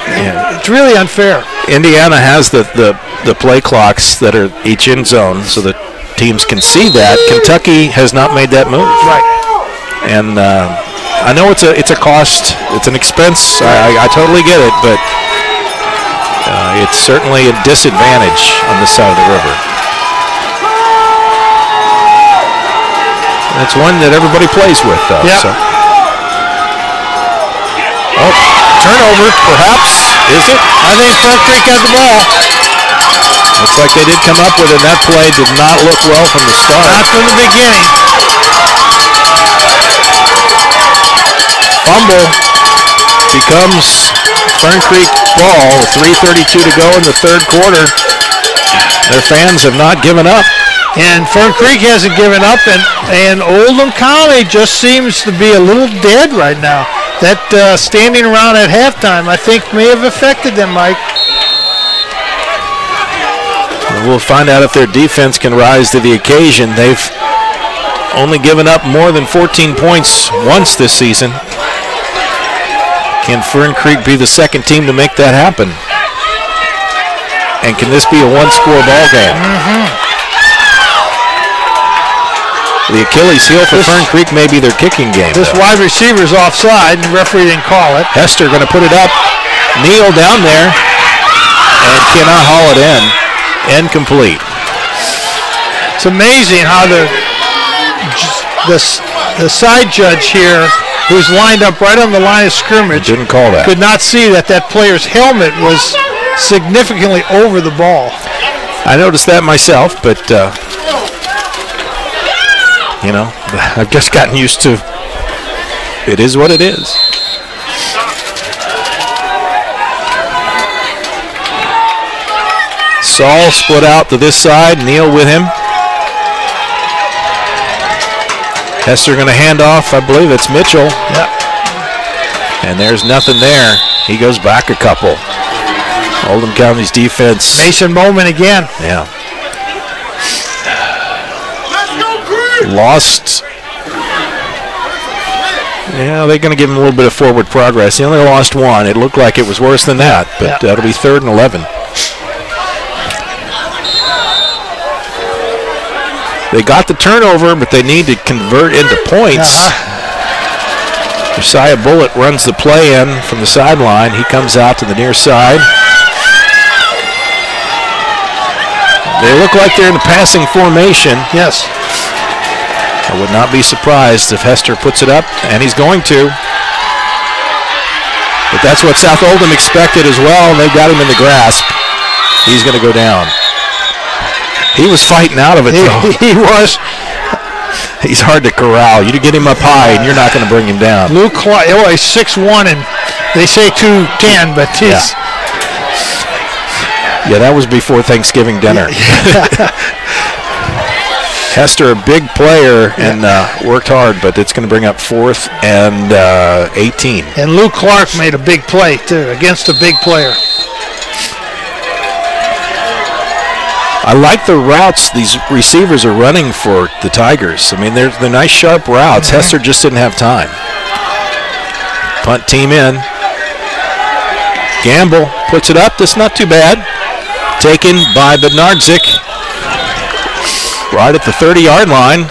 it's really unfair. Indiana has the play clocks that are each end zone so that teams can see that. Kentucky has not made that move. Right. And I know it's a cost, it's an expense. I totally get it, but it's certainly a disadvantage on this side of the river. It's one that everybody plays with, though. Yep. So. Oh, turnover, perhaps. Is it? I think Fern Creek got the ball. Looks like they did come up with it. That play did not look well from the start. Not from the beginning. Fumble becomes Fern Creek ball with 3:32 to go in the third quarter. Their fans have not given up. And Fern Creek hasn't given up, and Oldham County just seems to be a little dead right now. That standing around at halftime, I think, may have affected them, Mike. We'll find out if their defense can rise to the occasion. They've only given up more than 14 points once this season. Can Fern Creek be the second team to make that happen? And can this be a one-score ball game? The Achilles heel for Fern Creek may be their kicking game. This wide receiver's offside, and the referee didn't call it. Hester going to put it up. Neal down there, and cannot haul it in. Incomplete. It's amazing how the side judge here, who's lined up right on the line of scrimmage, didn't call that. Could not see that player's helmet was significantly over the ball. I noticed that myself, but you know, I've just gotten used to it is what it is. Saul split out to this side, Neal with him. Hester going to hand off, I believe it's Mitchell. Yep. And there's nothing there. He goes back a couple. Oldham County's defense. Mason Bowman again. Yeah. Lost. Yeah, they're going to give him a little bit of forward progress. He only lost one. It looked like it was worse than that, but it'll be 3rd and 11. They got the turnover, but they need to convert into points. Josiah Bullitt runs the play in from the sideline. He comes out to the near side. They look like they're in the passing formation. Yes. I would not be surprised if Hester puts it up, and he's going to. But that's what South Oldham expected as well, and they got him in the grasp. He's going to go down. He was fighting out of it, though. He was. He's hard to corral. You get him up high, and you're not going to bring him down. Luke Clark, he's 6'1", and they say 210, but he's... Yeah, that was before Thanksgiving dinner. Hester, a big player, and worked hard, but it's going to bring up 4th and 18. And Luke Clark made a big play, too, against a big player. I like the routes these receivers are running for the Tigers. I mean, they're nice, sharp routes. Hester just didn't have time. Punt team in. Gamble puts it up. That's not too bad. Taken by Bednarczyk. Right at the 30-yard line.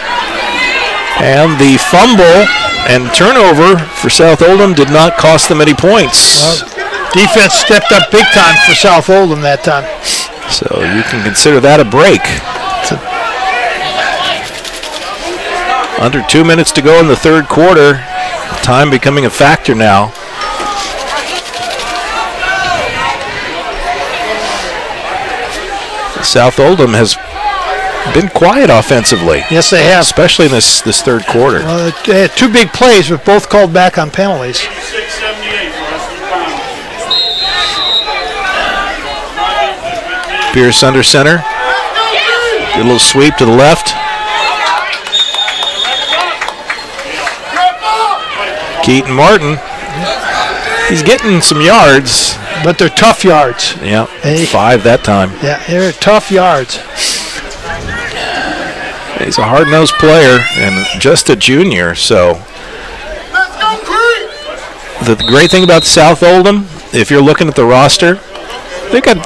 And the fumble and turnover for South Oldham did not cost them any points. Well, defense stepped up big time for South Oldham that time. So you can consider that a break. Under 2 minutes to go in the third quarter. Time becoming a factor now. South Oldham has been quiet offensively. Yes, they have. Especially in this third quarter. Well, they had 2 big plays, but both called back on penalties. Pierce under center. Get a little sweep to the left. Keaton Martin. He's getting some yards. But they're tough yards. Yeah, 5 that time. Yeah, they're tough yards. He's a hard-nosed player and just a junior, so. The great thing about South Oldham, if you're looking at the roster, they got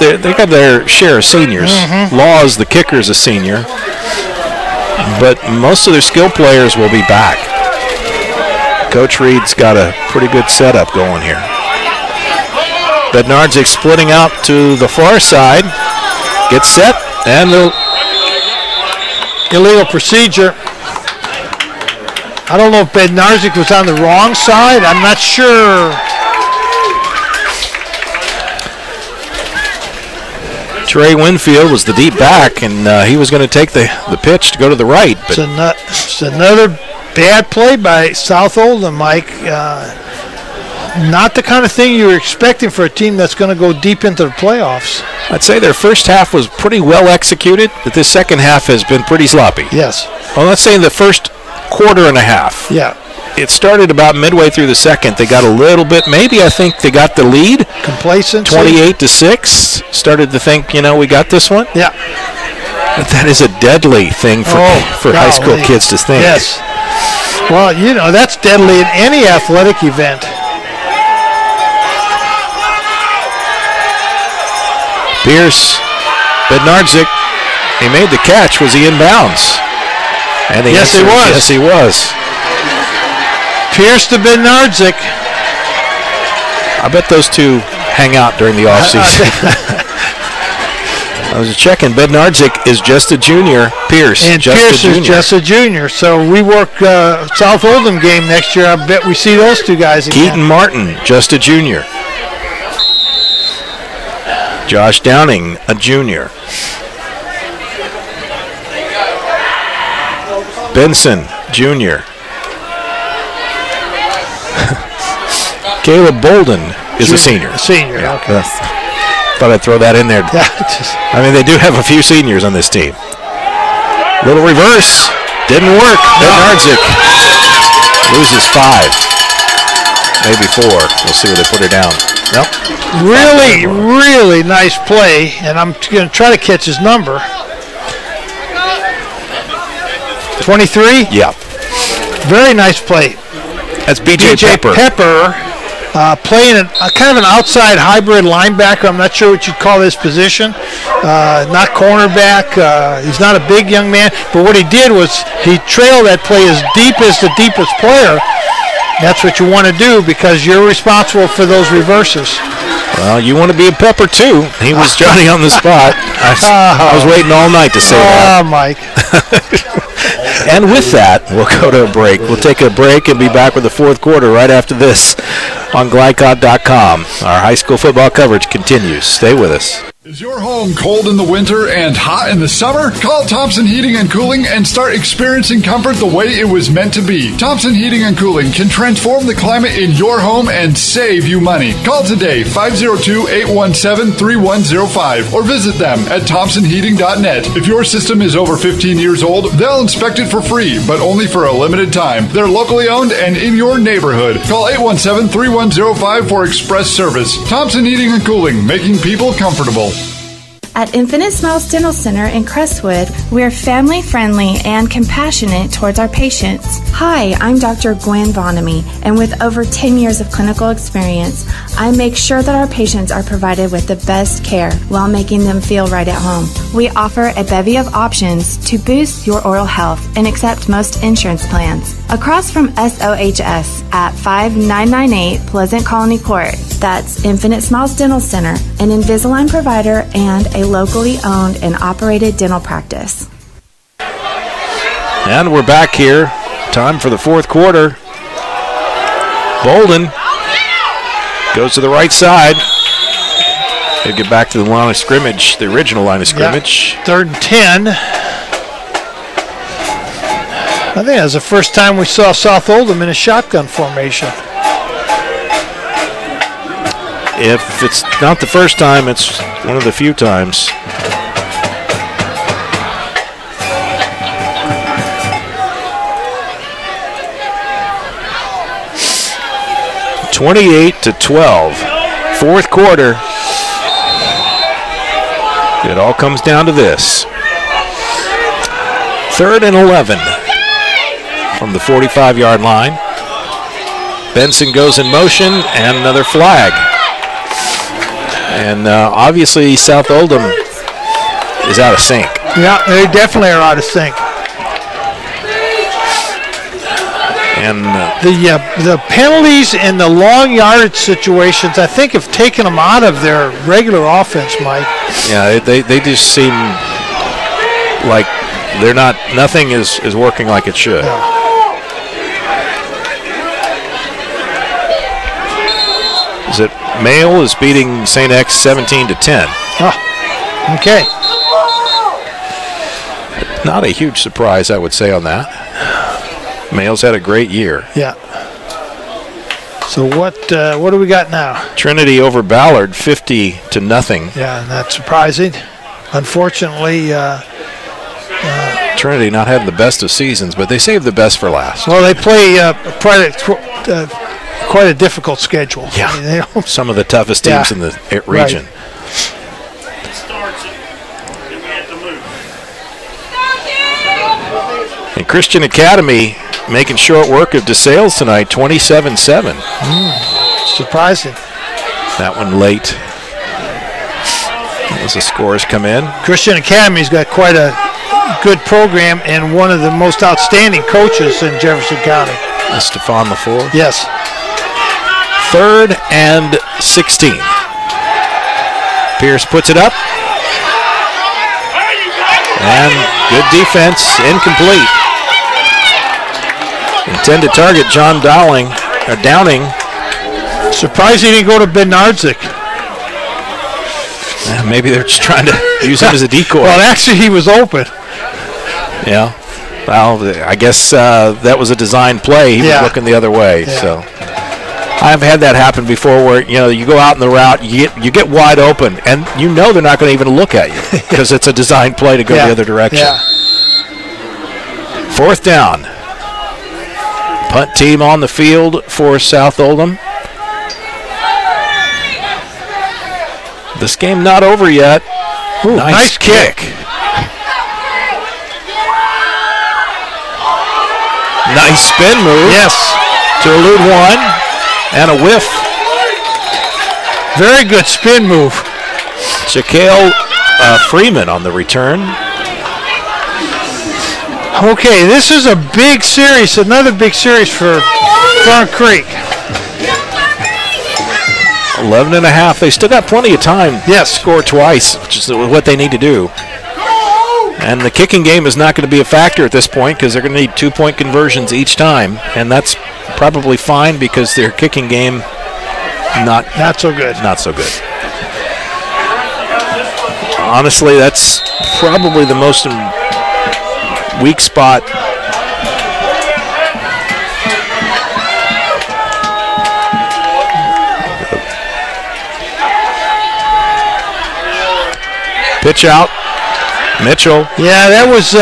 their share of seniors. Laws, the kicker, is a senior, but most of their skill players will be back. Coach Reed's got a pretty good setup going here. Bednarczyk splitting out to the far side, gets set, and the illegal procedure. I don't know if Bednarczyk was on the wrong side. I'm not sure. Trey Winfield was the deep back, and he was going to take the pitch to go to the right. But it's another bad play by South Oldham, Mike. not the kind of thing you were expecting for a team that's going to go deep into the playoffs. I'd say their first half was pretty well executed, but this second half has been pretty sloppy. Yes. Well, let's say in the first quarter and a half. Yeah. It started about midway through the second. They got a little bit, maybe I think they got the lead. Complacency. 28-6. Started to think, we got this one. Yeah. But that is a deadly thing for high school kids to think. Yes. Well, that's deadly in any athletic event. Pierce, Bednarczyk, he made the catch. Was he in bounds? And yes, he was. Yes, he was. Pierce to Bednarczyk. I bet those two hang out during the offseason. I was checking. Bednarczyk is just a junior. Pierce is just a junior. So we work South Oldham game next year. I bet we see those two guys again. Keaton Martin, just a junior. Josh Downing, a junior. Benson, junior. Caleb Bolden is a senior. Okay. Thought I'd throw that in there. They do have a few seniors on this team. Little reverse. Didn't work. Bednarczyk loses 5. Maybe 4. We'll see where they put her down. Nope. Really, really nice play, and I'm going to try to catch his number. 23? Yeah. Very nice play. That's B.J. Pepper. Playing a kind of an outside hybrid linebacker. I'm not sure what you'd call this position. Not cornerback. He's not a big young man, but what he did was he trailed that play as deep as the deepest player. That's what you want to do because you're responsible for those reverses. Well, you want to be a Pepper too. He was Johnny on the spot. I was waiting all night to say that. Mike. And with that, we'll go to a break. We'll take a break and be back with the fourth quarter right after this on GLICOD.com. Our high school football coverage continues. Stay with us. Is your home cold in the winter and hot in the summer? Call Thompson Heating and Cooling and start experiencing comfort the way it was meant to be. Thompson Heating and Cooling can transform the climate in your home and save you money. Call today, 502-817-3105, or visit them at thompsonheating.net. If your system is over 15 years old, they'll inspect it for free, but only for a limited time. They're locally owned and in your neighborhood. Call 817-3105 for express service. Thompson Heating and Cooling, making people comfortable. At Infinite Smiles Dental Center in Crestwood, we're family-friendly and compassionate towards our patients. Hi, I'm Dr. Gwen Vonamy, and with over 10 years of clinical experience, I make sure that our patients are provided with the best care while making them feel right at home. We offer a bevy of options to boost your oral health and accept most insurance plans. Across from SOHS at 5998 Pleasant Colony Court, that's Infinite Smiles Dental Center, an Invisalign provider and a locally owned and operated dental practice. And we're back here. Time for the fourth quarter. Bolden goes to the right side. He'll get back to the line of scrimmage, the original line of scrimmage. Yeah, 3rd and 10. I think that was the first time we saw South Oldham in a shotgun formation. If it's not the first time, it's one of the few times. (28-12), fourth quarter. It all comes down to this. 3rd and 11 from the 45-yard line. Benson goes in motion and another flag. And obviously South Oldham is out of sync. Yeah, they definitely are out of sync. And the penalties and the long yardage situations, I think, have taken them out of their regular offense, Mike. Yeah, they just seem like they're not. Nothing is working like it should. Yeah. Is it Mail is beating St. X 17-10. Oh, okay. Not a huge surprise, I would say, on that. Mail's had a great year. Yeah. So what do we got now? Trinity over Ballard, 50-0. Yeah, that's surprising. Unfortunately, Trinity not having the best of seasons, but they saved the best for last. well, they play quite a difficult schedule. Yeah, I mean, some of the toughest teams in the region. Right. And Christian Academy making short work of DeSales tonight, 27-7. Surprising. That one late. As the scores come in. Christian Academy's got quite a good program and one of the most outstanding coaches in Jefferson County. Stefan LaFour. Yes. 3rd and 16. Pierce puts it up. And good defense, incomplete. Intended target, John Downing. Surprised he didn't go to Bednarczyk. Maybe they're just trying to use him as a decoy. Well, actually, he was open. Yeah. Well, I guess that was a designed play. He was looking the other way. Yeah. So I've had that happen before, where you go out in the route, you get wide open, and they're not going to even look at you because it's a designed play to go the other direction. Yeah. 4th down. Punt team on the field for South Oldham. This game not over yet. Ooh, nice kick. Nice spin move. Yes. To elude one and a whiff. Very good spin move. Shaquille Freeman on the return. Okay, this is a big series, another big series for Fern Creek. 11.5. They still got plenty of time. Yes. Score twice, which is what they need to do. And the kicking game is not going to be a factor at this point because they're going to need 2-point conversions each time. And that's probably fine because their kicking game not so good. Not so good. Honestly, that's probably the most weak spot. Pitch out, Mitchell. Yeah, that was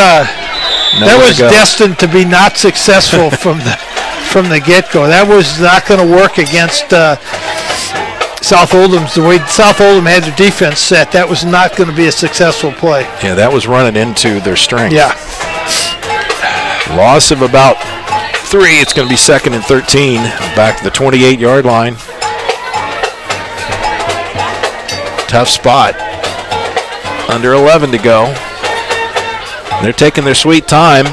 destined to be not successful from the get-go. That was not going to work against South Oldham's. The way South Oldham had their defense set, that was not going to be a successful play. Yeah, that was running into their strength. Yeah. Loss of about 3. It's going to be 2nd and 13. Back to the 28-yard line. Tough spot. Under 11 to go. They're taking their sweet time.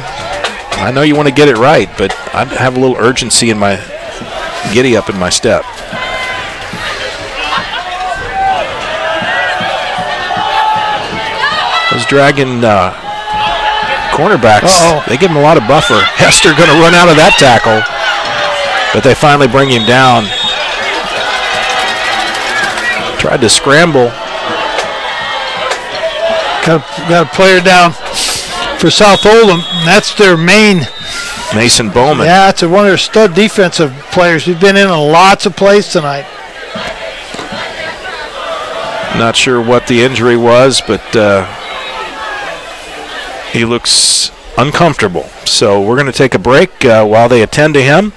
I know you want to get it right, but I have a little urgency in my giddy up in my step. Those dragging cornerbacks, they give him a lot of buffer. Hester going to run out of that tackle, but they finally bring him down. Tried to scramble. Got a player down for South Oldham. That's their main. Mason Bowman. Yeah, it's one of their stud defensive players. He's been in lots of plays tonight. Not sure what the injury was, but he looks uncomfortable. So we're going to take a break while they attend to him.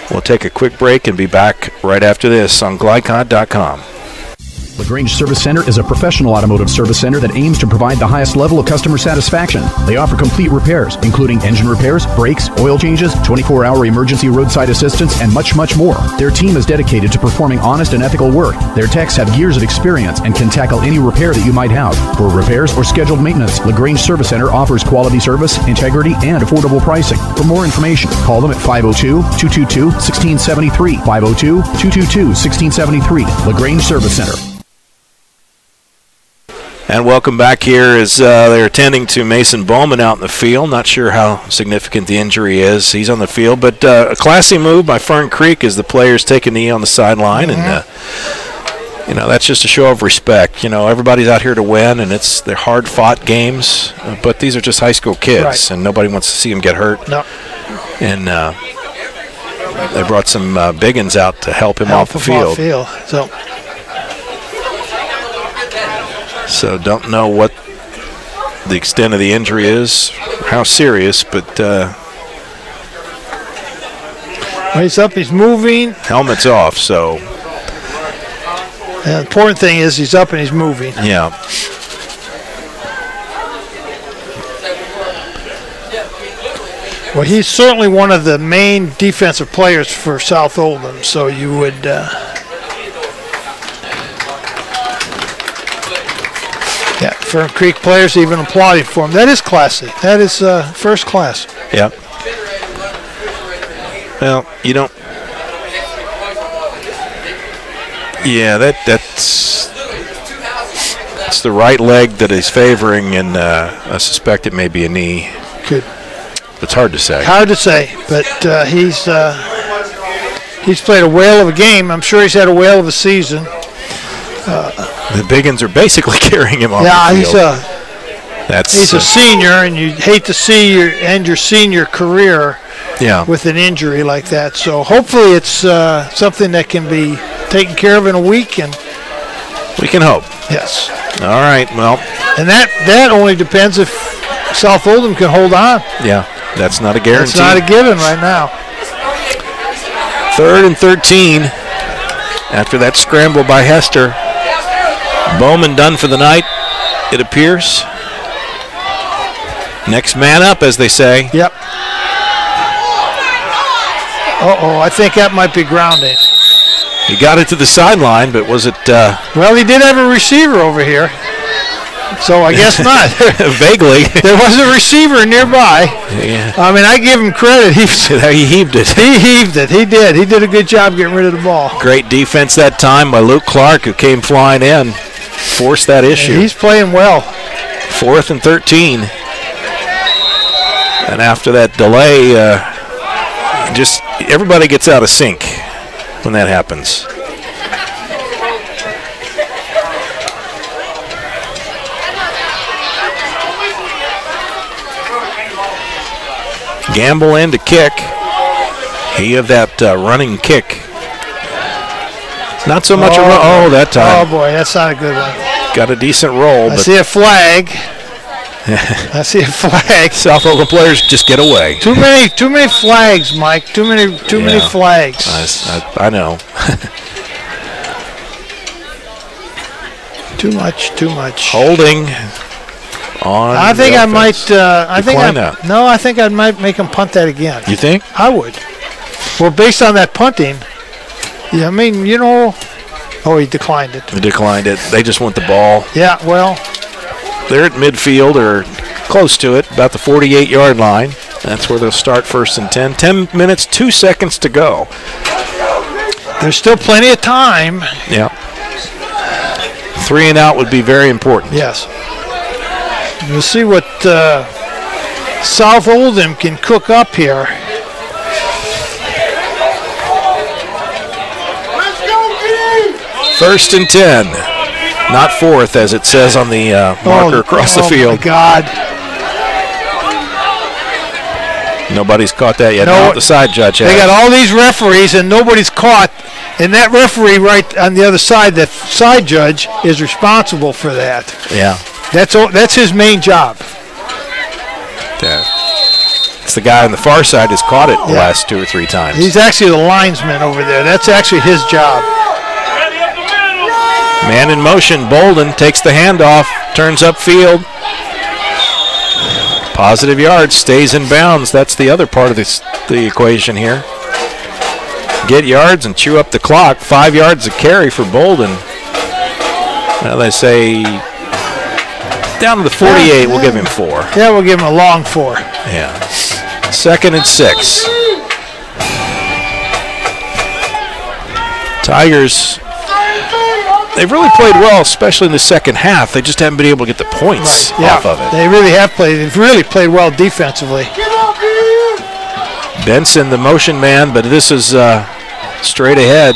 We'll take a quick break and be back right after this on GLICOD.com. LaGrange Service Center is a professional automotive service center that aims to provide the highest level of customer satisfaction. They offer complete repairs, including engine repairs, brakes, oil changes, 24-hour emergency roadside assistance, and much, much more. Their team is dedicated to performing honest and ethical work. Their techs have years of experience and can tackle any repair that you might have. For repairs or scheduled maintenance, LaGrange Service Center offers quality service, integrity, and affordable pricing. For more information, call them at 502-222-1673. 502-222-1673. LaGrange Service Center. And welcome back here as they're attending to Mason Bowman out in the field. Not sure how significant the injury is. He's on the field, but a classy move by Fern Creek as the players take a knee on the sideline. And, that's just a show of respect. Everybody's out here to win, and they're hard-fought games, but these are just high school kids, and nobody wants to see them get hurt. No. And They brought some biggins out to help him off the field. So don't know what the extent of the injury is, how serious, but he's up, he's moving. Helmet's off, so. The important thing is he's up and he's moving. Yeah. Well, he's certainly one of the main defensive players for South Oldham, so you would Fern Creek players even applauding for him. That is classy. That is first class. Yeah. Well, you don't. Yeah, that's the right leg that he's favoring, and I suspect it may be a knee. Good. It's hard to say. Hard to say, but he's played a whale of a game. I'm sure he's had a whale of a season. The biggins are basically carrying him off the field. He's a senior, and you hate to see end your senior career with an injury like that. So hopefully it's something that can be taken care of in a week, and we can hope. Yes. All right. Well, and that only depends if South Oldham can hold on. Yeah, that's not a guarantee. It's not a given right now. 3rd and 13 after that scramble by Hester. Bowman done for the night, it appears. Next man up, as they say. Yep. Uh-oh, I think that might be grounding. He got it to the sideline, but was it... Well, he did have a receiver over here, so I guess not. Vaguely. There was a receiver nearby. Yeah. I mean, I give him credit. He heaved it. He heaved it. He did. He did a good job getting rid of the ball. Great defense that time by Luke Clark, who came flying in. Forced that issue. He's playing well. 4th and 13. And after that delay, just everybody gets out of sync when that happens. Gamble in to kick. He of that running kick. Not so much a run. Oh, that time. Oh, boy, that's not a good one. Got a decent roll. I see a flag. I see a flag. South Oldham players just get away. Too many flags, Mike. Too many flags. I know. Too much. Holding on. I think I might. I think I might make him punt that again. You think? I would. Well, based on that punting. Yeah, I mean, you know. Oh, he declined it. He declined it. They just want the ball. Yeah, well. They're at midfield or close to it, about the 48-yard line. That's where they'll start 1st and 10. 10 minutes, 2 seconds to go. There's still plenty of time. Yeah. 3 and out would be very important. Yes. We'll see what South Oldham can cook up here. First and 10, not 4th, as it says on the marker across the field. Oh, my God. Nobody's caught that yet. No, the side judge has. They got all these referees, and nobody's caught. And that referee right on the other side, that side judge, is responsible for that. Yeah. That's his main job. It's the guy on the far side who's caught it the last 2 or 3 times. He's actually the linesman over there. That's actually his job. Man in motion. Bolden takes the handoff, turns upfield. Positive yards, stays in bounds. That's the other part of the equation here. Get yards and chew up the clock. 5 yards of carry for Bolden. Now they say down to the 48, we'll give him 4. Yeah, we'll give him a long 4. Yeah. 2nd and 6. Tigers, they've really played well, especially in the second half. They just haven't been able to get the points off of it. They really have played. They've really played well defensively. Benson, the motion man, but this is straight ahead.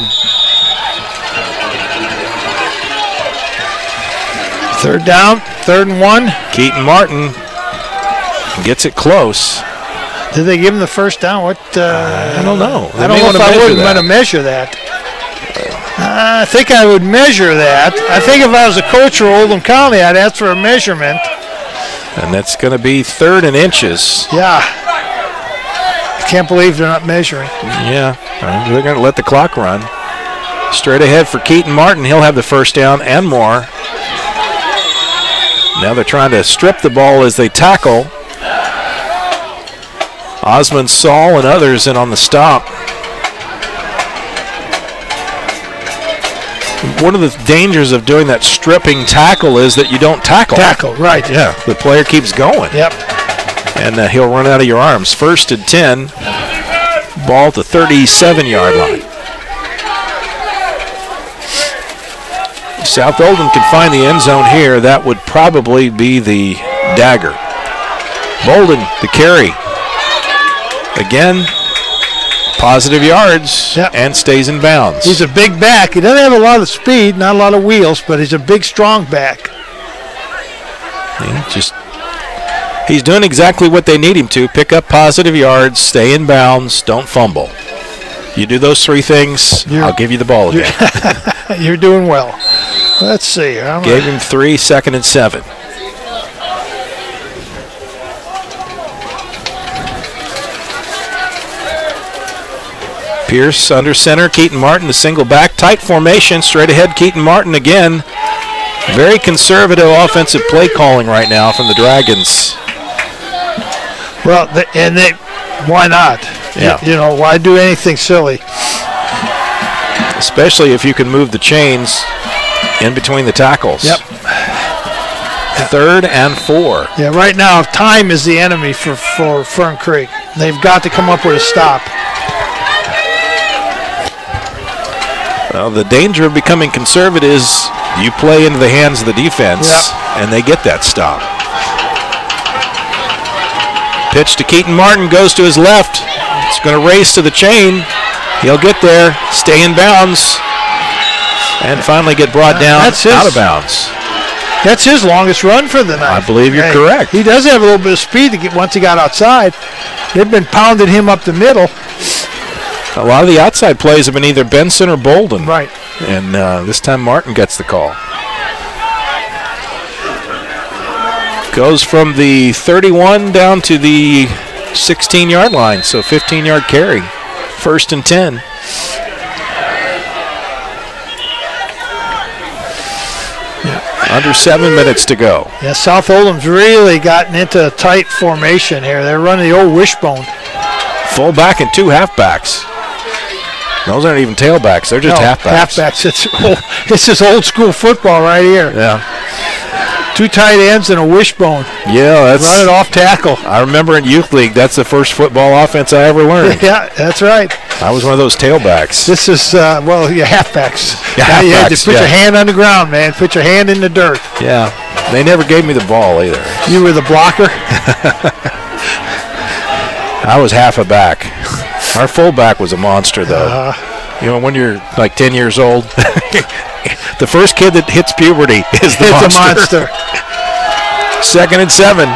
3rd down, 3rd and 1. Keaton Martin gets it close. Did they give him the first down? What? I don't know. I don't know if I would want to measure that. I think I would measure that. I think if I was a coach for Oldham County, I'd ask for a measurement. And that's going to be 3rd and inches. Yeah. I can't believe they're not measuring. Yeah. They're going to let the clock run. Straight ahead for Keaton Martin. He'll have the first down and more. Now they're trying to strip the ball as they tackle. Osmond Saul and others in on the stop. One of the dangers of doing that stripping tackle is that you don't tackle. Tackle, right. Yeah, the player keeps going. Yep. And he'll run out of your arms. 1st and 10, ball at the 37-yard line. South Oldham can find the end zone here. That would probably be the dagger. Bolden, the carry. Again, positive yards, and stays in bounds. He's a big back. He doesn't have a lot of speed, not a lot of wheels, but he's a big, strong back. He's doing exactly what they need him to. Pick up positive yards, stay in bounds, don't fumble. You do those 3 things, I'll give you the ball again. You're doing well. Let's see. Gave him 3, 2nd and 7. Pierce under center, Keaton Martin, the single back, tight formation, straight ahead, Keaton Martin again. Very conservative offensive play calling right now from the Dragons. Well, why not? Yeah. Why do anything silly? Especially if you can move the chains in between the tackles. Yep. 3rd and 4. Yeah, right now time is the enemy for Fern Creek. They've got to come up with a stop. Well, the danger of becoming conservative is you play into the hands of the defense, and they get that stop. Pitch to Keaton Martin, goes to his left. It's going to race to the chain. He'll get there, stay in bounds, and finally get brought down out of bounds. That's his longest run for the night. I believe you're correct. He does have a little bit of speed once he got outside. They've been pounding him up the middle. A lot of the outside plays have been either Benson or Bolden. Right. And this time Martin gets the call. Goes from the 31 down to the 16-yard line, so 15-yard carry. 1st and 10. Under 7 minutes to go. Yeah, South Oldham's really gotten into a tight formation here. They're running the old wishbone. Fullback and 2 halfbacks. Those aren't even tailbacks. They're just halfbacks. Halfbacks. It's just old school football right here. Yeah. 2 tight ends and a wishbone. Yeah, that's run it off tackle. I remember in youth league, that's the first football offense I ever learned. Yeah, that's right. I was one of those tailbacks. This is halfbacks. Yeah, you had to put your hand on the ground, man. Put your hand in the dirt. Yeah, they never gave me the ball either. You were the blocker. I was half a back. Our fullback was a monster, though. When you're like 10 years old, the first kid that hits puberty is the monster. 2nd and 7.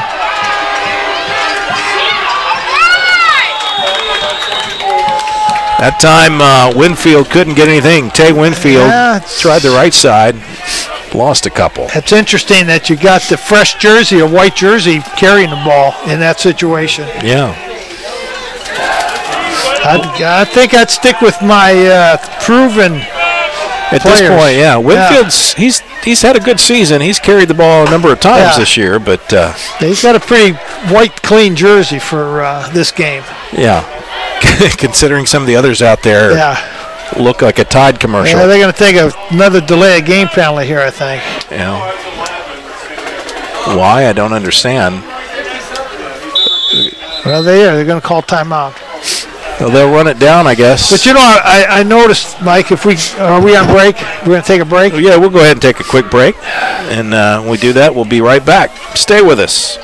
That time, Winfield couldn't get anything. Tay Winfield tried the right side, lost a couple. It's interesting that you got the fresh jersey, a white jersey, carrying the ball in that situation. Yeah. I think I'd stick with my proven at players. This point. Yeah, Winfield's he's had a good season. He's carried the ball a number of times this year, but he's got a pretty white, clean jersey for this game. Yeah, considering some of the others out there look like a Tide commercial. Yeah, they're going to take another delay of game penalty here, I think. Yeah. Why? I don't understand. Well, they're going to call timeout. Well, they'll run it down, I guess. But I noticed, Mike, are we on break? We're going to take a break? Yeah, we'll go ahead and take a quick break. And when we do that, we'll be right back. Stay with us.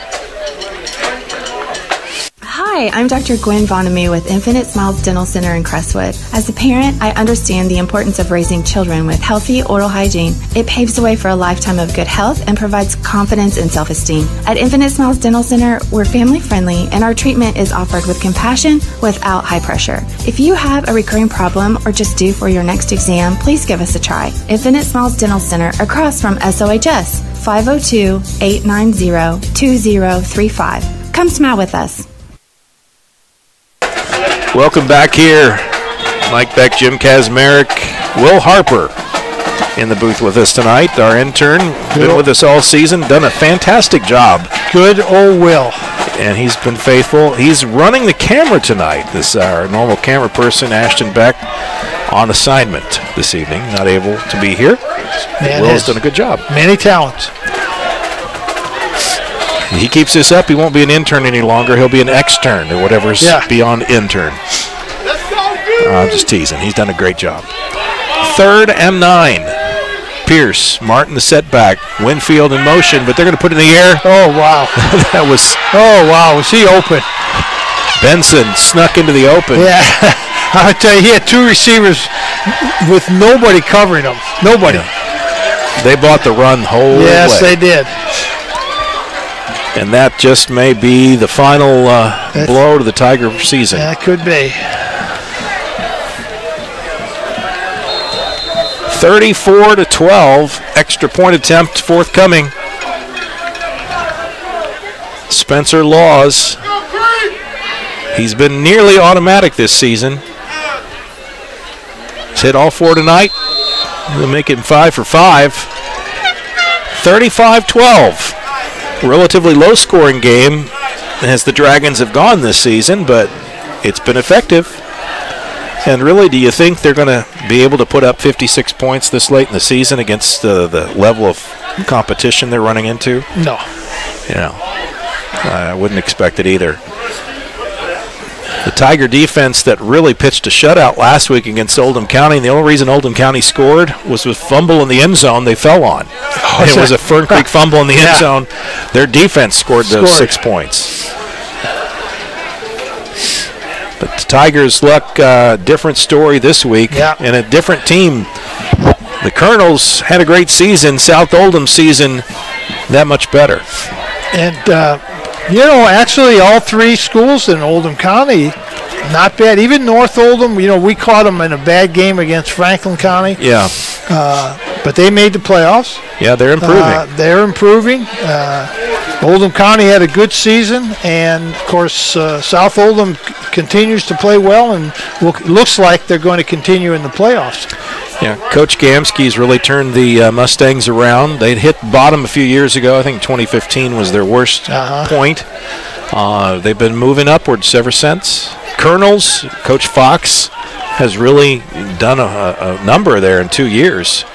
Hi, I'm Dr. Gwen Vonamy with Infinite Smiles Dental Center in Crestwood. As a parent, I understand the importance of raising children with healthy oral hygiene. It paves the way for a lifetime of good health and provides confidence and self-esteem. At Infinite Smiles Dental Center, we're family-friendly and our treatment is offered with compassion without high pressure. If you have a recurring problem or just due for your next exam, please give us a try. Infinite Smiles Dental Center across from SOHS, 502-890-2035. Come smile with us. Welcome back here. Mike Beck, Jim Kazmarek, Will Harper in the booth with us tonight. Our intern, been with us all season, done a fantastic job. Good old Will. And he's been faithful. He's running the camera tonight. This our normal camera person, Ashton Beck, on assignment this evening, not able to be here. Will's done a good job. Many talents. He keeps this up, he won't be an intern any longer. He'll be an extern or whatever's beyond intern. I'm just teasing. He's done a great job. 3rd and 9. Pierce, Martin the setback, Winfield in motion, but they're going to put it in the air. Oh, wow. That was... Oh, wow. Was he open? Benson snuck into the open. Yeah. I tell you, he had 2 receivers with nobody covering him. Nobody. Yeah. They bought the run whole way. Yes, they did. And that just may be the final blow to the Tiger season. That could be. 34-12, extra point attempt forthcoming. Spencer Laws. He's been nearly automatic this season. He's hit all 4 tonight. They'll make him 5 for 5. 35-12. Relatively low-scoring game as the Dragons have gone this season, but it's been effective. And really, do you think they're going to be able to put up 56 points this late in the season against the level of competition they're running into? No. You know, I wouldn't expect it either. The Tiger defense that really pitched a shutout last week against Oldham County, and the only reason Oldham County scored was with fumble in the end zone they fell on. It was a Fern Creek fumble in the end zone. Their defense scored those 6 points. But the Tigers' luck, different story this week, and a different team. The Colonels had a great season. South Oldham season that much better. And, you know, actually all 3 schools in Oldham County, not bad. Even North Oldham, you know, we caught them in a bad game against Franklin County. Yeah. But they made the playoffs. Yeah, they're improving. Oldham County had a good season, and, of course, South Oldham continues to play well, and looks like they're going to continue in the playoffs. Yeah, Coach Gamsky's really turned the Mustangs around. They'd hit bottom a few years ago. I think 2015 was their worst point. They've been moving upwards ever since. Colonels, Coach Fox has really done a number there in 2 years.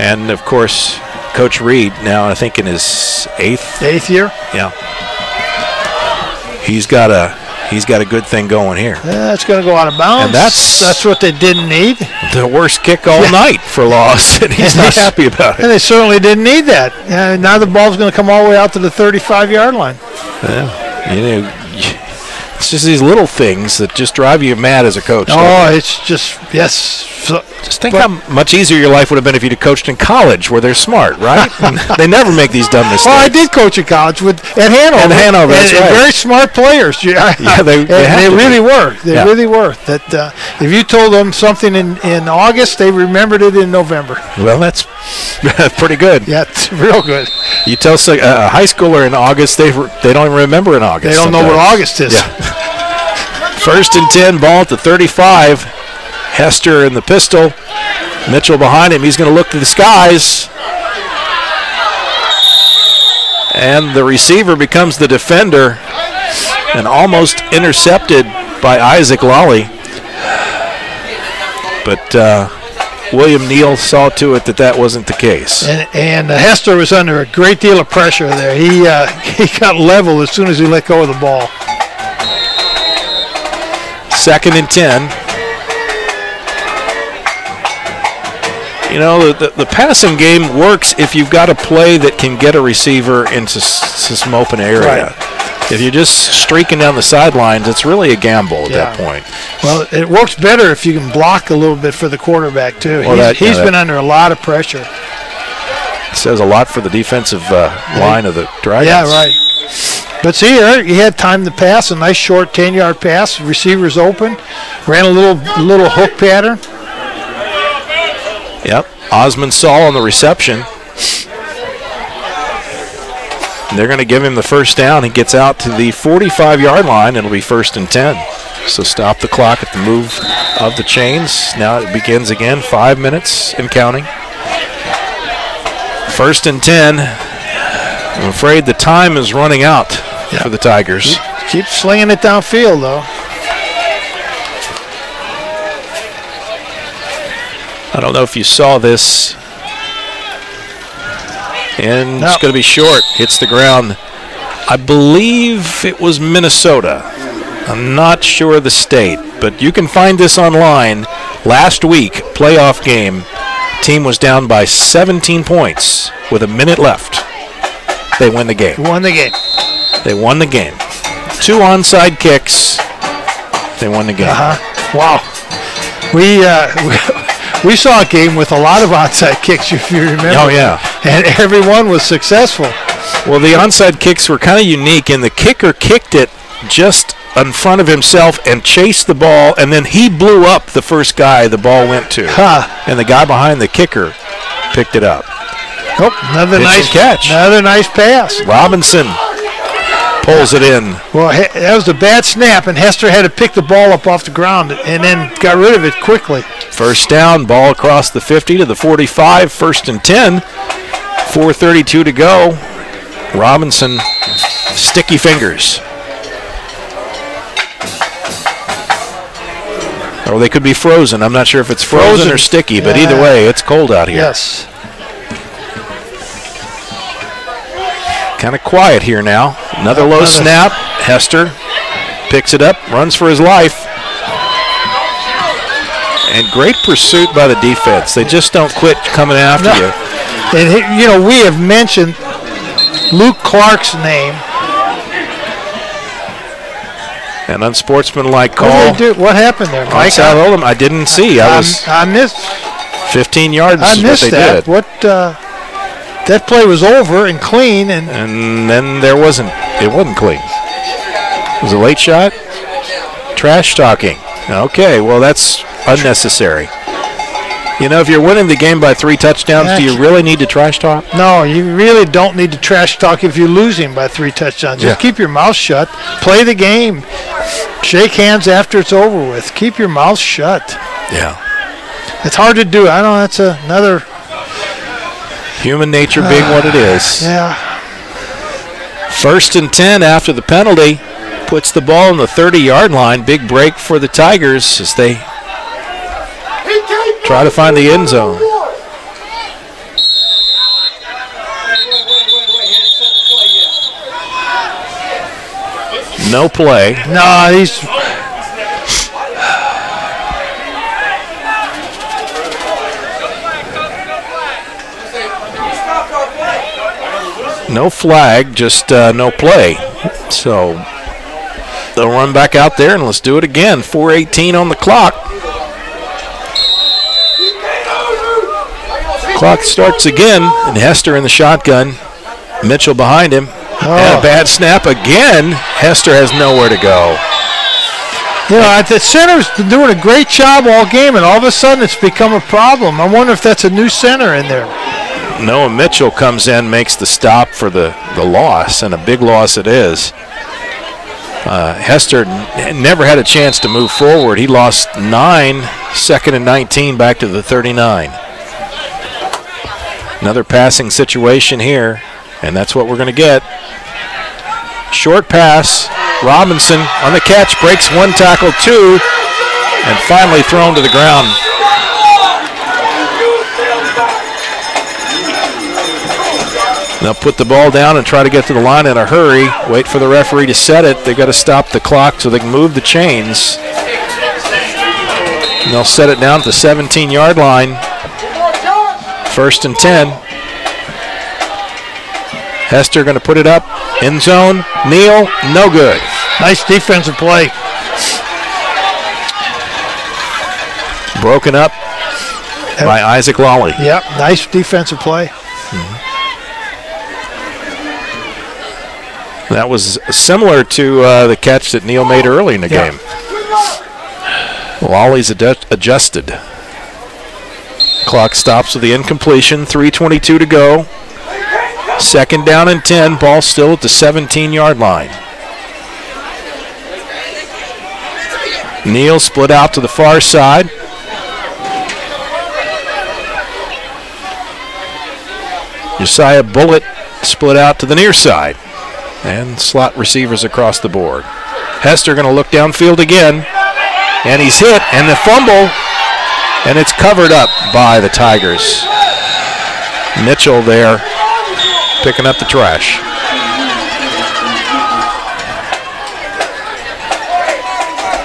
And, of course, Coach Reed, now I think in his 8th year. Yeah. He's got a good thing going here. Yeah, it's going to go out of bounds. And that's what they didn't need. The worst kick all night for Laws, and he's not happy about it. And they certainly didn't need that. Now the ball's going to come all the way out to the 35-yard line. Yeah, you know, it's just these little things that just drive you mad as a coach. Oh, it's just, yes. Just think how much easier your life would have been if you'd have coached in college where they're smart, right? They never make these dumb mistakes. Well, I did coach at college at Hanover. At Hanover, that's right. Very smart players. They really were. They really were. That if you told them something in August, they remembered it in November. Well, that's pretty good. Yeah, it's real good. You tell a high schooler in August, they don't even remember in August. They don't know what August is. Yeah. 1st and 10, ball at the 35. Hester in the pistol. Mitchell behind him. He's going to look to the skies. And the receiver becomes the defender and almost intercepted by Isaac Lawley. But William Neal saw to it that wasn't the case. And Hester was under a great deal of pressure there. He got level as soon as he let go of the ball. 2nd and 10. You know, the passing game works if you've got a play that can get a receiver into some open area. Right. If you're just streaking down the sidelines, it's really a gamble at that point. Well, it works better if you can block a little bit for the quarterback, too. Well, he's been under a lot of pressure. Says a lot for the defensive line of the Dragons. Yeah, right. But see, he had time to pass, a nice short 10-yard pass. Receivers open, ran a little hook pattern. Yep, Osmond Saul on the reception. They're going to give him the first down. He gets out to the 45-yard line. It'll be 1st and 10. So stop the clock at the move of the chains. Now it begins again, 5 minutes and counting. 1st and 10. I'm afraid the time is running out for the Tigers. Keep slinging it downfield, though. I don't know if you saw this. And it's going to be short. Hits the ground. I believe it was Minnesota. I'm not sure of the state, but you can find this online. Last week, playoff game, team was down by 17 points with a minute left. They win the game. They won the game. 2 onside kicks. They won the game. Wow. We saw a game with a lot of onside kicks, if you remember. Oh, yeah. And everyone was successful. Well, the onside kicks were kind of unique, and the kicker kicked it just in front of himself and chased the ball, and then he blew up the first guy the ball went to. And the guy behind the kicker picked it up. Oh, another nice catch. Another nice pass. Robinson pulls it in. Well, that was a bad snap, and Hester had to pick the ball up off the ground and then got rid of it quickly. First down, ball across the 50 to the 45, 1st and 10. 4:32 to go. Robinson, sticky fingers. Or they could be frozen. I'm not sure if it's frozen or sticky, but either way, it's cold out here. Yes. Kind of quiet here now. Another low snap. Hester picks it up, runs for his life. And great pursuit by the defense. They just don't quit coming after you. And, we have mentioned Luke Clark's name. An unsportsmanlike call. What happened there, Mike? I didn't see. I missed 15 yards. I missed what they that. Did. That play was over and clean, and then it wasn't clean. It was a late shot. Trash talking. Okay, well that's unnecessary. If you're winning the game by 3 touchdowns, do you really need to trash talk? No, you really don't need to trash talk if you're losing by 3 touchdowns. Just keep your mouth shut. Play the game. Shake hands after it's over with. Keep your mouth shut. Yeah. It's hard to do. I know that's another... Human nature being what it is. Yeah. 1st and 10 after the penalty. Puts the ball on the 30-yard line. Big break for the Tigers as they try to find the end zone. No play. No, he's... No flag, just no play. So they'll run back out there and let's do it again. 4:18 on the clock. Clock starts again, and Hester in the shotgun. Mitchell behind him. And a bad snap again. Hester has nowhere to go. The center's been doing a great job all game, and all of a sudden it's become a problem. I wonder if that's a new center in there. Noah Mitchell comes in, makes the stop for the loss, and a big loss it is. Hester never had a chance to move forward. He lost 9, 2nd and 19 back to the 39. Another passing situation here, and that's what we're going to get. Short pass. Robinson on the catch, breaks 1 tackle, 2, and finally thrown to the ground. They'll put the ball down and try to get to the line in a hurry. Wait for the referee to set it. They've got to stop the clock so they can move the chains. And they'll set it down at the 17-yard line. 1st and 10. Hester going to put it up End zone, Neal, no good. Nice defensive play. Broken up by Isaac Lawley. Yep, nice defensive play. That was similar to the catch that Neal made early in the game. Lawley's adjusted. Clock stops with the incompletion. 3:22 to go. Second down and 10. Ball still at the 17-yard line. Neal split out to the far side. Josiah Bullitt split out to the near side. And slot receivers across the board. Hester going to look downfield again. And he's hit. And the fumble. And it's covered up by the Tigers. Mitchell there picking up the trash.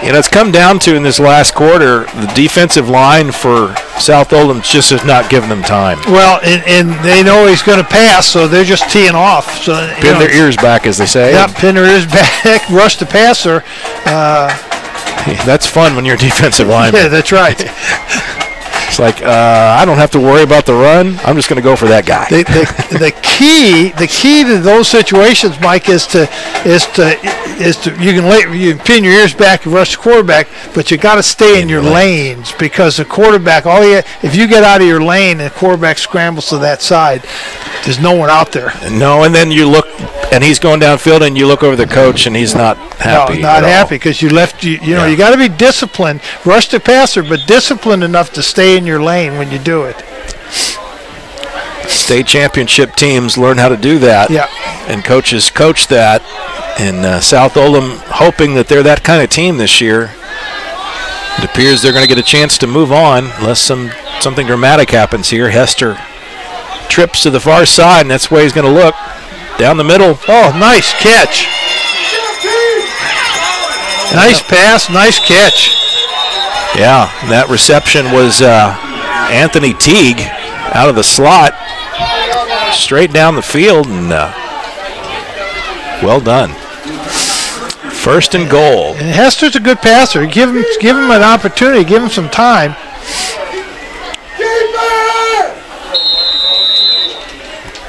And it's come down to, in this last quarter, the defensive line for South Oldham just has not given them time. Well, and they know he's going to pass, so they're just teeing off. So pin their ears back, as they say. Yep, pin their ears back, rush the passer. That's fun when you're a defensive lineman. Yeah, that's right. It's like, I don't have to worry about the run. I'm just going to go for that guy. The key to those situations, Mike, is to you can pin your ears back and rush the quarterback, but you got to stay in your lanes, because the quarterback, if you get out of your lane and the quarterback scrambles to that side, there's no one out there. No, and then you look, and he's going downfield, and you look over the coach, and he's not happy. No, not happy, because you left. You got to be disciplined. Rush the passer, but disciplined enough to stay in your lane when you do it. State championship teams learn how to do that. Yeah. And coaches coach that. And South Oldham hoping that they're that kind of team this year. It appears they're going to get a chance to move on unless something dramatic happens here. Hester trips to the far side, and that's the way he's going to look. Down the middle. Oh, nice catch. Nice pass, nice catch. Yeah, that reception was Anthony Teague out of the slot, straight down the field, and well done. First and goal. And Hester's a good passer. Give him an opportunity. Give him some time.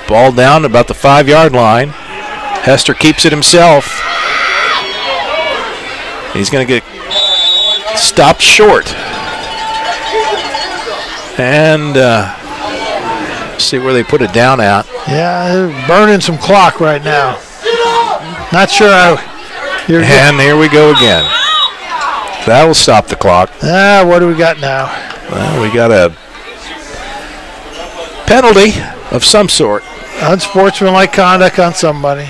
Ball down about the 5-yard line. Hester keeps it himself. He's going to get stopped short. And see where they put it down at. Yeah, they're burning some clock right now. Not sure how. And here we go again. That will stop the clock. What do we got now? Well, we got a penalty of some sort. Unsportsmanlike conduct on somebody.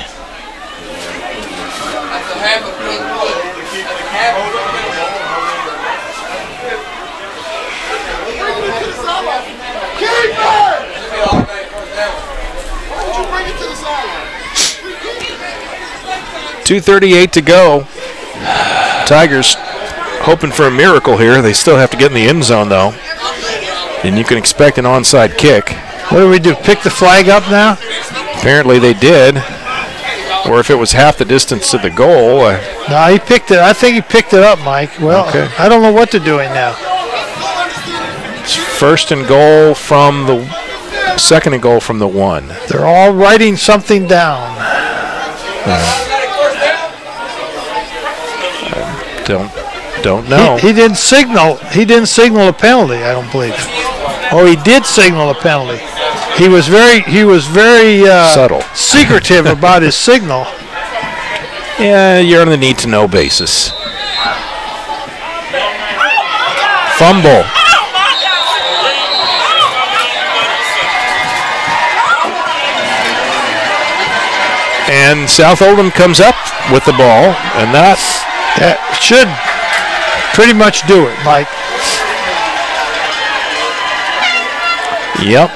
.238 to go. Tigers hoping for a miracle here. They still have to get in the end zone, though. And you can expect an onside kick. What do we do, pick the flag up now? Apparently they did. Or if it was half the distance to the goal. No, he picked it. I think he picked it up, Mike. Well, okay. I don't know what they're doing now. It's first and goal from the second and goal from the 1. They're all writing something down. Don't know. He didn't signal. He didn't signal a penalty, I don't believe. Oh, he did signal a penalty. He was very subtle, secretive about his signal. Yeah, you're on the need-to-know basis. Fumble. And South Oldham comes up with the ball, and that should pretty much do it, Mike. Yep.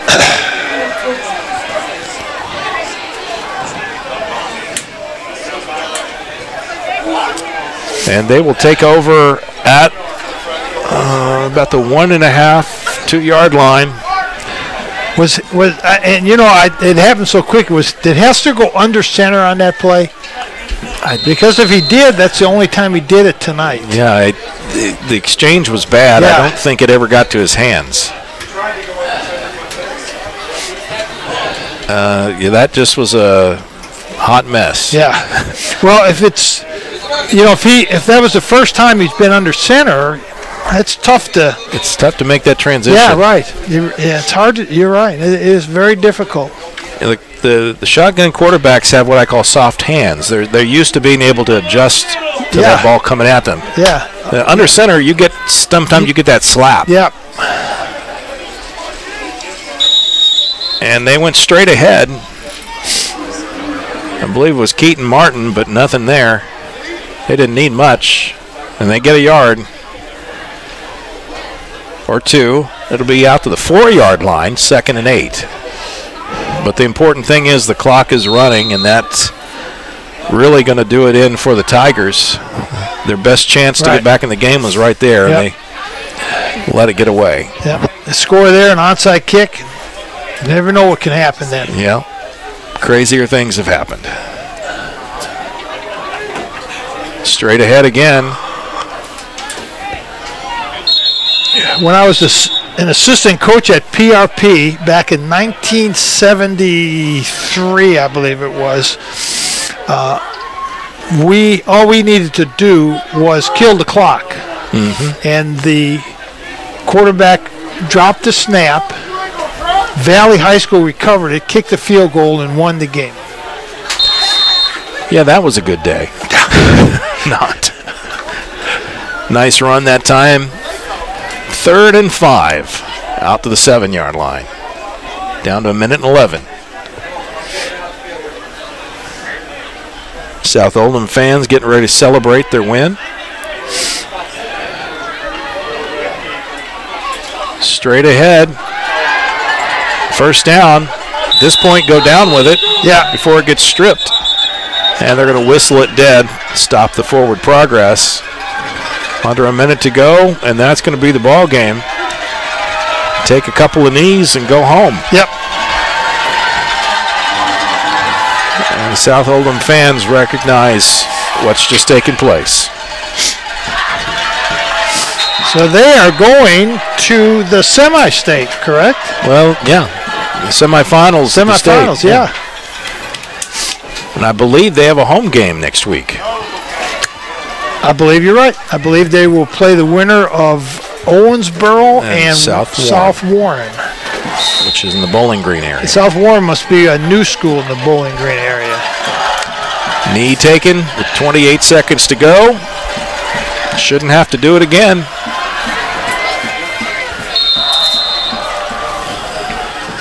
And they will take over at about the 1.5, 2-yard line. It happened so quick. Did Hester go under center on that play? Because if he did, that's the only time he did it tonight. Yeah, the exchange was bad. Yeah. I don't think it ever got to his hands. That just was a hot mess. Yeah. Well, if it's, if that was the first time he's been under center, it's tough to. It's tough to make that transition. Yeah, right. It's hard. You're right. It is very difficult. The shotgun quarterbacks have what I call soft hands. They're used to being able to adjust to that ball coming at them. Yeah. Under center, sometimes you get that slap. Yeah. And they went straight ahead. I believe it was Keaton Martin, but nothing there. They didn't need much, and they get a yard or two. It'll be out to the 4-yard line, 2nd and 8. But the important thing is the clock is running, and that's really going to do it in for the Tigers. Their best chance to get back in the game was right there, and they let it get away. Yep. The score there, an onside kick. You never know what can happen then. Yeah. Crazier things have happened. Straight ahead again. When I was an assistant coach at PRP back in 1973, I believe it was, all we needed to do was kill the clock. Mm-hmm. And the quarterback dropped the snap. Valley High School recovered it, kicked the field goal, and won the game. Yeah, that was a good day. Not. Nice run that time. 3rd and 5. Out to the 7-yard line. Down to 1:11. South Oldham fans getting ready to celebrate their win. Straight ahead. First down. At this point, go down with it before it gets stripped. And they're going to whistle it dead, stop the forward progress. Under a minute to go, and that's going to be the ball game. Take a couple of knees and go home. Yep. And the South Oldham fans recognize what's just taken place. So they are going to the semi-state, correct? Well, yeah. The semifinals. Semifinals, yeah. And I believe they have a home game next week. I believe you're right. I believe they will play the winner of Owensboro and South Warren. Which is in the Bowling Green area. South Warren must be a new school in the Bowling Green area. Knee taken with 28 seconds to go. Shouldn't have to do it again.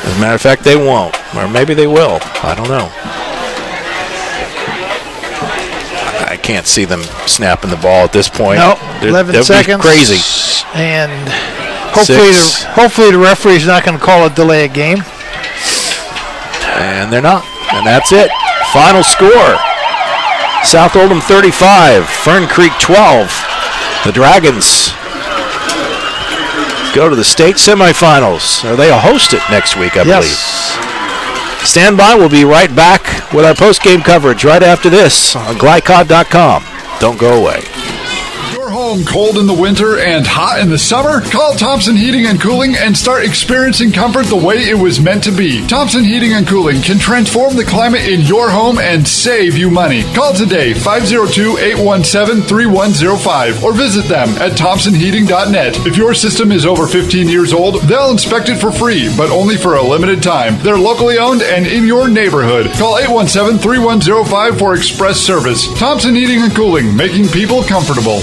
As a matter of fact, they won't. Or maybe they will. I don't know. I can't see them snapping the ball at this point. No, 11 seconds. Crazy. And hopefully the referee's not going to call a delay a game. And they're not. And that's it. Final score. South Oldham 35, Fern Creek 12. The Dragons go to the state semifinals. Or they'll host it next week, I believe. Stand by. We'll be right back with our post-game coverage right after this on GLICOD.com. Don't go away. Home cold in the winter and hot in the summer? Call Thompson Heating and Cooling and start experiencing comfort the way it was meant to be. Thompson Heating and Cooling can transform the climate in your home and save you money. Call today 502-817-3105 or visit them at thompsonheating.net. If your system is over 15 years old, they'll inspect it for free, but only for a limited time. They're locally owned and in your neighborhood. Call 817-3105 for express service. Thompson Heating and Cooling, making people comfortable.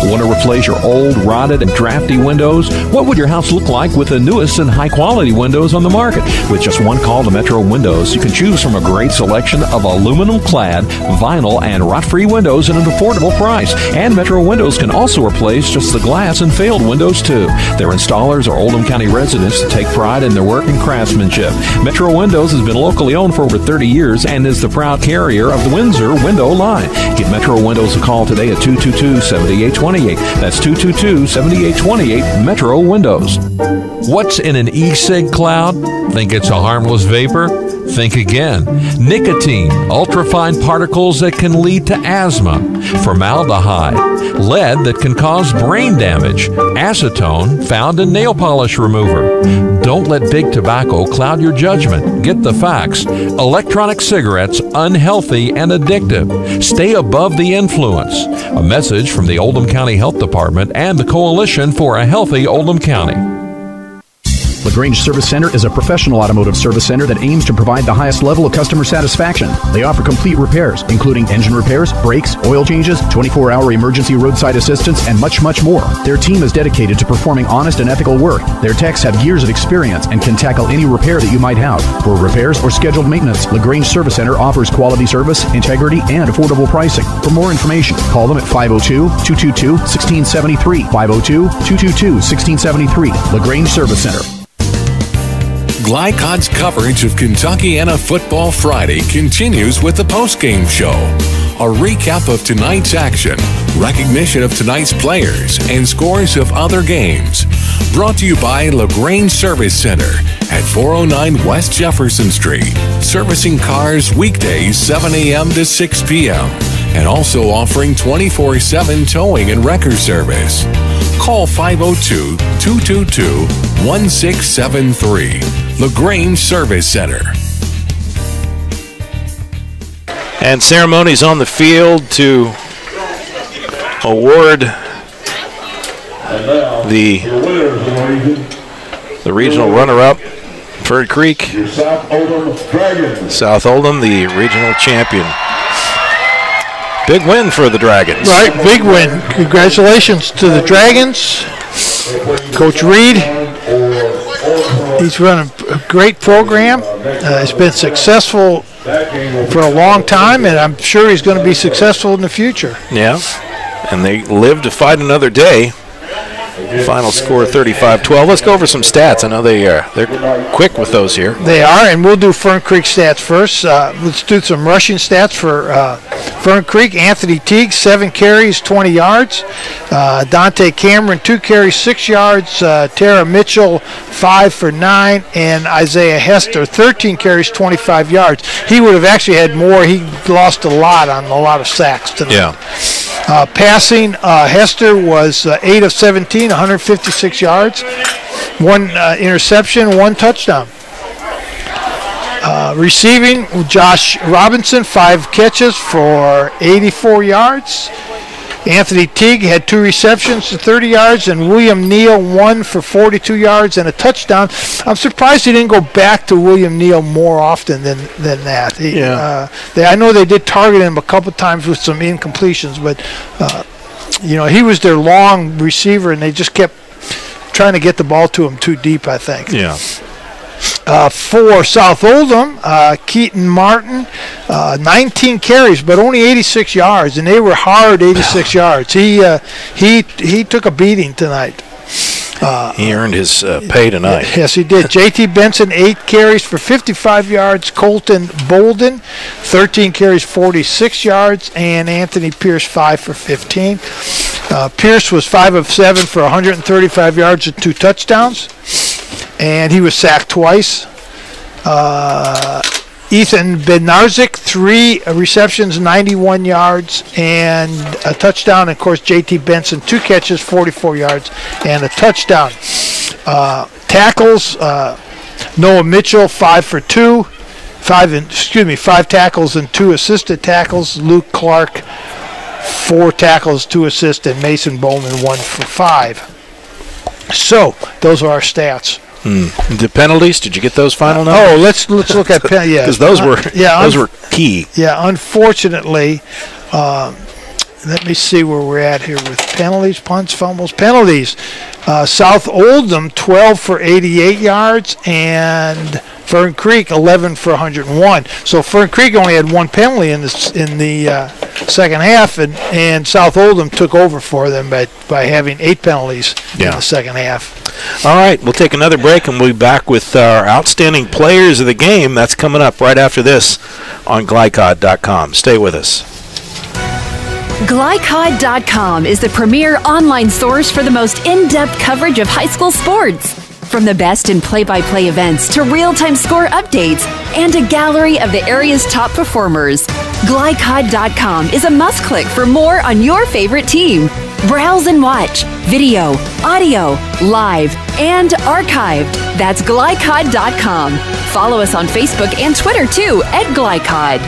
Want to replace your old, rotted, and drafty windows? What would your house look like with the newest and high-quality windows on the market? With just one call to Metro Windows, you can choose from a great selection of aluminum-clad, vinyl, and rot-free windows at an affordable price. And Metro Windows can also replace just the glass and failed windows, too. Their installers are Oldham County residents that take pride in their work and craftsmanship. Metro Windows has been locally owned for over 30 years and is the proud carrier of the Windsor window line. Give Metro Windows a call today at 222-7828. That's 222-7828, Metro Windows. What's in an e-cig cloud? Think it's a harmless vapor? Think again. Nicotine, ultrafine particles that can lead to asthma, formaldehyde, lead that can cause brain damage, acetone found in nail polish remover. Don't let big tobacco cloud your judgment. Get the facts. Electronic cigarettes, unhealthy and addictive. Stay above the influence. A message from the Oldham County Health Department and the Coalition for a Healthy Oldham County. LaGrange Service Center is a professional automotive service center that aims to provide the highest level of customer satisfaction. They offer complete repairs, including engine repairs, brakes, oil changes, 24-hour emergency roadside assistance, and much, much more. Their team is dedicated to performing honest and ethical work. Their techs have years of experience and can tackle any repair that you might have. For repairs or scheduled maintenance, LaGrange Service Center offers quality service, integrity, and affordable pricing. For more information, call them at 502-222-1673. 502-222-1673. LaGrange Service Center. GLICOD's coverage of Kentuckiana Football Friday continues with the postgame show. A recap of tonight's action, recognition of tonight's players, and scores of other games. Brought to you by LaGrange Service Center at 409 West Jefferson Street. Servicing cars weekdays 7 a.m. to 6 p.m. and also offering 24/7 towing and wrecker service. Call 502-222-1673. LaGrange Service Center. And ceremonies on the field to award the regional runner-up, Fern Creek. South Oldham, the regional champion. Big win for the Dragons. Right, big win. Congratulations to the Dragons. Coach Reed, he's run a great program. It's been successful for a long time, and I'm sure he's going to be successful in the future. Yeah, and they live to fight another day. Final score 35-12. Let's go over some stats. I know they're quick with those here. They are, and we'll do Fern Creek stats first. Let's do some rushing stats for Fern Creek. Anthony Teague, 7 carries, 20 yards. Dante Cameron, 2 carries, 6 yards. Tara Mitchell, 5 for 9. And Isaiah Hester, 13 carries, 25 yards. He would have actually had more. He lost a lot on a lot of sacks tonight. Yeah. Passing, Hester was 8 of 17, 156 yards, 1 interception, 1 touchdown. Receiving, Josh Robinson, 5 catches for 84 yards. Anthony Teague had 2 receptions to 30 yards, and William Neal 1 for 42 yards and a touchdown. I'm surprised he didn't go back to William Neal more often than that. I know they did target him a couple times with some incompletions, but he was their long receiver, and they just kept trying to get the ball to him too deep, I think. Yeah. For South Oldham, Keaton Martin, 19 carries, but only 86 yards, and they were hard 86 yards. He took a beating tonight. He earned his pay tonight. Yes, he did. J.T. Benson, 8 carries for 55 yards. Colton Bolden, 13 carries, 46 yards. And Anthony Pierce, 5 for 15. Pierce was 5 of 7 for 135 yards and 2 touchdowns. And he was sacked twice. Ethan Bednarczyk, 3 receptions, 91 yards, and a touchdown. And of course, J.T. Benson, 2 catches, 44 yards, and a touchdown. Tackles, Noah Mitchell, 5 for 2. 5 tackles and 2 assisted tackles. Luke Clark, 4 tackles, 2 assists, and Mason Bowman, 1 for 5. So those are our stats. The penalties, did you get those final numbers? Let's look at penalties. Because those were key. Yeah, unfortunately, let me see where we're at here with penalties, punts, fumbles, penalties. South Oldham, 12 for 88 yards, and Fern Creek, 11 for 101. So Fern Creek only had 1 penalty in the second half, and South Oldham took over for them by having 8 penalties in the second half. All right, we'll take another break, and we'll be back with our outstanding players of the game. That's coming up right after this on GLICOD.com. Stay with us. GLICOD.com is the premier online source for the most in-depth coverage of high school sports. From the best in play-by-play events to real-time score updates and a gallery of the area's top performers, GLICOD.com is a must-click for more on your favorite team. Browse and watch video, audio, live, and archived. That's GLICOD.com. Follow us on Facebook and Twitter too @GLICOD.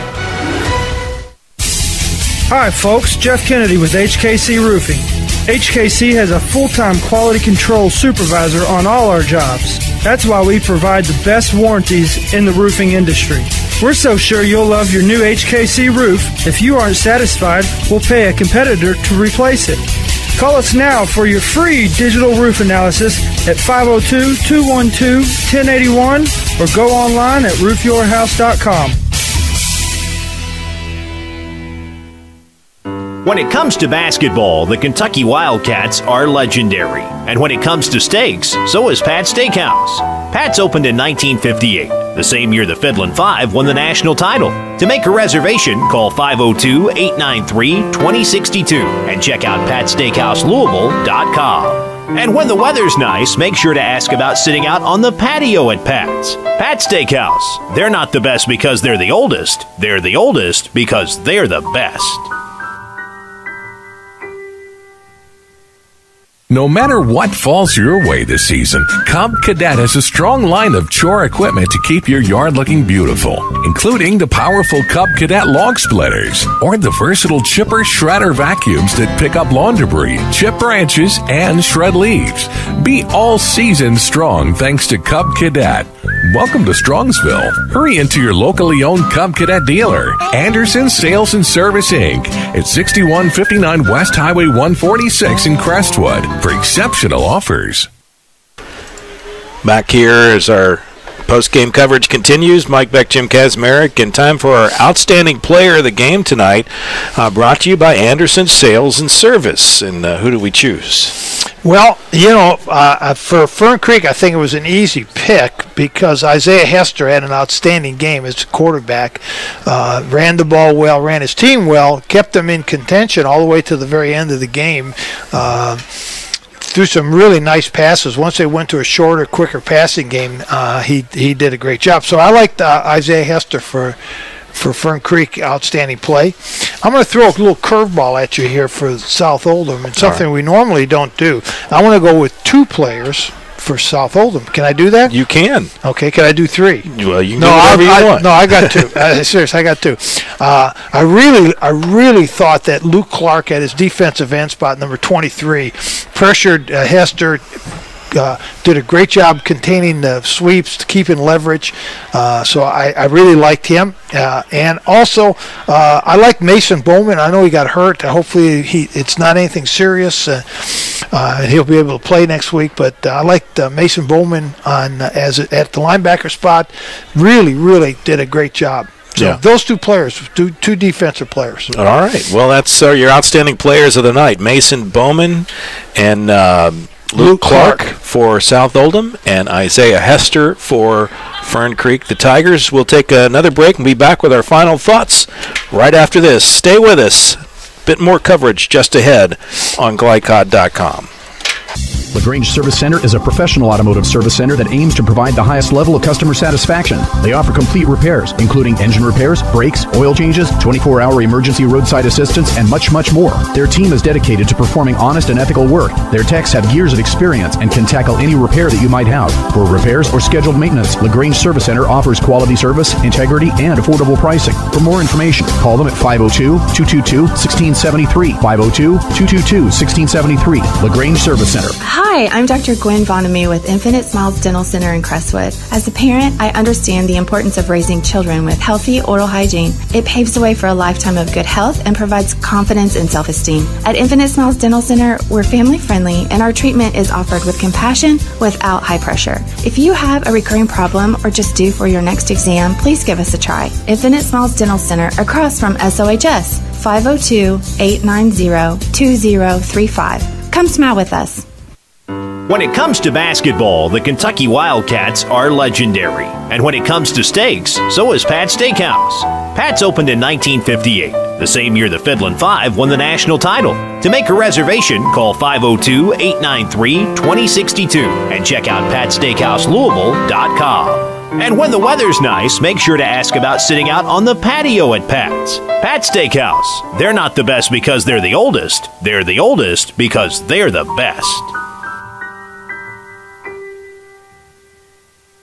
Hi folks, Jeff Kennedy with HKC Roofing. HKC has a full-time quality control supervisor on all our jobs. That's why we provide the best warranties in the roofing industry. We're so sure you'll love your new HKC roof. If you aren't satisfied, we'll pay a competitor to replace it. Call us now for your free digital roof analysis at 502-212-1081 or go online at roofyourhouse.com. When it comes to basketball, the Kentucky Wildcats are legendary. And when it comes to steaks, so is Pat's Steakhouse. Pat's opened in 1958, the same year the Fedlin Five won the national title. To make a reservation, call 502-893-2062 and check out PatSteakhouseLouisville.com. And when the weather's nice, make sure to ask about sitting out on the patio at Pat's. Pat's Steakhouse. They're not the best because they're the oldest. They're the oldest because they're the best. No matter what falls your way this season, Cub Cadet has a strong line of chore equipment to keep your yard looking beautiful, including the powerful Cub Cadet log splitters or the versatile chipper shredder vacuums that pick up lawn debris, chip branches, and shred leaves. Be all season strong thanks to Cub Cadet. Welcome to Strongsville. Hurry into your locally owned Cub Cadet dealer, Anderson Sales and Service Inc. at 6159 West Highway 146 in Crestwood for exceptional offers. Back here as our post-game coverage continues, Mike Beck, Jim Kazmarek, and time for our outstanding player of the game tonight, brought to you by Anderson Sales and Service. And who do we choose? Well, for Fern Creek, I think it was an easy pick because Isaiah Hester had an outstanding game as a quarterback. Ran the ball well, ran his team well, kept them in contention all the way to the very end of the game. Threw some really nice passes. Once they went to a shorter, quicker passing game, he did a great job. So I liked Isaiah Hester for Fern Creek, outstanding play. I'm going to throw a little curveball at you here for South Oldham. It's something we normally don't do. I want to go with two players for South Oldham. Can I do that? You can. Okay, can I do three? Well, you can do whatever you want. No, I got two. Seriously, I got two. I really thought that Luke Clark at his defensive end spot, number 23, pressured Hester, did a great job containing the sweeps, keeping leverage. So I really liked him. And also, I like Mason Bowman. I know he got hurt. Hopefully, it's not anything serious. He'll be able to play next week. But I liked Mason Bowman at the linebacker spot. Really did a great job. So those two players, two defensive players. All right. Well, that's your outstanding players of the night. Mason Bowman and Luke Clark for South Oldham and Isaiah Hester for Fern Creek. The Tigers will take another break and be back with our final thoughts right after this. Stay with us. Bit more coverage just ahead on GLICOD.com. LaGrange Service Center is a professional automotive service center that aims to provide the highest level of customer satisfaction. They offer complete repairs, including engine repairs, brakes, oil changes, 24-hour emergency roadside assistance, and much more. Their team is dedicated to performing honest and ethical work. Their techs have years of experience and can tackle any repair that you might have. For repairs or scheduled maintenance, LaGrange Service Center offers quality service, integrity, and affordable pricing. For more information, call them at 502-222-1673. 502-222-1673. LaGrange Service Center. Hi, I'm Dr. Gwen Vonamy with Infinite Smiles Dental Center in Crestwood. As a parent, I understand the importance of raising children with healthy oral hygiene. It paves the way for a lifetime of good health and provides confidence and self-esteem. At Infinite Smiles Dental Center, we're family-friendly and our treatment is offered with compassion without high pressure. If you have a recurring problem or just due for your next exam, please give us a try. Infinite Smiles Dental Center across from SOHS, 502-890-2035. Come smile with us. When it comes to basketball, the Kentucky Wildcats are legendary. And when it comes to steaks, so is Pat's Steakhouse. Pat's opened in 1958, the same year the Fiddlin' Five won the national title. To make a reservation, call 502-893-2062 and check out PatSteakhouseLouisville.com. And when the weather's nice, make sure to ask about sitting out on the patio at Pat's. Pat's Steakhouse. They're not the best because they're the oldest. They're the oldest because they're the best.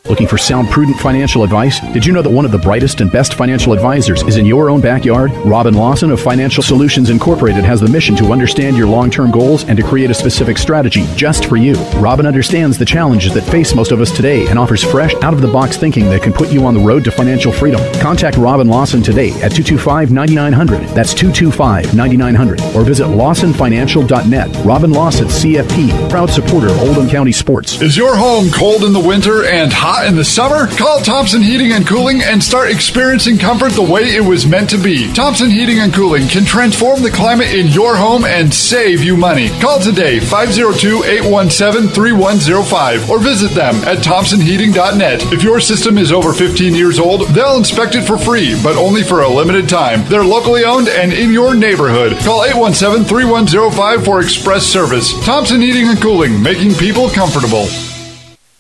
Looking for sound, prudent financial advice? Did you know that one of the brightest and best financial advisors is in your own backyard? Robin Lawson of Financial Solutions Incorporated has the mission to understand your long-term goals and to create a specific strategy just for you. Robin understands the challenges that face most of us today and offers fresh, out-of-the-box thinking that can put you on the road to financial freedom. Contact Robin Lawson today at 225-9900. That's 225-9900. Or visit lawsonfinancial.net. Robin Lawson, CFP, proud supporter of Oldham County sports. Is your home cold in the winter and hot in the summer? Call Thompson Heating and Cooling and start experiencing comfort the way it was meant to be. Thompson Heating and Cooling can transform the climate in your home and save you money. Call today, 502-817-3105, or visit them at thompsonheating.net. If your system is over 15 years old, they'll inspect it for free, but only for a limited time. They're locally owned and in your neighborhood. Call 817-3105 for express service. Thompson Heating and Cooling, making people comfortable.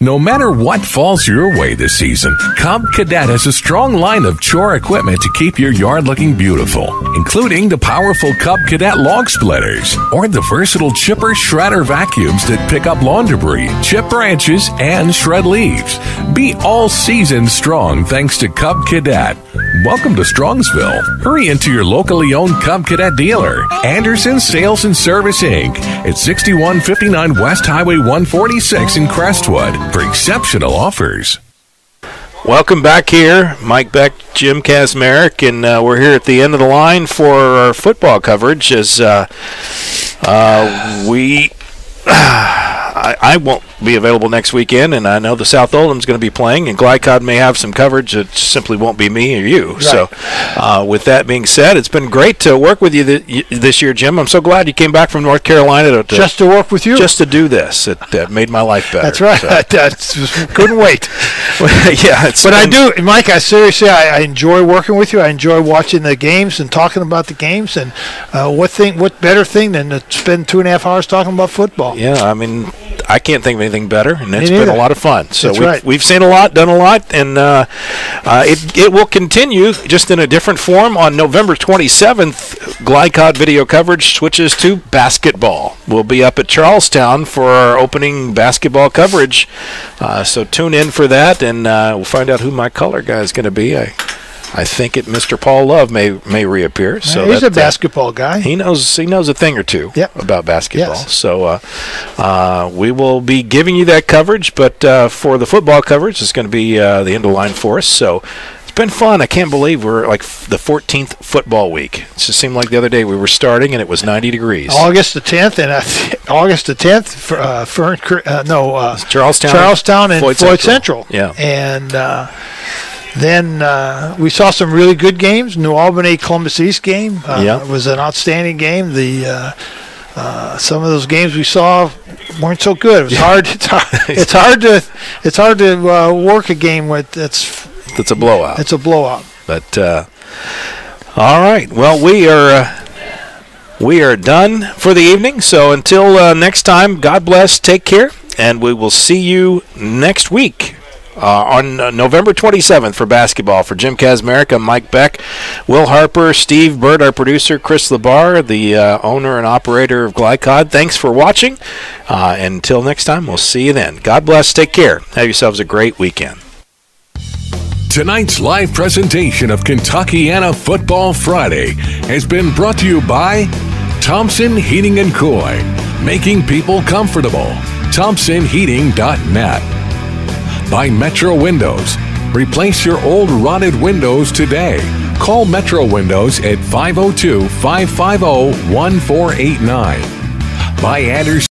No matter what falls your way this season, Cub Cadet has a strong line of chore equipment to keep your yard looking beautiful, including the powerful Cub Cadet log splitters or the versatile chipper shredder vacuums that pick up lawn debris, chip branches, and shred leaves. Be all season strong thanks to Cub Cadet. Welcome to Strongsville. Hurry into your locally owned Cub Cadet dealer, Anderson Sales and Service Inc. at 6159 West Highway 146 in Crestwood for exceptional offers. Welcome back here. Mike Beck, Jim Kazmarek, and we're here at the end of the line for our football coverage as I won't be available next weekend, and I know the South Oldham's going to be playing, and GLICOD may have some coverage. It simply won't be me or you. Right. So with that being said, it's been great to work with you this year, Jim. I'm so glad you came back from North Carolina just to work with you, just to do this. It made my life better. That's right. So. Couldn't wait. Yeah, but I do, Mike. I seriously, I enjoy working with you. I enjoy watching the games and talking about the games. And what better thing than to spend 2.5 hours talking about football? Yeah, I mean, I can't think of anything better, and it's been a lot of fun. So we've seen a lot, done a lot, and it will continue just in a different form. On November 27th, GLICOD video coverage switches to basketball. We'll be up at Charlestown for our opening basketball coverage, so tune in for that, and we'll find out who my color guy is going to be. I think Mr. Paul Love may reappear. So he's a basketball guy. He knows a thing or two about basketball. Yes. So we will be giving you that coverage, but for the football coverage, it's going to be the end of the line for us. So it's been fun. I can't believe we're like the 14th football week. It just seemed like the other day we were starting and it was 90 degrees. August the 10th and Charlestown and Floyd Central. Yeah. And then we saw some really good games. New Albany Columbus East game was an outstanding game. Some of those games we saw weren't so good. It was hard. It's hard to work a game that's a blowout. It's a blowout. But all right. Well, we are done for the evening. So until next time, God bless. Take care, and we will see you next week. On November 27th for basketball. For Jim Kazmarek, I'm Mike Beck, Will Harper, Steve Bird, our producer, Chris Labar, the owner and operator of GLICOD. Thanks for watching. Until next time, we'll see you then. God bless. Take care. Have yourselves a great weekend. Tonight's live presentation of Kentuckiana Football Friday has been brought to you by Thompson Heating and Cooling, making people comfortable. ThompsonHeating.net. By Metro Windows. Replace your old rotted windows today. Call Metro Windows at 502-550-1489. By Anderson